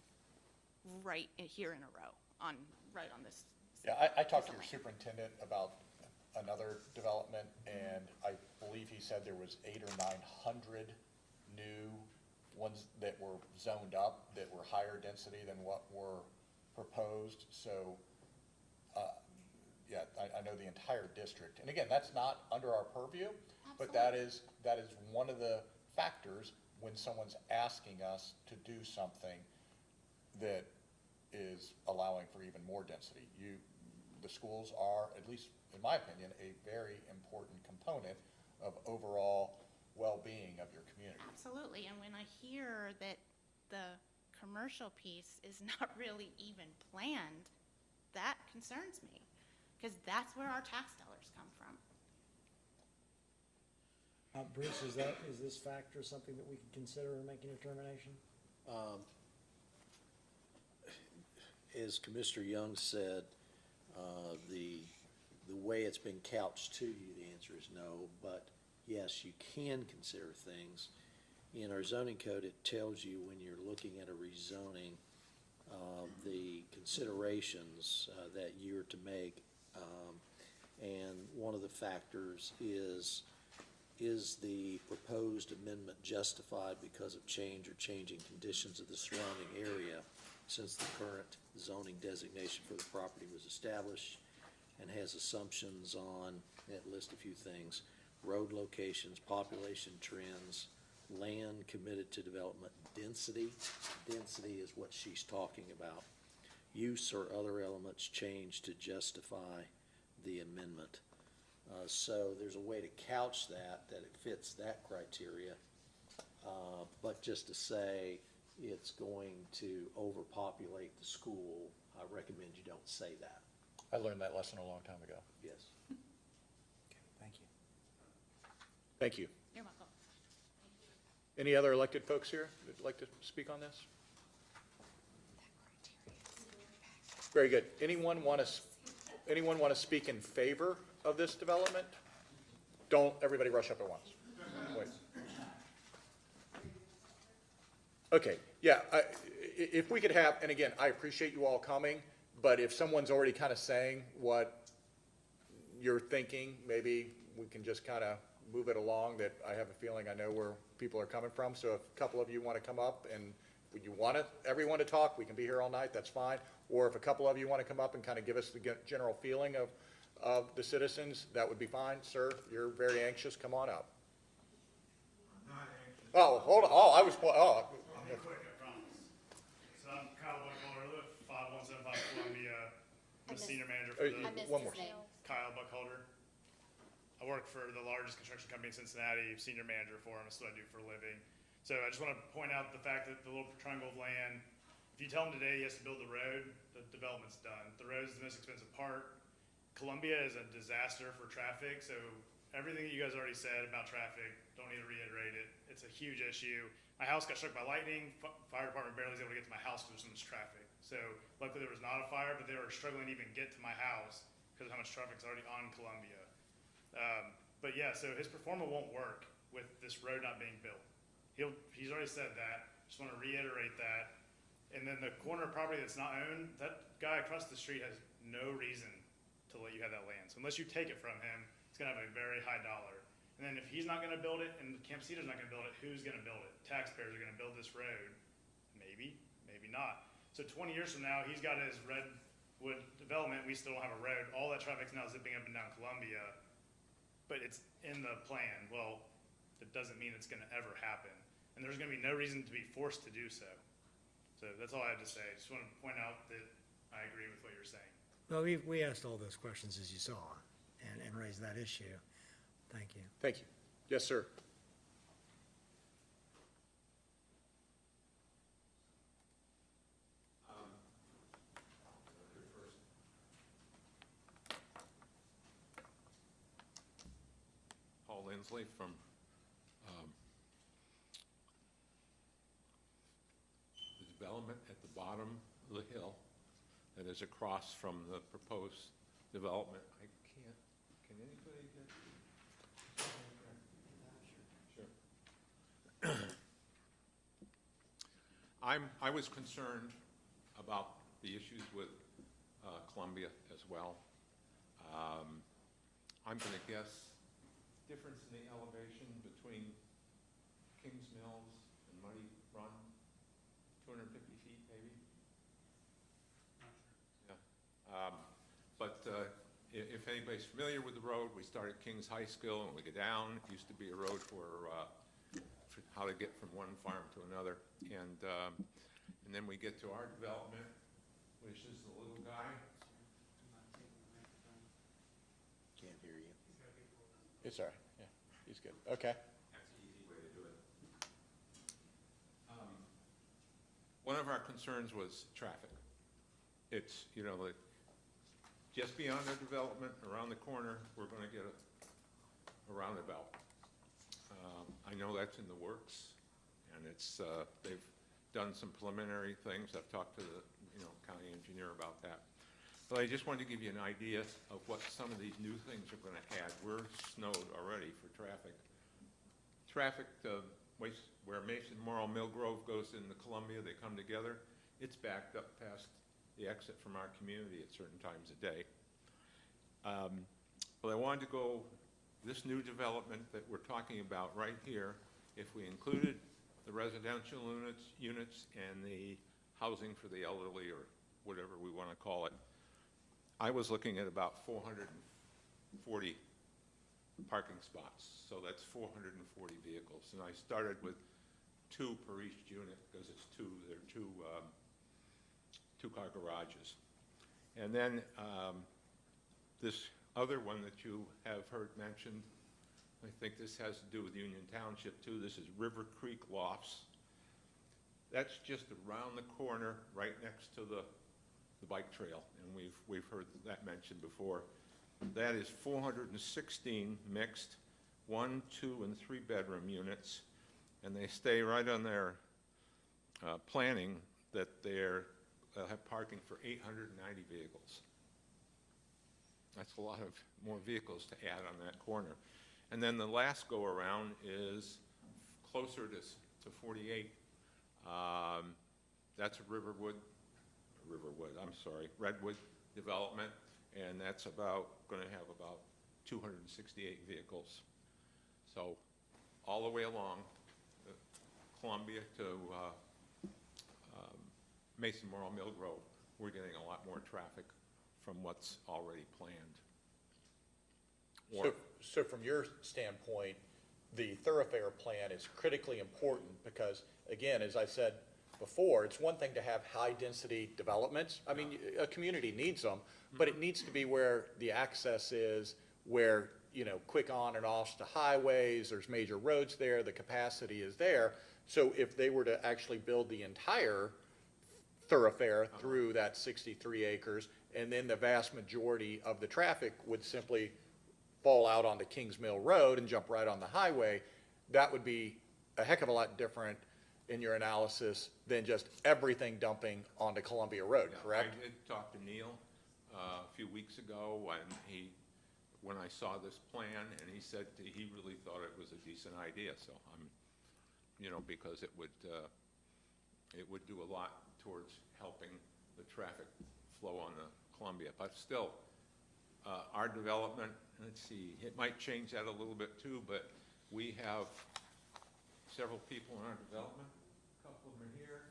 right here in a row, right on this. Yeah, I talked to your piece of land. superintendent about another development, and I believe he said there was 800 or 900 new ones that were zoned up, that were higher density than what were proposed. So, yeah, I know the entire district. And again, that's not under our purview, but that is one of the factors when someone's asking us to do something that is allowing for even more density. The schools are, at least in my opinion, a very important component of overall well-being of your community. Absolutely, and when I hear that the commercial piece is not really even planned, that concerns me, because that's where our tax dollars come from. Bruce, is this factor something that we can consider in making a determination? As Commissioner Young said, the way it's been couched to you, the answer is no, but yes, you can consider things. In our zoning code, it tells you when you're looking at a rezoning, the considerations that you're to make, and one of the factors is the proposed amendment justified because of change or changing conditions of the surrounding area since the current zoning designation for the property was established, and has assumptions on, it lists a few things: road locations, population trends, land committed to development, density. Density is what she's talking about. Use or other elements changed to justify the amendment. So there's a way to couch that it fits that criteria. But just to say it's going to overpopulate the school, I recommend you don't say that. I learned that lesson a long time ago. Yes. Okay, thank you. Thank you. You're welcome. Any other elected folks here that'd like to speak on this? Very good. Anyone want to speak in favor of this development? Don't everybody rush up at once. Wait. Okay, yeah, if we could have, and again, I appreciate you all coming, but if someone's already kind of saying what you're thinking, maybe we can just kind of move it along, that I have a feeling I know where people are coming from. So if a couple of you want to come up and would you want everyone to talk, we can be here all night, that's fine. Or if a couple of you want to come up and kind of give us the general feeling of the citizens, that would be fine. Sir, you're very anxious, come on up. Oh, hold on, oh, I was, I'll be quick, I promise. So I'm Kyle Buckholder, 5175 Columbia. I'm the senior manager for I missed one more. his name. Kyle Buckholder. I work for the largest construction company in Cincinnati, senior manager for them. That's what I do for a living. So I just want to point out the fact that the little triangle of land, if you tell him today he has to build the road, the development's done. The road is the most expensive part. Columbia is a disaster for traffic, so everything that you guys already said about traffic, don't need to reiterate it. It's a huge issue. My house got struck by lightning. Fire department barely was able to get to my house because there's so much traffic. So luckily there was not a fire, but they were struggling to even get to my house because of how much traffic's already on Columbia. But yeah, so his performer won't work with this road not being built. He's already said that. Just want to reiterate that. And then the corner property that's not owned, that guy across the street has no reason to let you have that land. So unless you take it from him, it's gonna have a very high dollar. And then if he's not gonna build it and Campesino's not gonna build it, who's gonna build it? Taxpayers are gonna build this road. Maybe, maybe not. So 20 years from now, he's got his Redwood development, we still don't have a road. All that traffic's now zipping up and down Columbia, but it's in the plan. Well, it doesn't mean it's gonna ever happen. And there's gonna be no reason to be forced to do so. So that's all I have to say. Just want to point out that I agree with what you're saying. Well, we asked all those questions as you saw and raised that issue. Thank you. Thank you. Yes, sir. Paul Lindsley from the development at the bottom of the hill that is across from the proposed development. I can't, can anybody get? Sure. I was concerned about the issues with Columbia as well. I'm going to guess difference in the elevation between Kings Mills and Muddy Run, 250 feet maybe? Yeah. If anybody's familiar with the road, we start at Kings High School and we go down. It used to be a road for how to get from one farm to another. And then we get to our development, which is the little guy. Can't hear you. It's all right, yeah, he's good, okay. That's an easy way to do it. One of our concerns was traffic. It's, you know, like, just beyond our development, around the corner, we're going to get a roundabout. I know that's in the works, and it's they've done some preliminary things. I've talked to the county engineer about that. But I just wanted to give you an idea of what some of these new things are going to add. We're snowed already for traffic. Traffic where Mason Morrow Mill Grove goes into Columbia, they come together. It's backed up past the exit from our community at certain times a day. But I wanted to go, this new development that we're talking about right here, if we included the residential units and the housing for the elderly or whatever we want to call it, I was looking at about 440 parking spots. So that's 440 vehicles. And I started with 2 per each unit because it's they're two-car garages. And then this other one that you have heard mentioned, I think this has to do with Union Township too. This is River Creek Lofts. That's just around the corner, right next to the bike trail, and we've heard that mentioned before. That is 416 mixed 1, 2, and 3 bedroom units, and they stay right on their planning that they'll have parking for 890 vehicles. That's a lot of more vehicles to add on that corner. And then the last go around is closer to 48. That's a Redwood development, and that's going to have about 268 vehicles. So all the way along Columbia to Mason Morrow Mill Grove, we're getting a lot more traffic from what's already planned. So from your standpoint, the thoroughfare plan is critically important because, again, as I said before, it's one thing to have high-density developments. I mean, a community needs them, but it needs to be where the access is, where, you know, quick on and offs to highways, there's major roads there, the capacity is there. So if they were to actually build the entire thoroughfare through that 63 acres, and then the vast majority of the traffic would simply fall out onto Kings Mill Road and jump right on the highway, that would be a heck of a lot different in your analysis than just everything dumping onto Columbia Road, Yeah, correct? I did talk to Neil a few weeks ago when I saw this plan, and he said he really thought it was a decent idea, so you know, because it would do a lot towards helping the traffic flow on the Columbia. But still, our development, let's see, it might change that a little bit too, but we have several people in our development, a couple of them are here,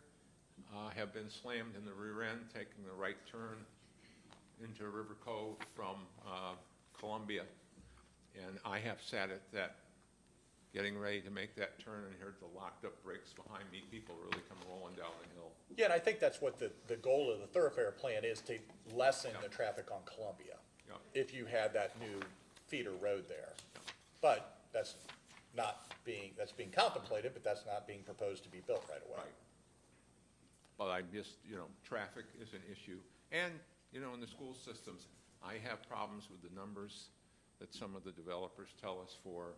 have been slammed in the rear end, taking the right turn into River Cove from Columbia. And I have sat at that, getting ready to make that turn, and heard the locked up brakes behind me, people really come rolling down the hill. Yeah, and I think that's what the goal of the thoroughfare plan is, to lessen the traffic on Columbia. Yeah. If you had that new feeder road there. But that's being contemplated, but that's not being proposed to be built right away. Right. But I just, you know, traffic is an issue. And, you know, in the school systems, I have problems with the numbers that some of the developers tell us for.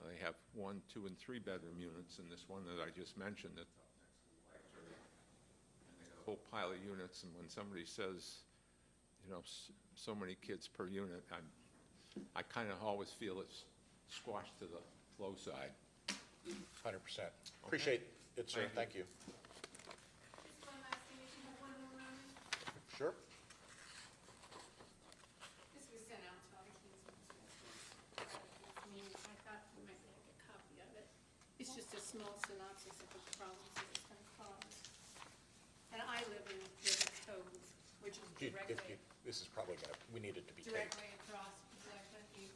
They have 1, 2, and 3 bedroom units, and this one that I just mentioned that's up next to the library. And they got a whole pile of units, and when somebody says, you know, so many kids per unit, I kind of always feel it's squashed to the low side. 100%. Appreciate it, sir. Thank you. Sure. This was sent out to all the Kingsmen residents. I mean, I thought you might like a copy of it. It's just a small synopsis of the problems that it's gonna cause. And I live in River Cove, which is directly, This is probably we need it to be taped. directly across, exactly,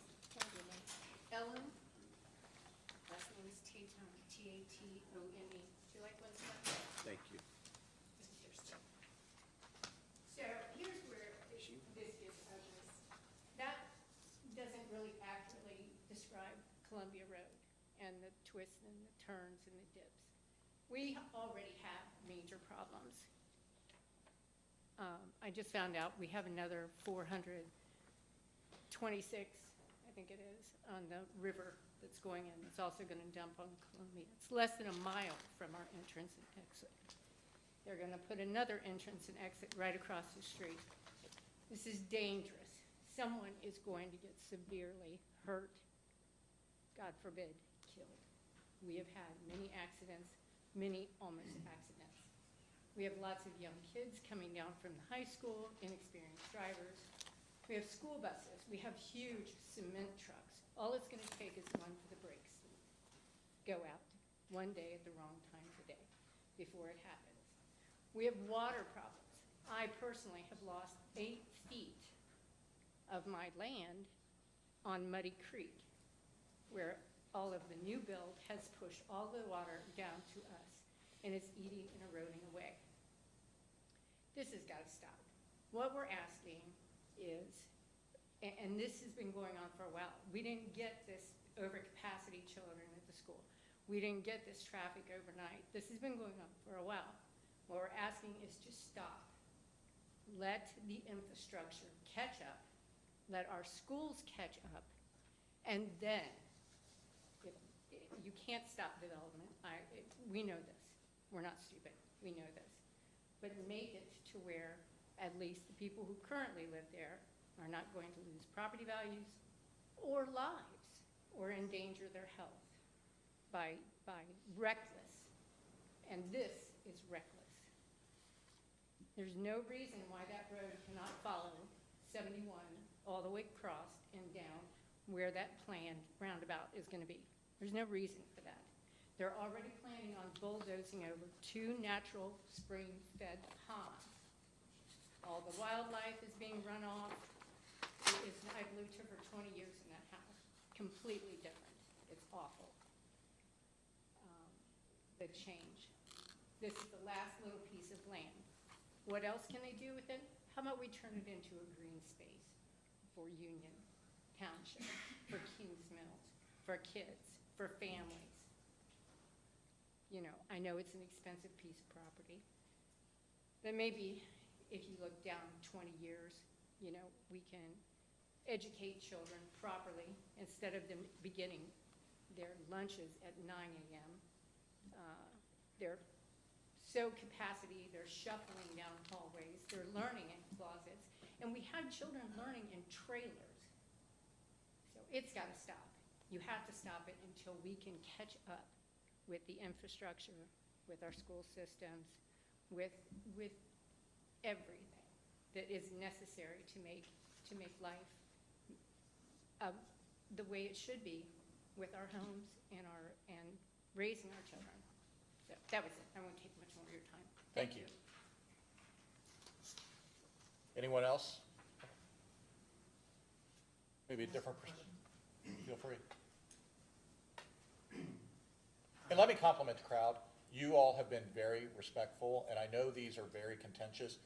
Ellen, last name is Tatone, Tatone. Do you like one, Scott? Thank you. So here's where this gets ugly. That doesn't really accurately describe Columbia Road and the twists and the turns and the dips. We already have major problems. I just found out we have another 426, I think it is, on the river that's going in. It's also going to dump on Columbia. It's less than a mile from our entrance and exit. They're going to put another entrance and exit right across the street. This is dangerous. Someone is going to get severely hurt, God forbid, killed. We have had many accidents, many almost accidents. We have lots of young kids coming down from the high school, inexperienced drivers. We have school buses. We have huge cement trucks. All it's going to take is one for the brakes to go out one day at the wrong time of the day before it happens. We have water problems. I personally have lost 8 feet of my land on Muddy Creek, where all of the new build has pushed all the water down to us, and it's eating and eroding away. This has got to stop. What we're asking is, and this has been going on for a while, we didn't get this overcapacity children at the school. We didn't get this traffic overnight. This has been going on for a while. What we're asking is to stop. Let the infrastructure catch up. Let our schools catch up. And then, you can't stop development. We know this. We're not stupid. We know this. But make it to where at least the people who currently live there are not going to lose property values or lives or endanger their health by reckless. And this is reckless. There's no reason why that road cannot follow 71 all the way across and down where that planned roundabout is going to be. There's no reason for that. They're already planning on bulldozing over 2 natural spring-fed ponds. All the wildlife is being run off. I've lived here for 20 years in that house. Completely different. It's awful, the change. This is the last little piece of land. What else can they do with it? How about we turn it into a green space for Union Township, for Kings Mills, for kids, for families? You know, I know it's an expensive piece of property, but maybe if you look down 20 years, you know, we can educate children properly instead of them beginning their lunches at 9 a.m. They're so capacity, they're shuffling down hallways, they're learning in closets, and we have children learning in trailers. So it's got to stop. You have to stop it until we can catch up with the infrastructure, with our school systems, with everything that is necessary to make life the way it should be with our homes and raising our children. So that was it. I won't take much more of your time. Thank you. Anyone else? Maybe a different person. Feel free. And let me compliment the crowd. You all have been very respectful, and I know these are very contentious.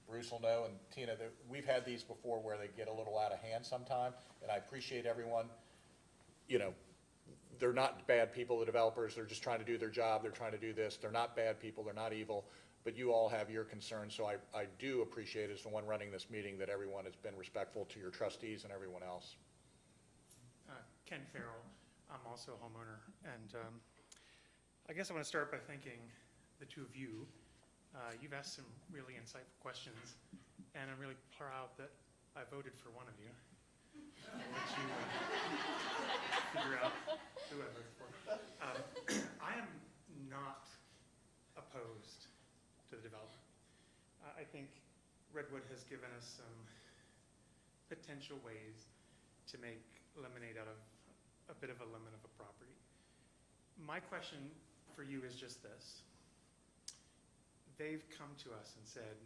Bruce will know, and Tina, we've had these before where they get a little out of hand sometime, and I appreciate everyone. You know, they're not bad people, the developers. They're just trying to do their job. They're trying to do this. They're not bad people. They're not evil. But you all have your concerns, so I do appreciate, as the one running this meeting, that everyone has been respectful to your trustees and everyone else. Ken Farrell. I'm also a homeowner, and I guess I want to start by thanking the two of you. You've asked some really insightful questions, and I'm really proud that I voted for one of you. I'll let you figure out who I voted for. I am not opposed to the development. I think Redwood has given us some potential ways to make lemonade out of a bit of a lemon of a property. My question for you is just this. They've come to us and said,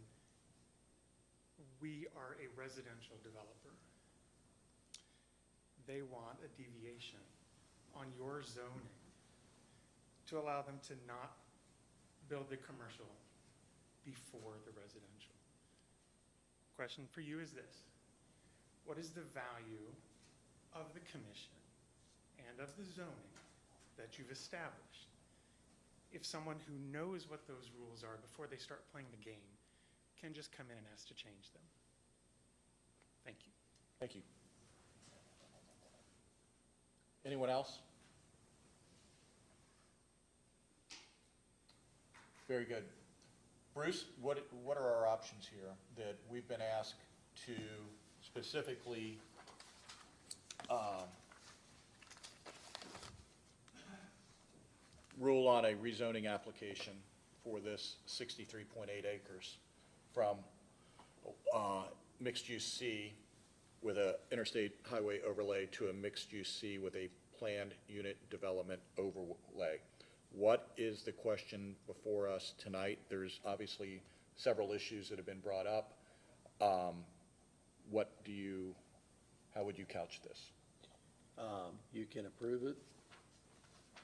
we are a residential developer. They want a deviation on your zoning to allow them to not build the commercial before the residential. Question for you is this. What is the value of the commission and of the zoning that you've established if someone who knows what those rules are before they start playing the game can just come in and ask to change them? Thank you. Thank you. Anyone else? Very good. Bruce, what are our options here that we've been asked to specifically rule on a rezoning application for this 63.8 acres from mixed-use C with a interstate highway overlay to a mixed-use C with a planned unit development overlay? What is the question before us tonight? There's obviously several issues that have been brought up. How would you couch this? You can approve it.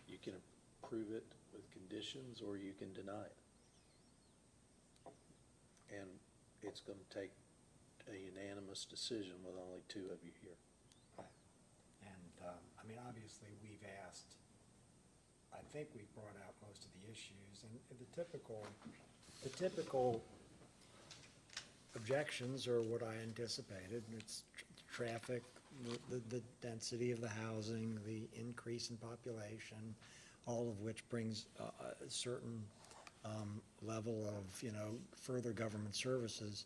You can approve it with conditions, or you can deny it. And it's going to take a unanimous decision with only two of you here. And, I mean, obviously, we've asked, I think we've brought out most of the issues, and the typical objections are what I anticipated. It's traffic, the density of the housing, the increase in population, all of which brings a certain level of, further government services.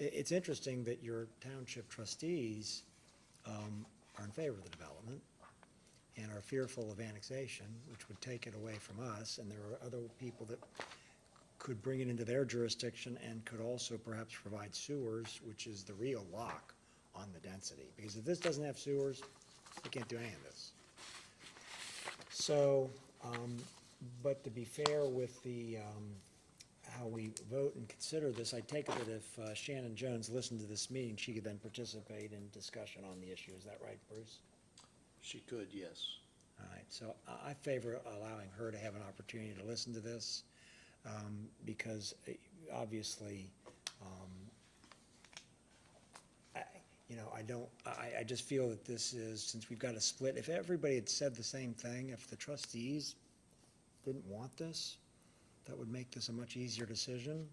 It's interesting that your township trustees are in favor of the development and are fearful of annexation, which would take it away from us, and there are other people that could bring it into their jurisdiction and could also perhaps provide sewers, which is the real lock on the density. Because if this doesn't have sewers, we can't do any of this. So, but to be fair with the how we vote and consider this, I take it that if Shannon Jones listened to this meeting, she could then participate in discussion on the issue. Is that right, Bruce? She could, yes. All right, so I favor allowing her to have an opportunity to listen to this, because obviously, I just feel that this is, since we've got a split, if everybody had said the same thing, if the trustees didn't want this, that would make this a much easier decision.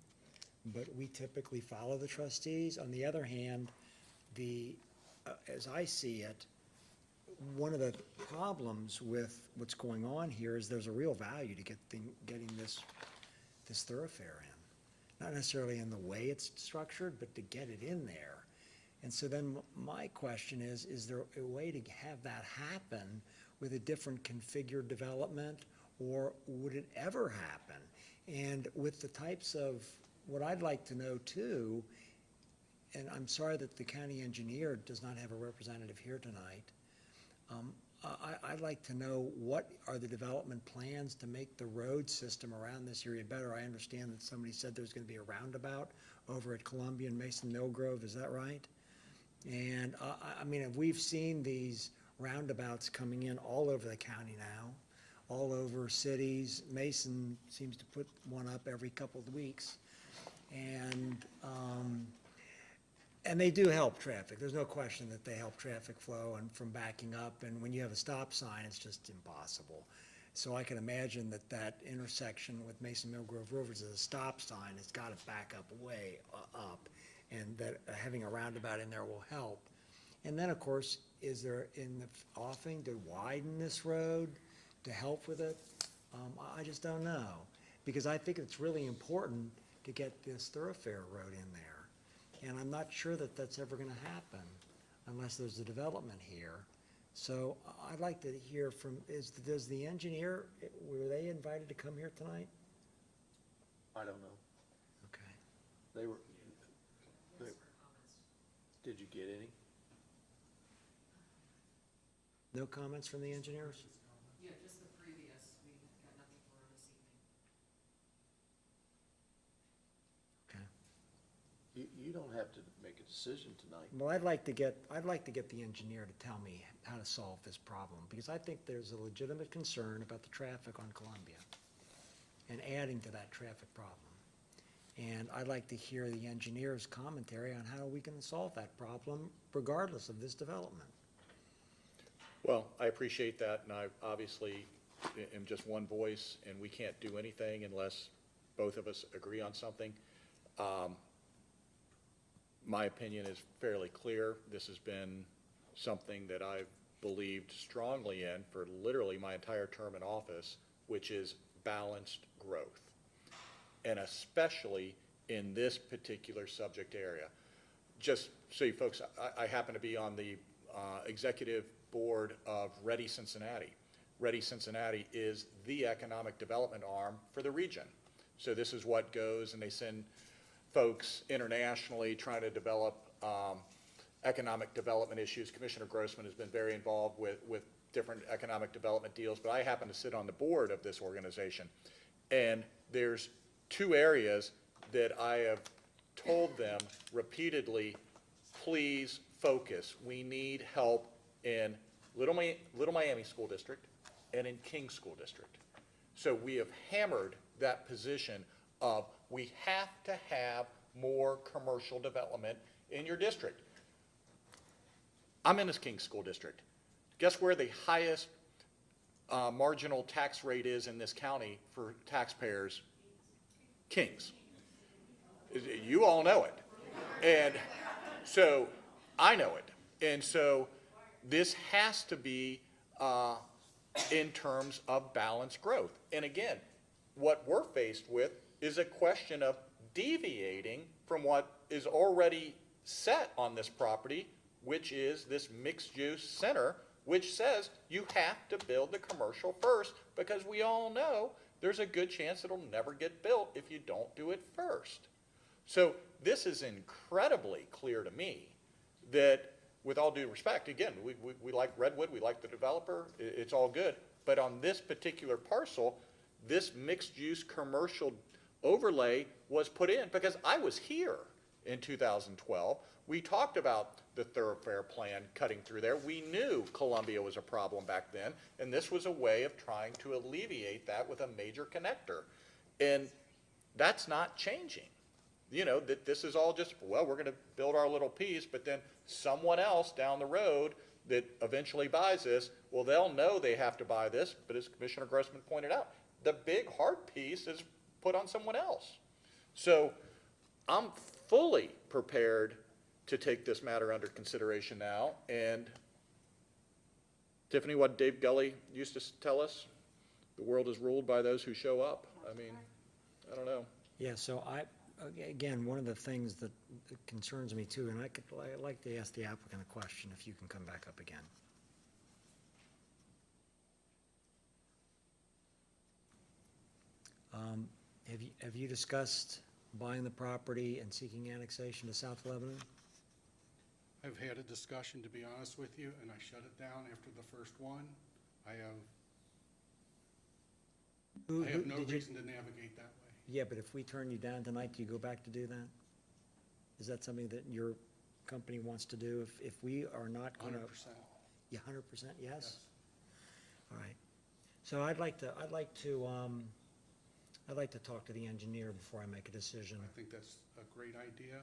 But we typically follow the trustees. On the other hand, as I see it, one of the problems with what's going on here is there's a real value to getting this thoroughfare in. Not necessarily in the way it's structured, but to get it in there. And so then my question is there a way to have that happen with a different configured development, or would it ever happen? And with the types of, what I'd like to know too, and I'm sorry that the county engineer does not have a representative here tonight, I'd like to know what are the development plans to make the road system around this area better. I understand that somebody said there's going to be a roundabout over at Columbia and Mason Mill Grove, is that right? And I mean, we've seen these roundabouts coming in all over the county now, all over cities. Mason seems to put one up every couple of weeks. And they do help traffic. There's no question that they help traffic flow and from backing up. And when you have a stop sign, it's just impossible. So I can imagine that intersection with Mason Mill Grove Rovers is a stop sign. It's got to back up way up. And that having a roundabout in there will help. And then, of course, is there in the offing to widen this road to help with it? I just don't know. Because I think it's really important to get this thoroughfare road in there. And I'm not sure that that's ever going to happen unless there's a development here. So I'd like to hear from, does the engineer, were they invited to come here tonight? I don't know. Okay. They were, did you get any? No comments from the engineers? Yeah, just the previous, we got nothing for this evening. Okay. You don't have to make a decision tonight. Well, I'd like to get the engineer to tell me how to solve this problem, because I think there's a legitimate concern about the traffic on Columbia and adding to that traffic problem. And I'd like to hear the engineer's commentary on how we can solve that problem regardless of this development. Well, I appreciate that, and I obviously am just one voice, and we can't do anything unless both of us agree on something. My opinion is fairly clear. This has been something that I've believed strongly in for literally my entire term in office, which is balanced growth, and especially in this particular subject area. Just so you folks, I happen to be on the executive board of Ready Cincinnati. Ready Cincinnati is the economic development arm for the region. So this is what goes, and they send folks internationally trying to develop economic development issues. Commissioner Grossman has been very involved with different economic development deals, but I happen to sit on the board of this organization. And there's two areas that I have told them repeatedly, please focus. We need help in Little Miami School District and in King School District. So we have hammered that position of we have to have more commercial development in your district. I'm in this King School District. Guess where the highest marginal tax rate is in this county for taxpayers? Kings. You all know it. And so I know it. And so this has to be in terms of balanced growth. And again, what we're faced with is a question of deviating from what is already set on this property, which is this mixed-use center, which says you have to build the commercial first, because we all know there's a good chance it'll never get built if you don't do it first. So this is incredibly clear to me that, with all due respect, again, we like Redwood, we like the developer, it's all good, but on this particular parcel, this mixed-use commercial overlay was put in because I was here in 2012 We talked about the thoroughfare plan cutting through there. We knew Columbia was a problem back then, and this was a way of trying to alleviate that with a major connector. And that's not changing. You know, that this is all just, well, we're gonna build our little piece, but then someone else down the road that eventually buys this, well, they'll know they have to buy this, but as Commissioner Grossman pointed out, the big hard piece is put on someone else. So I'm fully prepared to take this matter under consideration now. And Tiffany, what Dave Gully used to tell us, the world is ruled by those who show up. I mean, I don't know. Yeah, so again, one of the things that concerns me too, and I'd like to ask the applicant a question, if you can come back up again. Have you discussed buying the property and seeking annexation to South Lebanon? I've had a discussion, to be honest with you, and I shut it down after the first one. I have no reason to navigate that way. Yeah, but if we turn you down tonight, do you go back to do that? Is that something that your company wants to do if we are not gonna? 100%. Yeah, 100% yes? All right. So I'd like to talk to the engineer before I make a decision. I think that's a great idea,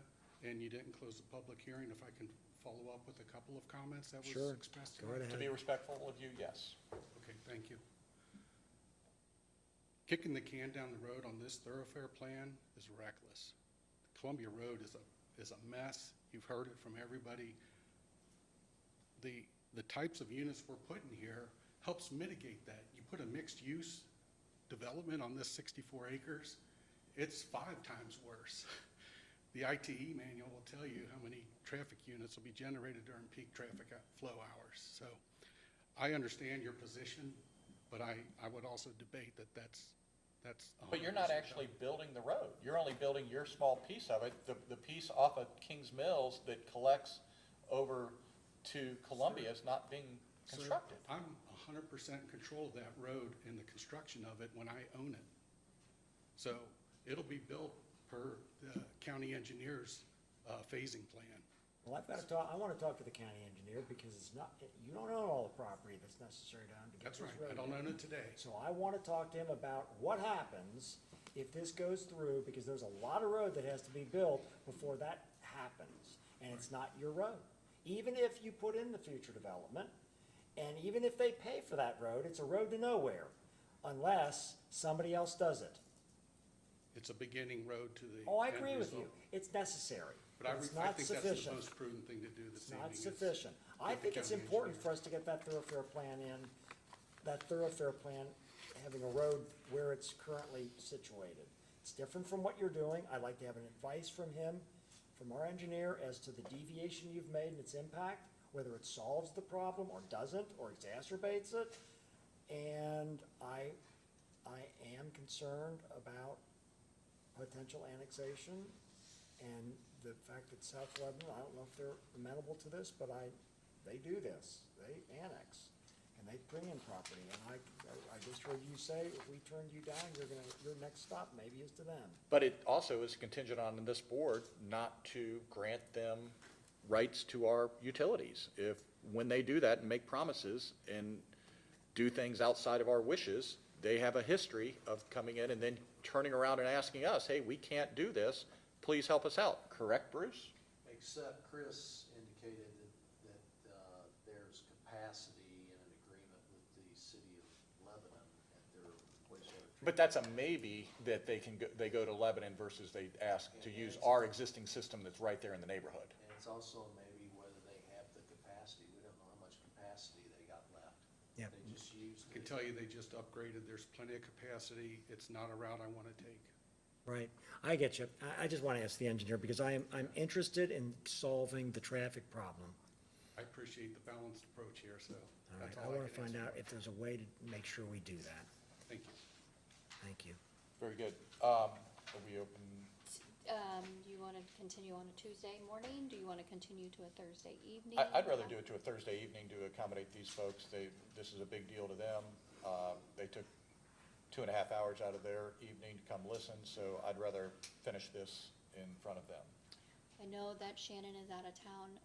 and you didn't close the public hearing. If I can follow up with a couple of comments that was Sure. expressed Go tonight. right To be respectful of you, yes. Okay, thank you. Kicking the can down the road on this thoroughfare plan is reckless. Columbia Road is a mess. You've heard it from everybody. The types of units we're putting here helps mitigate that. You put a mixed-use development on this 64 acres, it's 5 times worse. The ITE manual will tell you how many traffic units will be generated during peak traffic flow hours. So I understand your position, but I would also debate that that's But you're not 100% actually building the road. You're only building your small piece of it, the piece off of Kings Mills that collects over to Columbia is not being Sir, constructed. I'm 100% in control of that road and the construction of it when I own it. So it'll be built per the county engineer's phasing plan. Well, I want to talk to the county engineer because it's not, you don't own all the property that's necessary to get That's this right, road I don't done. own it today. So I want to talk to him about what happens if this goes through, because there's a lot of road that has to be built before that happens, and it's not your road. Even if you put in the future development, and even if they pay for that road, it's a road to nowhere, unless somebody else does it. It's a beginning road to the Oh, I end agree with you. result. It's necessary, But but it's I not think that's the sufficient. most prudent thing to do this It's evening. not is sufficient. I get the think it's county important for engineer. us to get that thoroughfare plan in, that thoroughfare plan having a road where it's currently situated. It's different from what you're doing. I'd like to have an advice from him, from our engineer, as to the deviation you've made and its impact, whether it solves the problem or doesn't, or exacerbates it. And I am concerned about potential annexation and the fact that South Lebanon, I don't know if they're amenable to this, but they do this. They annex and they bring in property. And I just heard you say, if we turned you down, your next stop maybe is to them. But it also is contingent on this board not to grant them rights to our utilities. When they do that and make promises and do things outside of our wishes, they have a history of coming in and then turning around and asking us, hey, we can't do this, please help us out. Correct, Bruce? Except Chris indicated that there's capacity in an agreement with the city of Lebanon at their wastewater. But that's a maybe that they go to Lebanon versus they ask to use our existing system that's right there in the neighborhood. And it's also maybe whether they have the capacity. We don't know how much capacity they got left. Yeah. They just used. I can tell you they just upgraded. There's plenty of capacity. It's not a route I want to take. Right, I get you. I just want to ask the engineer because I'm interested in solving the traffic problem. I appreciate the balanced approach here, so All right, that's I all I want to can find answer. out if there's a way to make sure we do that. Thank you. Thank you. Very good. Are we open? Do you want to continue on a Tuesday morning? Do you want to continue to a Thursday evening? I'd rather do it to a Thursday evening to accommodate these folks. This is a big deal to them. They took 2.5 hours out of their evening to come listen, so I'd rather finish this in front of them. I know that Shannon is out of town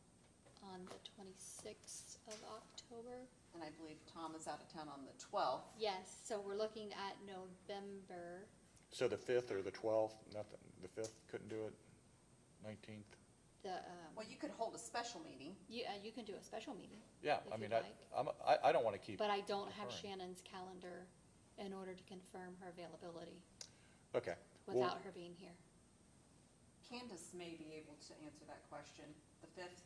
on the 26th of October. And I believe Tom is out of town on the 12th. Yes, so we're looking at November. So the 5th or the 12th, nothing, the 5th, couldn't do it? 19th? Well, you could hold a special meeting. You can do a special meeting. Yeah, if I mean, you'd like. I don't want to keep. But I don't have deferring. Shannon's calendar in order to confirm her availability Okay. Well, without her being here. Candace may be able to answer that question. The 5th?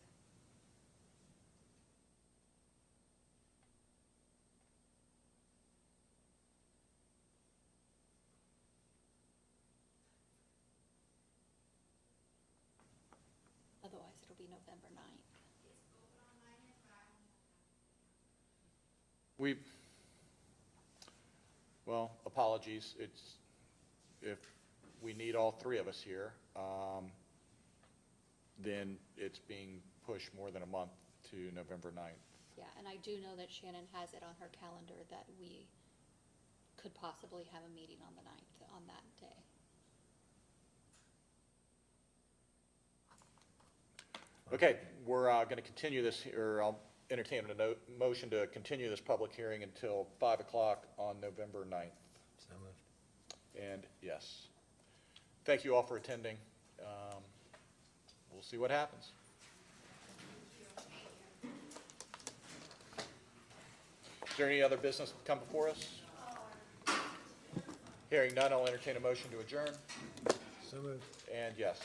Otherwise, it'll be November 9th. Well, apologies, if we need all three of us here, then it's being pushed more than a month to November 9th. Yeah, and I do know that Shannon has it on her calendar that we could possibly have a meeting on the 9th, on that day. Okay, we're going to continue this, or I'll entertain a motion to continue this public hearing until 5 o'clock on November 9th. So moved. And yes. Thank you all for attending. We'll see what happens. Is there any other business to come before us? Hearing none, I'll entertain a motion to adjourn. So moved. And yes.